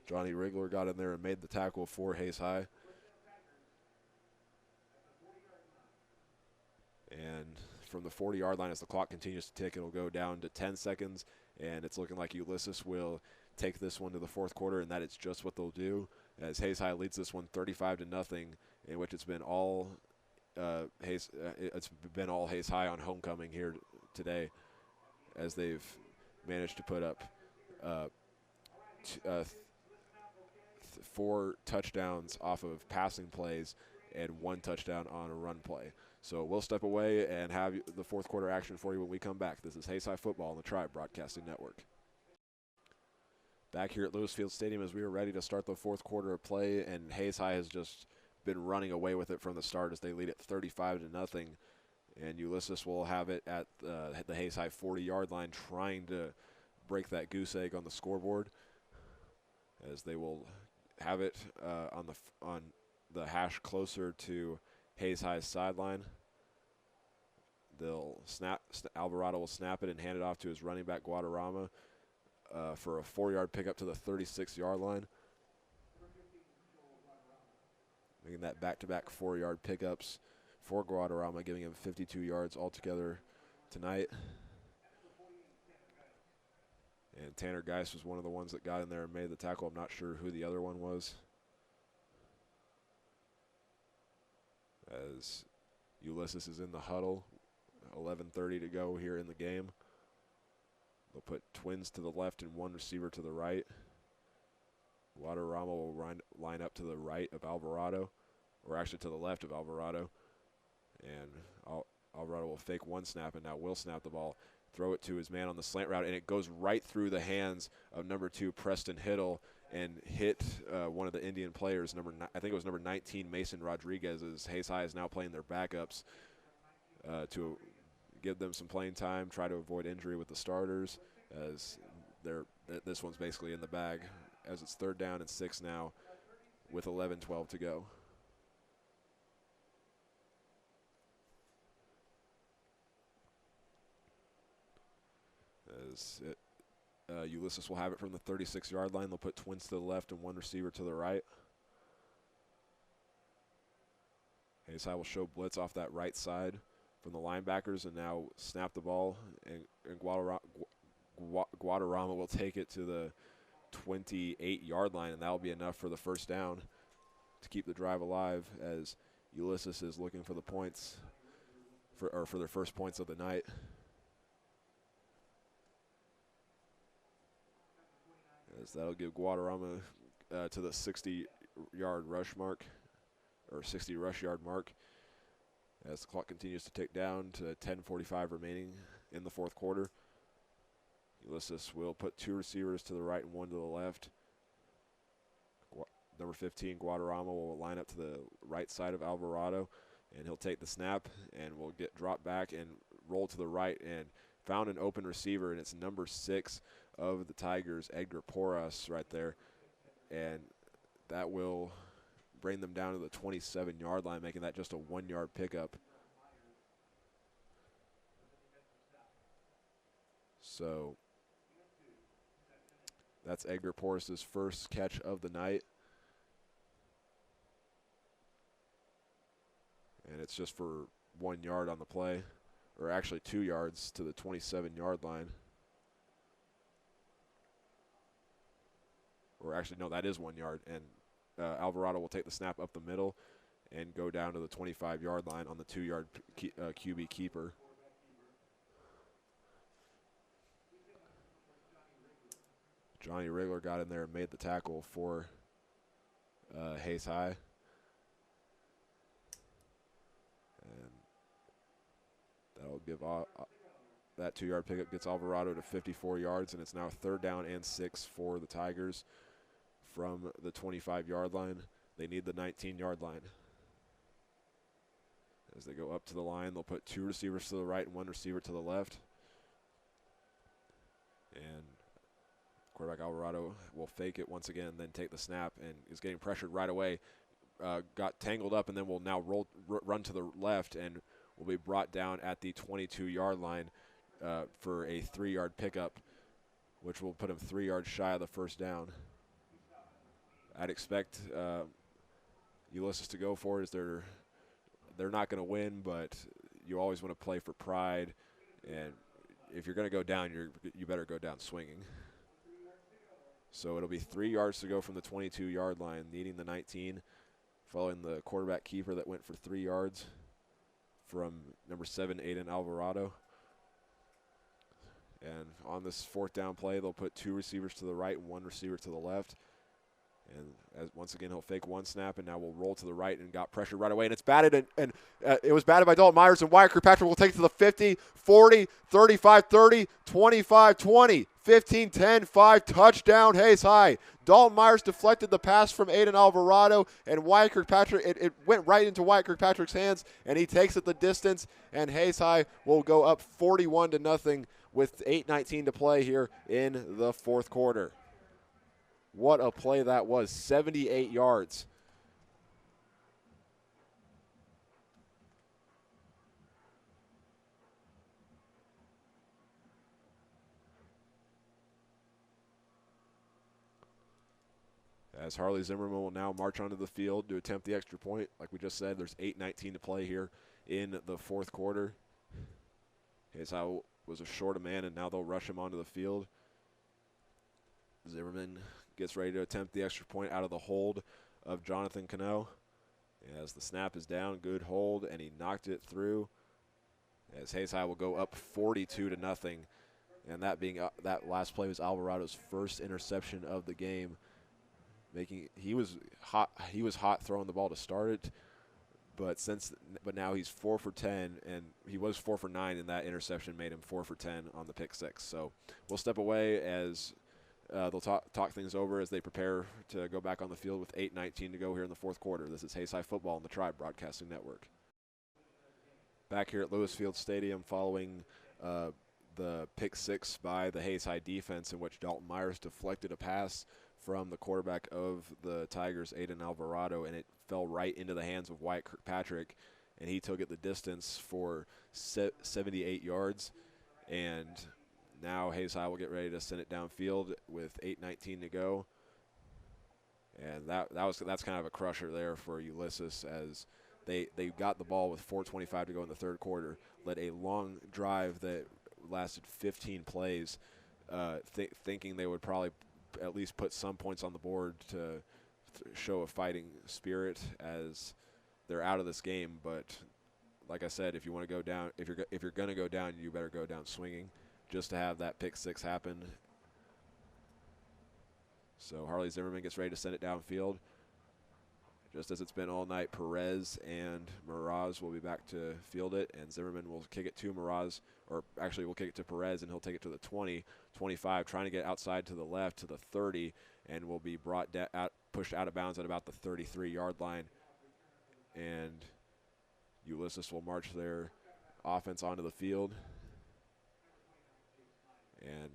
Johnny Rigler got in there and made the tackle for Hayes High. And from the 40-yard line, as the clock continues to tick, it'll go down to 10 seconds, and it's looking like Ulysses will take this one to the 4th quarter, and that is just what they'll do, as Hayes High leads this one 35-0, in which it's been all Hayes High on homecoming here today, as they've managed to put up 4 touchdowns off of passing plays and 1 touchdown on a run play. So we'll step away and have the 4th quarter action for you when we come back. This is Hayes High Football on the Tribe Broadcasting Network. Back here at Lewis Field Stadium as we are ready to start the 4th quarter of play, and Hayes High has just been running away with it from the start as they lead it 35-0. And Ulysses will have it at the Hayes High 40-yard line, trying to break that goose egg on the scoreboard, as they will have it on the hash closer to Hayes High's sideline. They'll Alvarado will snap it and hand it off to his running back Guadarrama for a 4-yard pickup to the 36-yard line. Making that back-to-back 4-yard pickups for Guadarrama, giving him 52 yards altogether tonight. And Tanner Geis was one of the ones that got in there and made the tackle. I'm not sure who the other one was. As Ulysses is in the huddle, 11:30 to go here in the game. They'll put twins to the left and 1 receiver to the right. Guadarrama will line up to the right of Alvarado, or actually to the left of Alvarado. And Alvarado will fake 1 snap and now will snap the ball, throw it to his man on the slant route, and it goes right through the hands of number 2, Preston Hiddle, and hit one of the Indian players. I think it was number 19, Mason Rodriguez, as Hayes High is now playing their backups to give them some playing time, try to avoid injury with the starters, as this one's basically in the bag. As it's 3rd down and 6 now, with 11:12 to go. Ulysses will have it from the 36-yard line. They'll put twins to the left and one receiver to the right. Hayes High will show blitz off that right side from the linebackers and now snap the ball, and Guadarrama will take it to the 28-yard line, and that will be enough for the first down to keep the drive alive as Ulysses is looking for the points for their first points of the night. As that'll give Guadarrama to the 60-yard rush mark, or 60 rush yard mark, as the clock continues to tick down to 10:45 remaining in the fourth quarter. Ulysses will put two receivers to the right and one to the left. Number 15, Guadarrama, will line up to the right side of Alvarado, and he'll take the snap and will get dropped back and roll to the right and found an open receiver, and it's number 6 of the Tigers, Edgar Porras, right there, and that will bring them down to the 27-yard line, making that just a 1-yard pickup. So that's Edgar Porras' first catch of the night. And it's just for 1 yard on the play, or actually 2 yards to the 27-yard line. Or actually, no, that is 1 yard. And Alvarado will take the snap up the middle and go down to the 25-yard line on the 2-yard QB keeper. Johnny Rigler got in there and made the tackle for Hayes High. And that'll give that 2-yard pickup gets Alvarado to 54 yards, and it's now 3rd down and 6 for the Tigers from the 25-yard line. They need the 19-yard line. As they go up to the line, they'll put 2 receivers to the right and 1 receiver to the left. And quarterback Alvarado will fake it once again, then take the snap, and is getting pressured right away. Got tangled up, and then will now run to the left and will be brought down at the 22-yard line for a 3-yard pickup, which will put him 3 yards shy of the first down. I'd expect Ulysses to go for it, as they're not going to win, but you always want to play for pride, and if you're going to go down, you better go down swinging. So it'll be 3 yards to go from the 22-yard line, needing the 19, following the quarterback keeper that went for 3 yards from number 7, Aiden Alvarado. And on this 4th down play, they'll put 2 receivers to the right and 1 receiver to the left. And once again, he'll fake 1 snap, and now will roll to the right and got pressure right away. And it's batted, and it was batted by Dalton Myers, and Wyatt Kirkpatrick will take it to the 50, 40, 35, 30, 25, 20, 15, 10, 5, touchdown, Hayes High. Dalton Myers deflected the pass from Aiden Alvarado, and Wyatt Kirkpatrick, it went right into Wyatt Kirkpatrick's hands, and he takes it the distance, and Hayes High will go up 41-0 with 8:19 to play here in the fourth quarter. What a play that was, 78 yards. As Harley Zimmerman will now march onto the field to attempt the extra point. Like we just said, there's 8:19 to play here in the fourth quarter. Hayes High was a short a man, and now they'll rush him onto the field. Zimmerman gets ready to attempt the extra point out of the hold of Jonathan Cano. As the snap is down, good hold, and he knocked it through. As Hayes High will go up 42-0, and that last play was Alvarado's first interception of the game. He was hot throwing the ball to start it, but now he's 4 for 10, and he was 4 for 9, and that interception made him 4 for 10 on the pick six. So we'll step away as they'll talk things over as they prepare to go back on the field with 8:19 to go here in the fourth quarter. This is Hayes High Football on the Tribe Broadcasting Network. Back here at Lewis Field Stadium following the pick six by the Hayes High defense, in which Dalton Myers deflected a pass from the quarterback of the Tigers, Aiden Alvarado, and it fell right into the hands of Wyatt Kirkpatrick, and he took it the distance for 78 yards. And now Hayes High will get ready to send it downfield with 8:19 to go. And that's kind of a crusher there for Ulysses, as they got the ball with 4:25 to go in the third quarter, led a long drive that lasted 15 plays, thinking they would probably at least put some points on the board to show a fighting spirit as they're out of this game. But like I said, if you want to go down, if you're going to go down, you better go down swinging, just to have that pick six happen. So Harley Zimmerman gets ready to send it downfield. Just as it's been all night, Perez and Miraz will be back to field it, and Zimmerman will kick it to Miraz, or actually will kick it to Perez, and he'll take it to the 20, 25, trying to get outside to the left to the 30, and will be pushed out of bounds at about the 33-yard line. And Ulysses will march their offense onto the field, and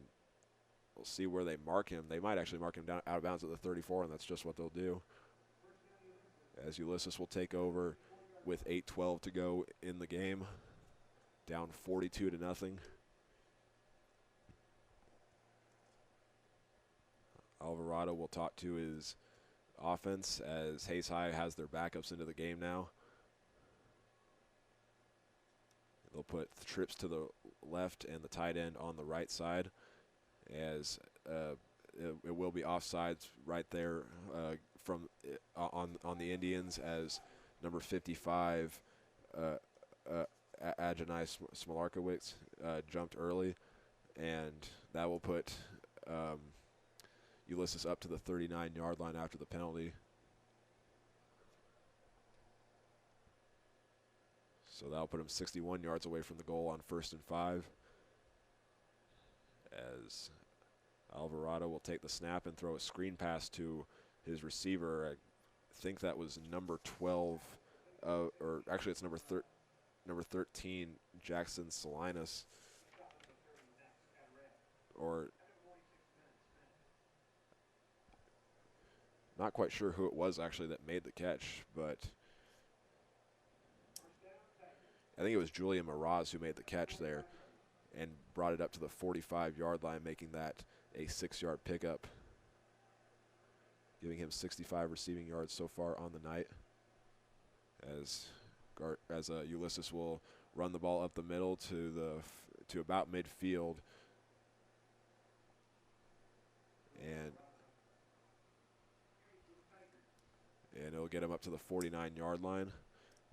we'll see where they mark him. They might actually mark him down out of bounds at the 34, and that's just what they'll do, as Ulysses will take over with 8:12 to go in the game, down 42-0. Alvarado will talk to his offense as Hayes High has their backups into the game now. They'll put trips to the left and the tight end on the right side, as it will be offsides right there from on the Indians, as number 55 Adonai Smolarkowicz jumped early, and that will put Ulysses up to the 39-yard line after the penalty. So that'll put him 61 yards away from the goal on 1st and 5, as Alvarado will take the snap and throw a screen pass to his receiver. I think that was number 12, or actually it's number 13, Jackson Salinas. Or not quite sure who it was actually that made the catch, but I think it was Julian Miraz who made the catch there and brought it up to the 45-yard line, making that a 6-yard pickup, giving him 65 receiving yards so far on the night, as Ulysses will run the ball up the middle to about midfield, and it'll get him up to the 49-yard line.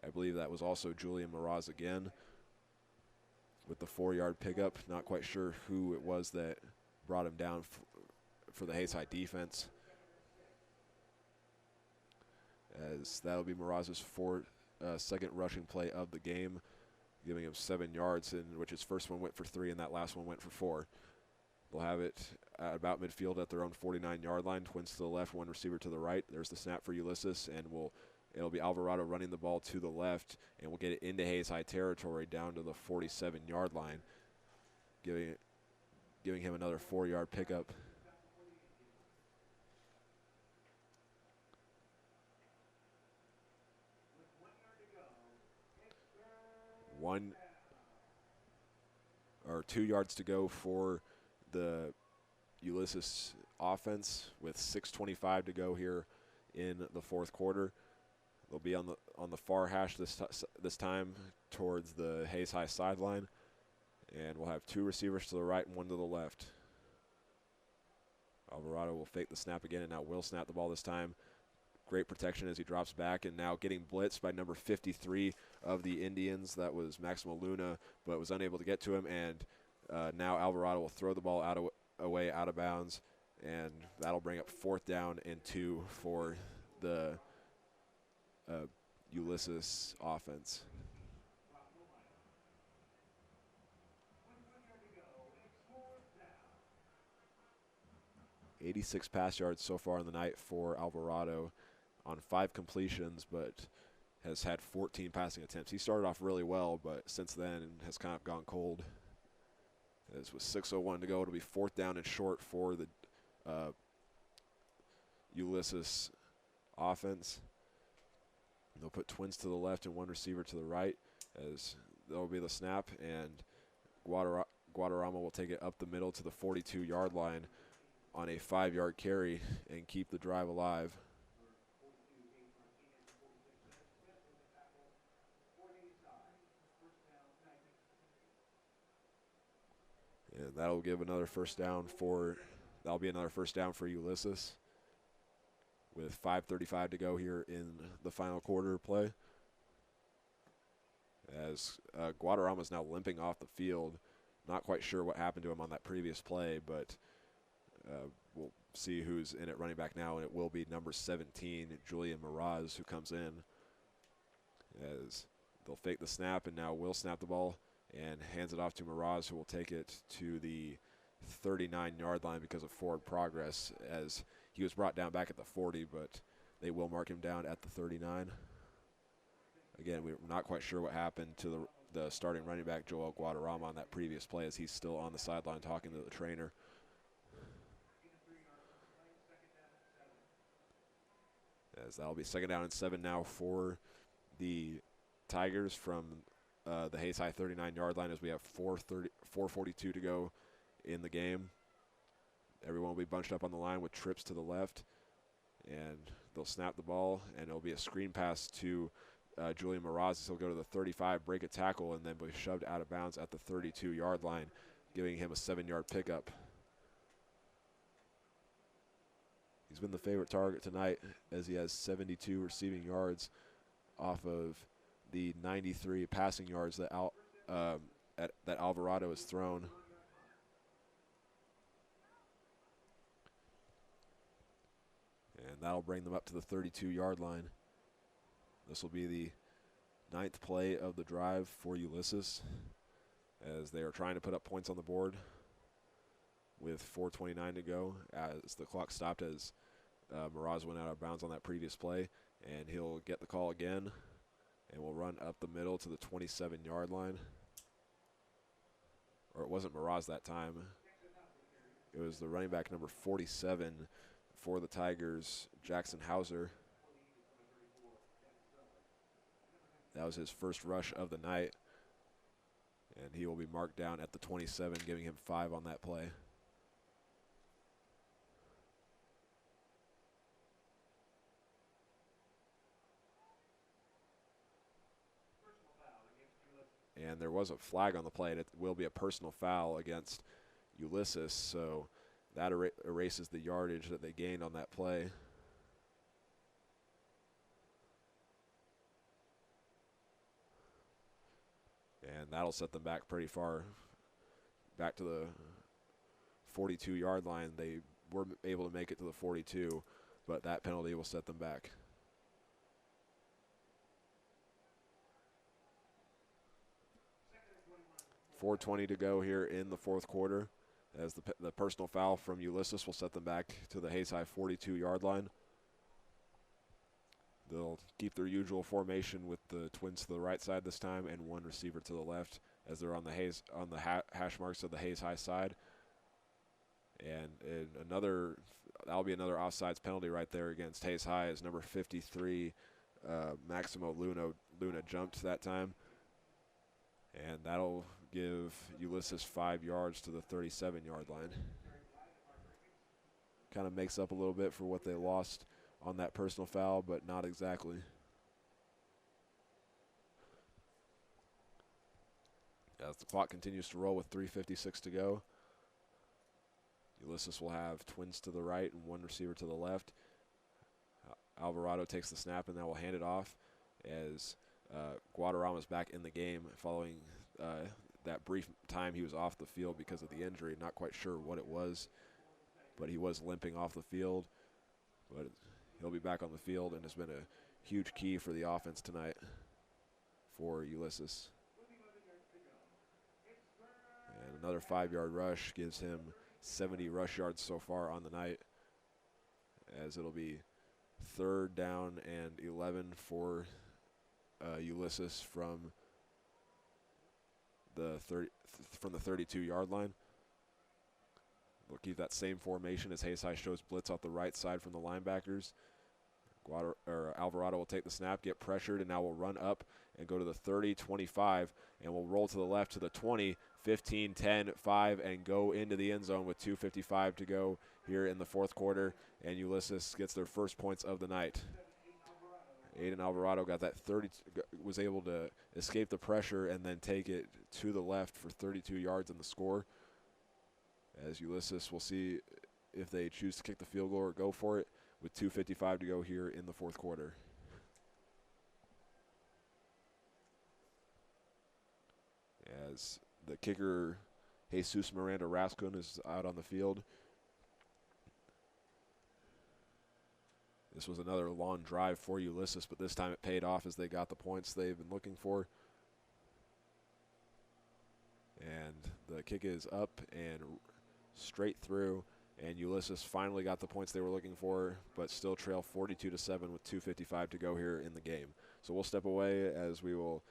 I believe that was also Julian Miraz again with the 4-yard pickup. Not quite sure who it was that brought him down for the Hayes High defense, as that'll be Miraz's second rushing play of the game, giving him 7 yards, in which his first one went for 3 and that last one went for 4. They'll have it at about midfield at their own 49-yard line, twins to the left, one receiver to the right. There's the snap for Ulysses, and it'll be Alvarado running the ball to the left, and we'll get it into Hayes High territory down to the 47-yard line, giving him another 4-yard pickup. One or 2 yards to go for the Ulysses offense with 6:25 to go here in the fourth quarter. They'll be on the far hash this time towards the Hayes High sideline, and we'll have 2 receivers to the right and 1 to the left. Alvarado will fake the snap again, and now will snap the ball this time. Great protection as he drops back, and now getting blitzed by number 53 of the Indians. That was Maximo Luna, but was unable to get to him, and now Alvarado will throw the ball away out of bounds, and that'll bring up 4th down and 2 for the Ulysses offense. .86 pass yards so far in the night for Alvarado on 5 completions, but has had 14 passing attempts. He started off really well, but since then has kind of gone cold. As with 6:01 to go, it'll be 4th down and short for the Ulysses offense. They'll put twins to the left and one receiver to the right, as there will be the snap, and Guadarrama will take it up the middle to the 42-yard line on a 5-yard carry and keep the drive alive. And that'll give another first down for, that'll be another first down for Ulysses with 5:35 to go here in the final quarter of play. As Guadarrama is now limping off the field. Not quite sure what happened to him on that previous play, but we'll see who's in at running back now, and it will be number 17, Julian Miraz, who comes in. As they'll fake the snap, and now will snap the ball and hands it off to Miraz, who will take it to the 39-yard line because of forward progress, as he was brought down back at the 40, but they will mark him down at the 39. Again, we're not quite sure what happened to the starting running back, Joel Guadarrama, on that previous play, as he's still on the sideline talking to the trainer. As that'll be 2nd down and 7 now for the Tigers from the Hayes High 39-yard line, as we have 4:42 to go in the game. Everyone will be bunched up on the line with trips to the left, and they'll snap the ball, and it'll be a screen pass to Julian Miraz. He'll go to the 35, break a tackle, and then be shoved out of bounds at the 32-yard line, giving him a 7-yard pickup. He's been the favorite target tonight, as he has 72 receiving yards off of the 93 passing yards that that Alvarado has thrown. And that'll bring them up to the 32-yard line. This will be the 9th play of the drive for Ulysses, as they are trying to put up points on the board with 4:29 to go, as the clock stopped, as Miraz went out of bounds on that previous play, and he'll get the call again, and will run up the middle to the 27-yard line. Or it wasn't Miraz that time. It was the running back number 47 for the Tigers, Jackson Hauser. That was his first rush of the night, and he will be marked down at the 27, giving him 5 on that play. And there was a flag on the play, and it will be a personal foul against Ulysses, so that erases the yardage that they gained on that play. And that'll set them back pretty far, back to the 42-yard line. They were able to make it to the 42, but that penalty will set them back. .420 to go here in the 4th quarter, as the personal foul from Ulysses will set them back to the Hayes High 42-yard line. They'll keep their usual formation with the twins to the right side this time and one receiver to the left, as they're on the hash marks of the Hayes High side. And that'll be another offsides penalty right there against Hayes High, as number 53, Maximo Luna jumped that time. And that'll give Ulysses 5 yards to the 37-yard line. Kind of makes up a little bit for what they lost on that personal foul, but not exactly. As the clock continues to roll with 3:56 to go, Ulysses will have twins to the right and one receiver to the left. Alvarado takes the snap, and now will hand it off, as Guadarrama's back in the game following that brief time he was off the field because of the injury. Not quite sure what it was, but he was limping off the field. But he'll be back on the field, and has been a huge key for the offense tonight for Ulysses. And another 5-yard rush gives him 70 rush yards so far on the night, as it'll be 3rd down and 11 for Ulysses from the 32-yard line. They'll keep that same formation as Hayes High shows blitz off the right side from the linebackers. Alvarado will take the snap, get pressured, and now will run up and go to the 30, 25, and will roll to the left to the 20, 15, 10, 5, and go into the end zone with 2:55 to go here in the fourth quarter, and Ulysses gets their first points of the night. Aiden Alvarado got that 30, was able to escape the pressure and then take it to the left for 32 yards in the score. As Ulysses, will see if they choose to kick the field goal or go for it with 2:55 to go here in the fourth quarter. As the kicker, Jesus Miranda Rascon, is out on the field. This was another long drive for Ulysses, but this time it paid off as they got the points they've been looking for. And the kick is up and straight through, and Ulysses finally got the points they were looking for, but still trail 42-7 with 2:55 to go here in the game. So we'll step away as we will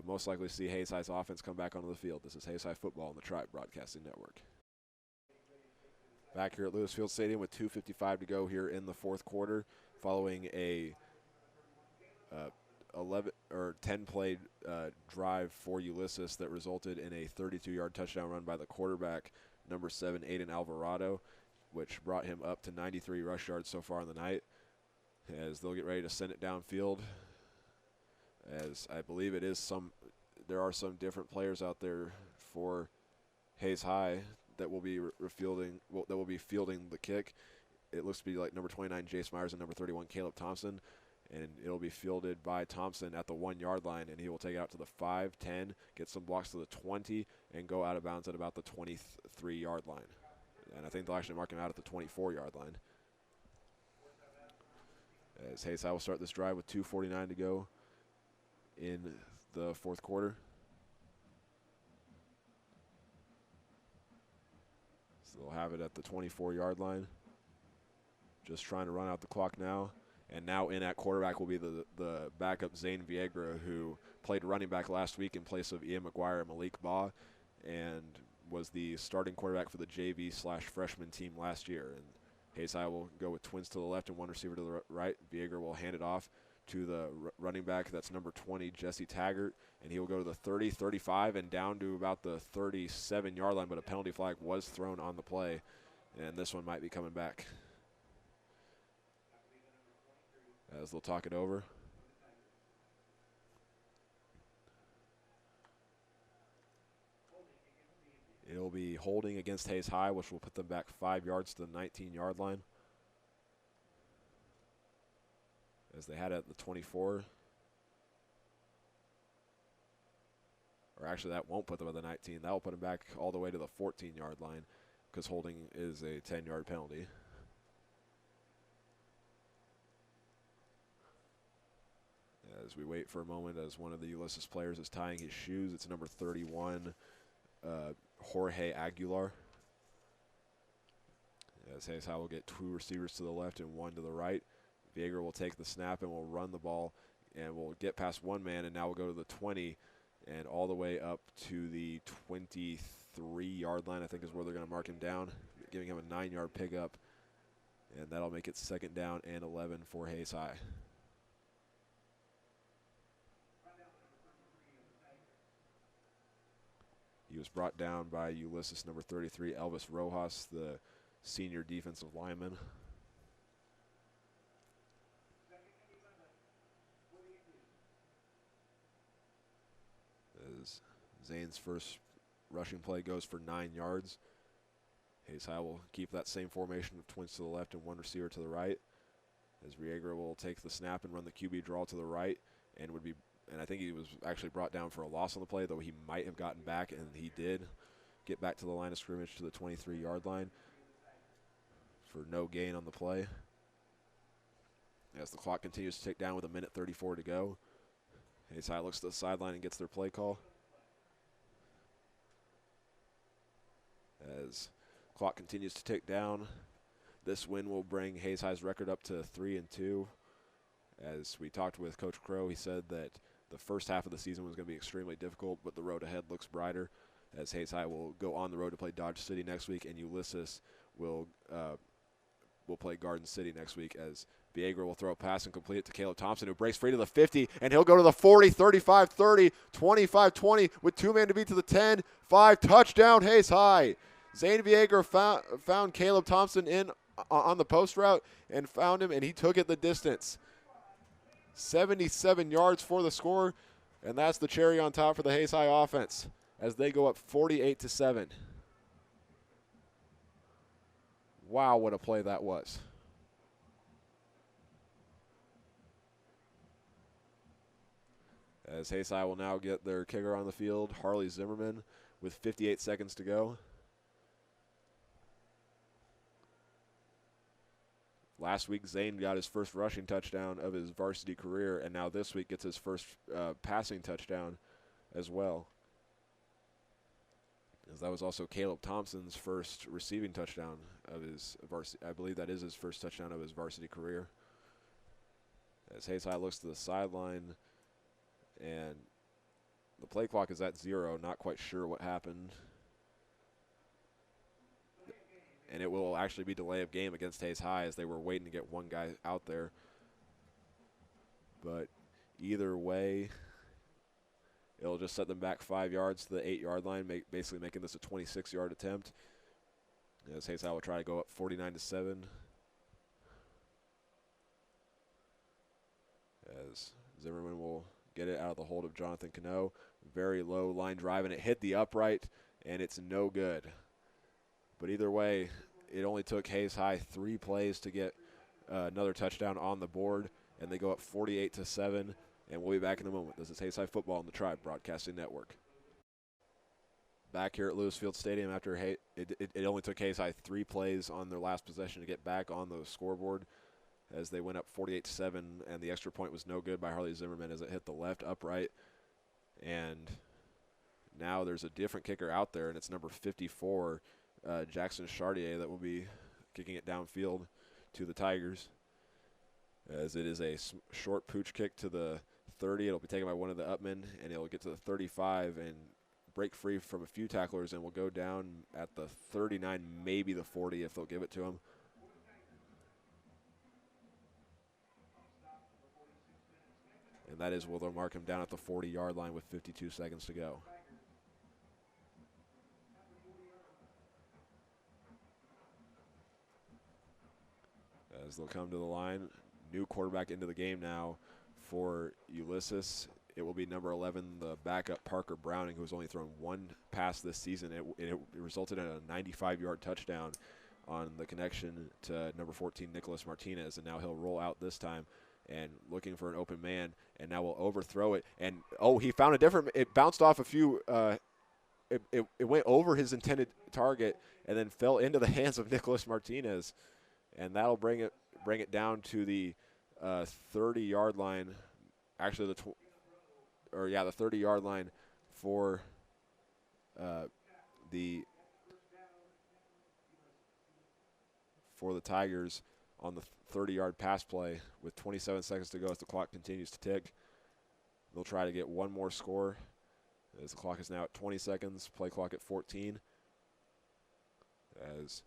most likely see Hayes High's offense come back onto the field. This is Hayes High Football on the Tribe Broadcasting Network. Back here at Lewis Field Stadium with 2:55 to go here in the fourth quarter, following a 10-play drive for Ulysses that resulted in a 32-yard touchdown run by the quarterback, number 7, Aiden Alvarado, which brought him up to 93 rush yards so far in the night. As they'll get ready to send it downfield, as I believe there are some different players out there for Hayes High that will be fielding the kick. It looks to be like number 29, Jace Myers, and number 31, Caleb Thompson. And it'll be fielded by Thompson at the 1-yard line, and he will take it out to the 5, 10, get some blocks to the 20, and go out of bounds at about the 23-yard line. And I think they'll actually mark him out at the 24-yard line. As Hayes High will start this drive with 2:49 to go in the fourth quarter. So they'll have it at the 24-yard line. Just trying to run out the clock now. And now in at quarterback will be the backup Zane Viegra, who played running back last week in place of Ian McGuire and Malik Baugh, and was the starting quarterback for the JV/freshman team last year. And Hayes High will go with twins to the left and one receiver to the right. Viegra will hand it off to the running back. That's number 20, Jesse Taggart, and he will go to the 30, 35, and down to about the 37-yard line, but a penalty flag was thrown on the play, and this one might be coming back. As they'll talk it over. It'll be holding against Hayes High, which will put them back 5 yards to the 19-yard line. As they had it at the 24. Or actually, that won't put them at the 19. That will put them back all the way to the 14-yard line, because holding is a 10-yard penalty. As we wait for a moment, as one of the Ulysses players is tying his shoes, it's number 31, Jorge Aguilar. As Hayes High will get 2 receivers to the left and 1 to the right. Viegra will take the snap and will run the ball, and will get past one man, and now we'll go to the 20 and all the way up to the 23-yard line, I think is where they're going to mark him down, giving him a 9-yard pickup, and that'll make it 2nd down and 11 for Hayes High. He was brought down by Ulysses number 33, Elvis Rojas, the senior defensive lineman. As Zane's first rushing play goes for 9 yards. Hayes High will keep that same formation of twins to the left and 1 receiver to the right. As Viegra will take the snap and run the QB draw to the right, and I think he was actually brought down for a loss on the play, though he might have gotten back, and he did get back to the line of scrimmage to the 23-yard line for no gain on the play. As the clock continues to tick down with 1:34 to go, Hayes High looks to the sideline and gets their play call. As clock continues to tick down, this win will bring Hayes High's record up to 3-2. As we talked with Coach Crow, he said that the first half of the season was going to be extremely difficult, but the road ahead looks brighter. as Hayes High will go on the road to play Dodge City next week, and Ulysses will play Garden City next week, as Viegra will throw a pass and complete it to Caleb Thompson, who breaks free to the 50, and he'll go to the 40, 35, 30, 25, 20, with 2 men to beat to the 10, 5, touchdown Hayes High. Zane Viegra found Caleb Thompson in on the post route and found him, and he took it the distance. 77 yards for the score, and that's the cherry on top for the Hayes High offense as they go up 48-7. Wow, what a play that was. As Hayes High will now get their kicker on the field, Harley Zimmerman, with 58 seconds to go. Last week, Zane got his first rushing touchdown of his varsity career, and now this week gets his first passing touchdown as well. As that was also Caleb Thompson's first receiving touchdown of his varsity. I believe that is his first touchdown of his varsity career. As Hayes High looks to the sideline, and the play clock is at 0. Not quite sure what happened. And it will actually be delay of game against Hayes High, as they were waiting to get one guy out there. But either way, it'll just set them back 5 yards to the 8-yard line, basically making this a 26-yard attempt. As Hayes High will try to go up 49-7. As Zimmerman will get it out of the hold of Jonathan Cano. Very low line drive, and it hit the upright, and it's no good. But either way, it only took Hayes High 3 plays to get another touchdown on the board, and they go up 48-7. And we'll be back in a moment. This is Hayes High Football on the Tribe Broadcasting Network. Back here at Lewis Field Stadium after it only took Hayes High 3 plays on their last possession to get back on the scoreboard, as they went up 48-7, and the extra point was no good by Harley Zimmerman as it hit the left upright. And now there's a different kicker out there, and it's number 54, Jackson Chartier, that will be kicking it downfield to the Tigers, as it is a short pooch kick to the 30. It'll be taken by one of the upmen, and it'll get to the 35 and break free from a few tacklers, and will go down at the 39, maybe the 40 if they'll give it to him. And that is, will they'll mark him down at the 40-yard line with 52 seconds to go. As they'll come to the line, new quarterback into the game now for Ulysses. It will be number 11, the backup Parker Browning, who has only thrown 1 pass this season. It resulted in a 95-yard touchdown on the connection to number 14, Nicholas Martinez, and now he'll roll out this time and looking for an open man, and now will overthrow it. And, oh, he found a different – it bounced off a few it went over his intended target and then fell into the hands of Nicholas Martinez. And that'll bring it down to the 30-yard line. Actually, the 30-yard line for the Tigers on the 30-yard pass play with 27 seconds to go as the clock continues to tick. They'll try to get one more score as the clock is now at 20 seconds, play clock at 14. As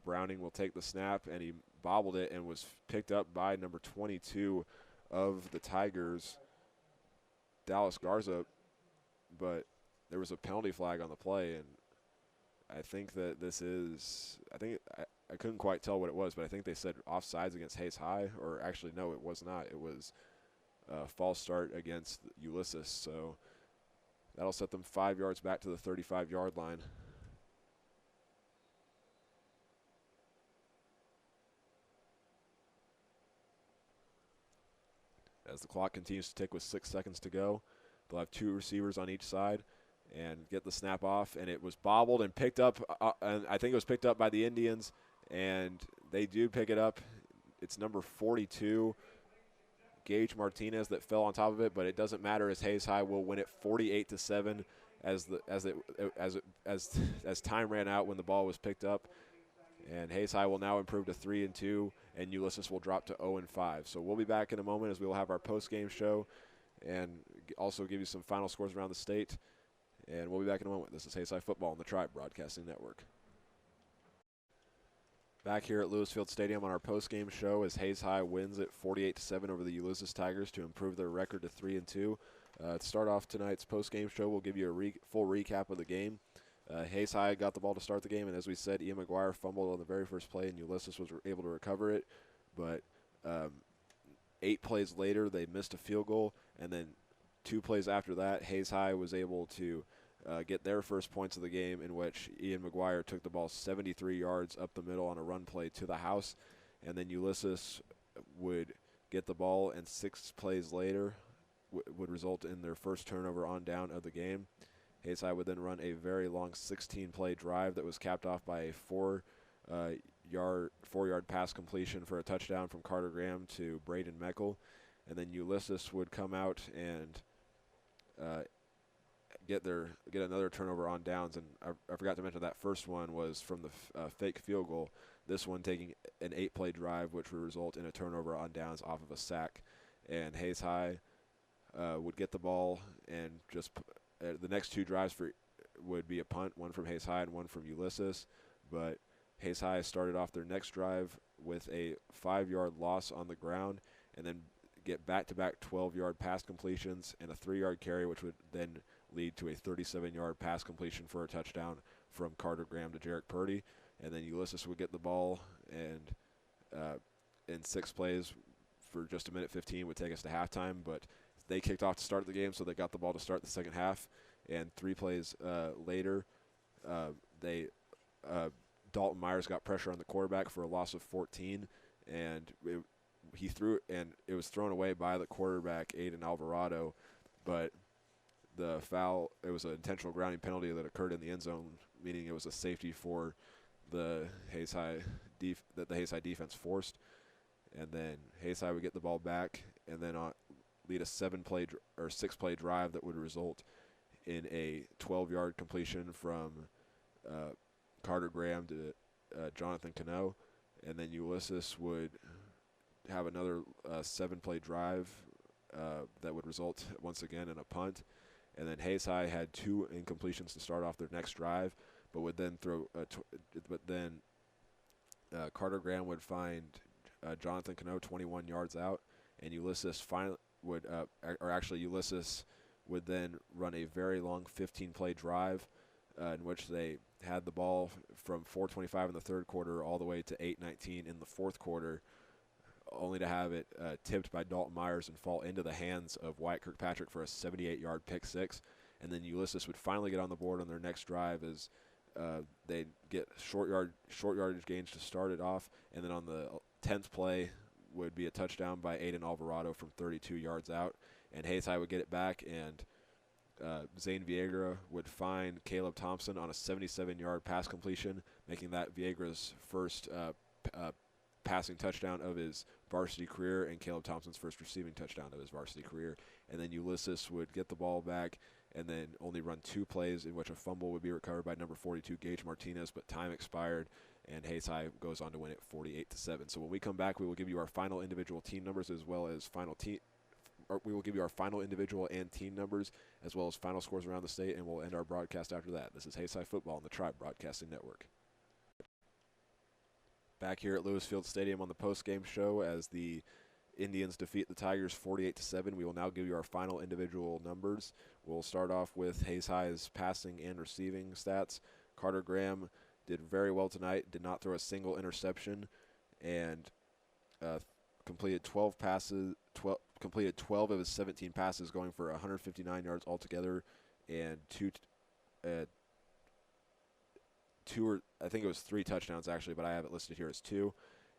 Browning will take the snap, and he bobbled it and was picked up by number 22 of the Tigers, Dallas Garza, but there was a penalty flag on the play, and I think that this is, I couldn't quite tell what it was, but I think they said offsides against Hayes High, or actually no, it was not. It was a false start against Ulysses, so that'll set them 5 yards back to the 35-yard line. As the clock continues to tick with 6 seconds to go, they'll have 2 receivers on each side and get the snap off. And it was bobbled and picked up, and I think it was picked up by the Indians, and they do pick it up. It's number 42, Gage Martinez, that fell on top of it, but it doesn't matter as Hayes High will win it 48-7 as time ran out when the ball was picked up. And Hayes High will now improve to 3-2, and Ulysses will drop to 0-5. So we'll be back in a moment as we will have our post-game show and also give you some final scores around the state. And we'll be back in a moment. This is Hayes High Football on the Tribe Broadcasting Network. Back here at Lewis Field Stadium on our post-game show as Hayes High wins it 48-7 over the Ulysses Tigers to improve their record to 3-2. To start off tonight's post-game show, we'll give you a full recap of the game. Hayes High got the ball to start the game, and as we said, Ian McGuire fumbled on the very first play, and Ulysses was able to recover it. But 8 plays later, they missed a field goal, and then 2 plays after that, Hayes High was able to get their first points of the game, in which Ian McGuire took the ball 73 yards up the middle on a run play to the house, and then Ulysses would get the ball, and 6 plays later would result in their first turnover on down of the game. Hayes High would then run a very long 16-play drive that was capped off by a 4-yard pass completion for a touchdown from Carter Graham to Braden Meckel, and then Ulysses would come out and get another turnover on downs, and I forgot to mention that first one was from the fake field goal. This one taking an 8-play drive, which would result in a turnover on downs off of a sack, and Hayes High would get the ball, and just the next 2 drives would be a punt, one from Hayes High and one from Ulysses, but Hayes High started off their next drive with a 5-yard loss on the ground, and then get back-to-back 12-yard pass completions and a 3-yard carry, which would then lead to a 37-yard pass completion for a touchdown from Carter Graham to Jarek Purdy. And then Ulysses would get the ball, and in 6 plays for just a minute 15 would take us to halftime, but they kicked off to start the game, so they got the ball to start the second half. And 3 plays later, Dalton Myers got pressure on the quarterback for a loss of 14, and he threw it, and it was thrown away by the quarterback, Aiden Alvarado, but the foul, it was an intentional grounding penalty that occurred in the end zone, meaning it was a safety for the Hayes High that the Hayes High defense forced. And then Hayes High would get the ball back and then lead a 6-play drive that would result in a 12-yard completion from Carter Graham to Jonathan Cano. And then Ulysses would have another 7-play drive that would result once again in a punt. And then Hayes High had 2 incompletions to start off their next drive, but would then Carter Graham would find Jonathan Cano 21 yards out, and Ulysses Ulysses would then run a very long 15-play drive in which they had the ball from 4:25 in the third quarter all the way to 8:19 in the fourth quarter, only to have it tipped by Dalton Myers and fall into the hands of Wyatt Kirkpatrick for a 78-yard pick six. And then Ulysses would finally get on the board on their next drive as they'd get short yardage gains to start it off. And then on the 10th play would be a touchdown by Aiden Alvarado from 32 yards out. And Hayes High would get it back, and Zane Viegra would find Caleb Thompson on a 77-yard pass completion, making that Viegra's first passing touchdown of his varsity career and Caleb Thompson's first receiving touchdown of his varsity career. And then Ulysses would get the ball back and then only run 2 plays in which a fumble would be recovered by number 42, Gage Martinez, but time expired, and Hayes High goes on to win it 48-7. So when we come back, we will give you our final individual team numbers as well as we will give you our final individual and team numbers as well as final scores around the state, and we'll end our broadcast after that. This is Hayes High Football on the Tribe Broadcasting Network. Back here at Lewis Field Stadium on the post-game show as the Indians defeat the Tigers 48-7. We will now give you our final individual numbers. We'll start off with Hayes High's passing and receiving stats. Carter Graham did very well tonight, did not throw a single interception, and completed 12 of his 17 passes, going for 159 yards altogether, and I think it was 3 touchdowns actually, but I have it listed here as 2.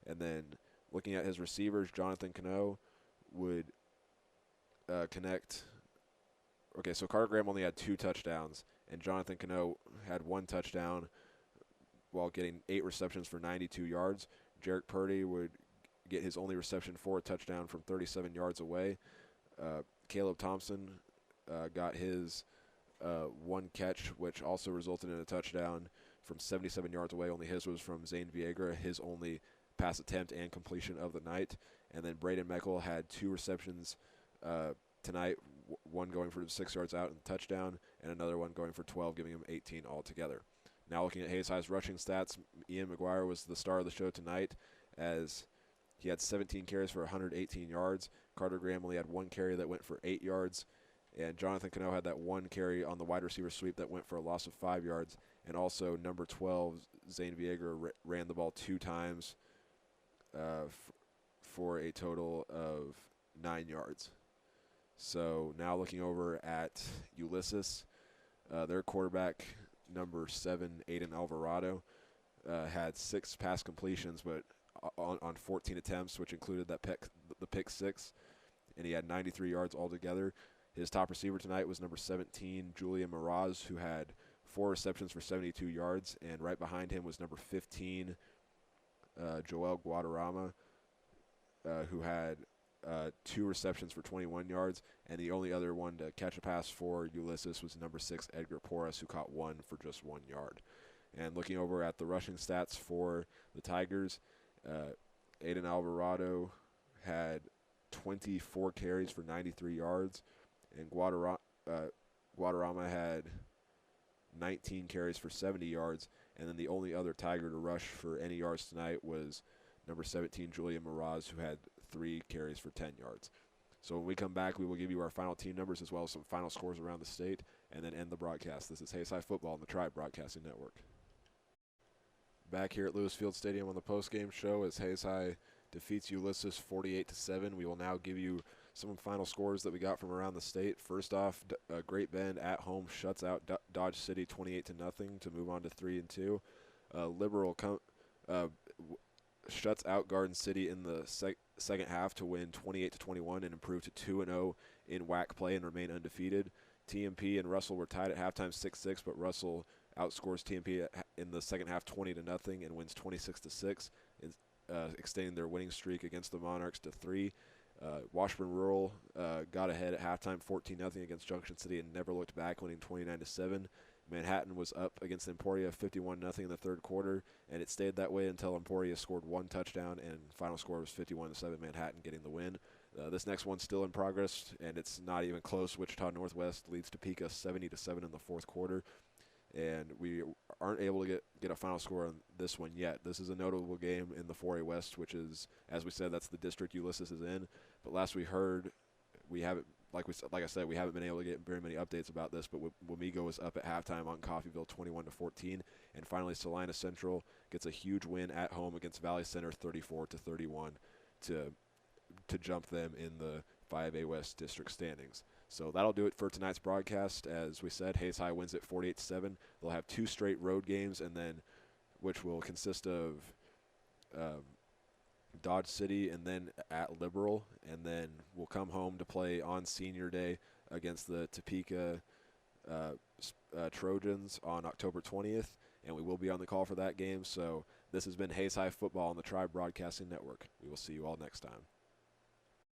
And then looking at his receivers, Jonathan Cano would connect. Okay, so Carter Graham only had 2 touchdowns, and Jonathan Cano had 1 touchdown while getting 8 receptions for 92 yards. Jarek Purdy would get his only reception for a touchdown from 37 yards away. Caleb Thompson got his 1 catch, which also resulted in a touchdown from 77 yards away. Only his was from Zane Viegra, his only pass attempt and completion of the night. And then Braden Meckel had 2 receptions tonight, 1 going for 6 yards out and touchdown, and another one going for 12, giving him 18 altogether. Now looking at Hayes High's rushing stats, Ian McGuire was the star of the show tonight as he had 17 carries for 118 yards. Carter Graham only had one carry that went for 8 yards. And Jonathan Cano had that one carry on the wide receiver sweep that went for a loss of 5 yards. And also number 12, Zane Vieira, ran the ball 2 times for a total of 9 yards. So now looking over at Ulysses, their quarterback, number 7, Aiden Alvarado, had 6 pass completions, but on 14 attempts, which included the pick 6, and he had 93 yards altogether. His top receiver tonight was number 17, Julian Miraz, who had 4 receptions for 72 yards, and right behind him was number 15, Joel Guadarrama, who had 2 receptions for 21 yards, and the only other one to catch a pass for Ulysses was number 6, Edgar Porras, who caught 1 for just 1 yard. And looking over at the rushing stats for the Tigers, Aiden Alvarado had 24 carries for 93 yards, and Guadarrama had 19 carries for 70 yards, and then the only other Tiger to rush for any yards tonight was number 17, Julian Miraz, who had 3 carries for 10 yards. So when we come back, we will give you our final team numbers as well as some final scores around the state, and then end the broadcast. This is Hayes High Football on the Tribe Broadcasting Network. Back here at Lewis Field Stadium on the postgame show as Hayes High defeats Ulysses 48-7. We will now give you some final scores that we got from around the state. First off, Great Bend at home shuts out Dodge City 28-0 to move on to 3-2. Liberal shuts out Garden City in the second half to win 28-21 and improve to 2-0 in WAC play and remain undefeated. TMP and Russell were tied at halftime 6-6, but Russell outscores TMP in the second half 20-0 and wins 26-6, extending their winning streak against the Monarchs to 3. Washburn Rural got ahead at halftime 14-0 against Junction City and never looked back, winning 29-7. Manhattan was up against Emporia 51-0 in the third quarter, and it stayed that way until Emporia scored 1 touchdown, and final score was 51-7, Manhattan getting the win. This next one's still in progress, and it's not even close. Wichita Northwest leads Topeka 70-7 in the fourth quarter, and we aren't able to get a final score on this one yet. This is a notable game in the 4A West, which is, as we said, that's the district Ulysses is in. But last we heard, we haven't, like I said, we haven't been able to get very many updates about this. But Wamego was up at halftime on Coffeyville 21-14, and finally Salina Central gets a huge win at home against Valley Center 34-31 to jump them in the 5A West district standings. So that'll do it for tonight's broadcast. As we said, Hayes High wins at 48-7. They'll have 2 straight road games, and then which will consist of Dodge City and then at Liberal, and then we'll come home to play on Senior Day against the Topeka Trojans on October 20th, and we will be on the call for that game. So this has been Hayes High Football on the Tribe Broadcasting Network. We will see you all next time.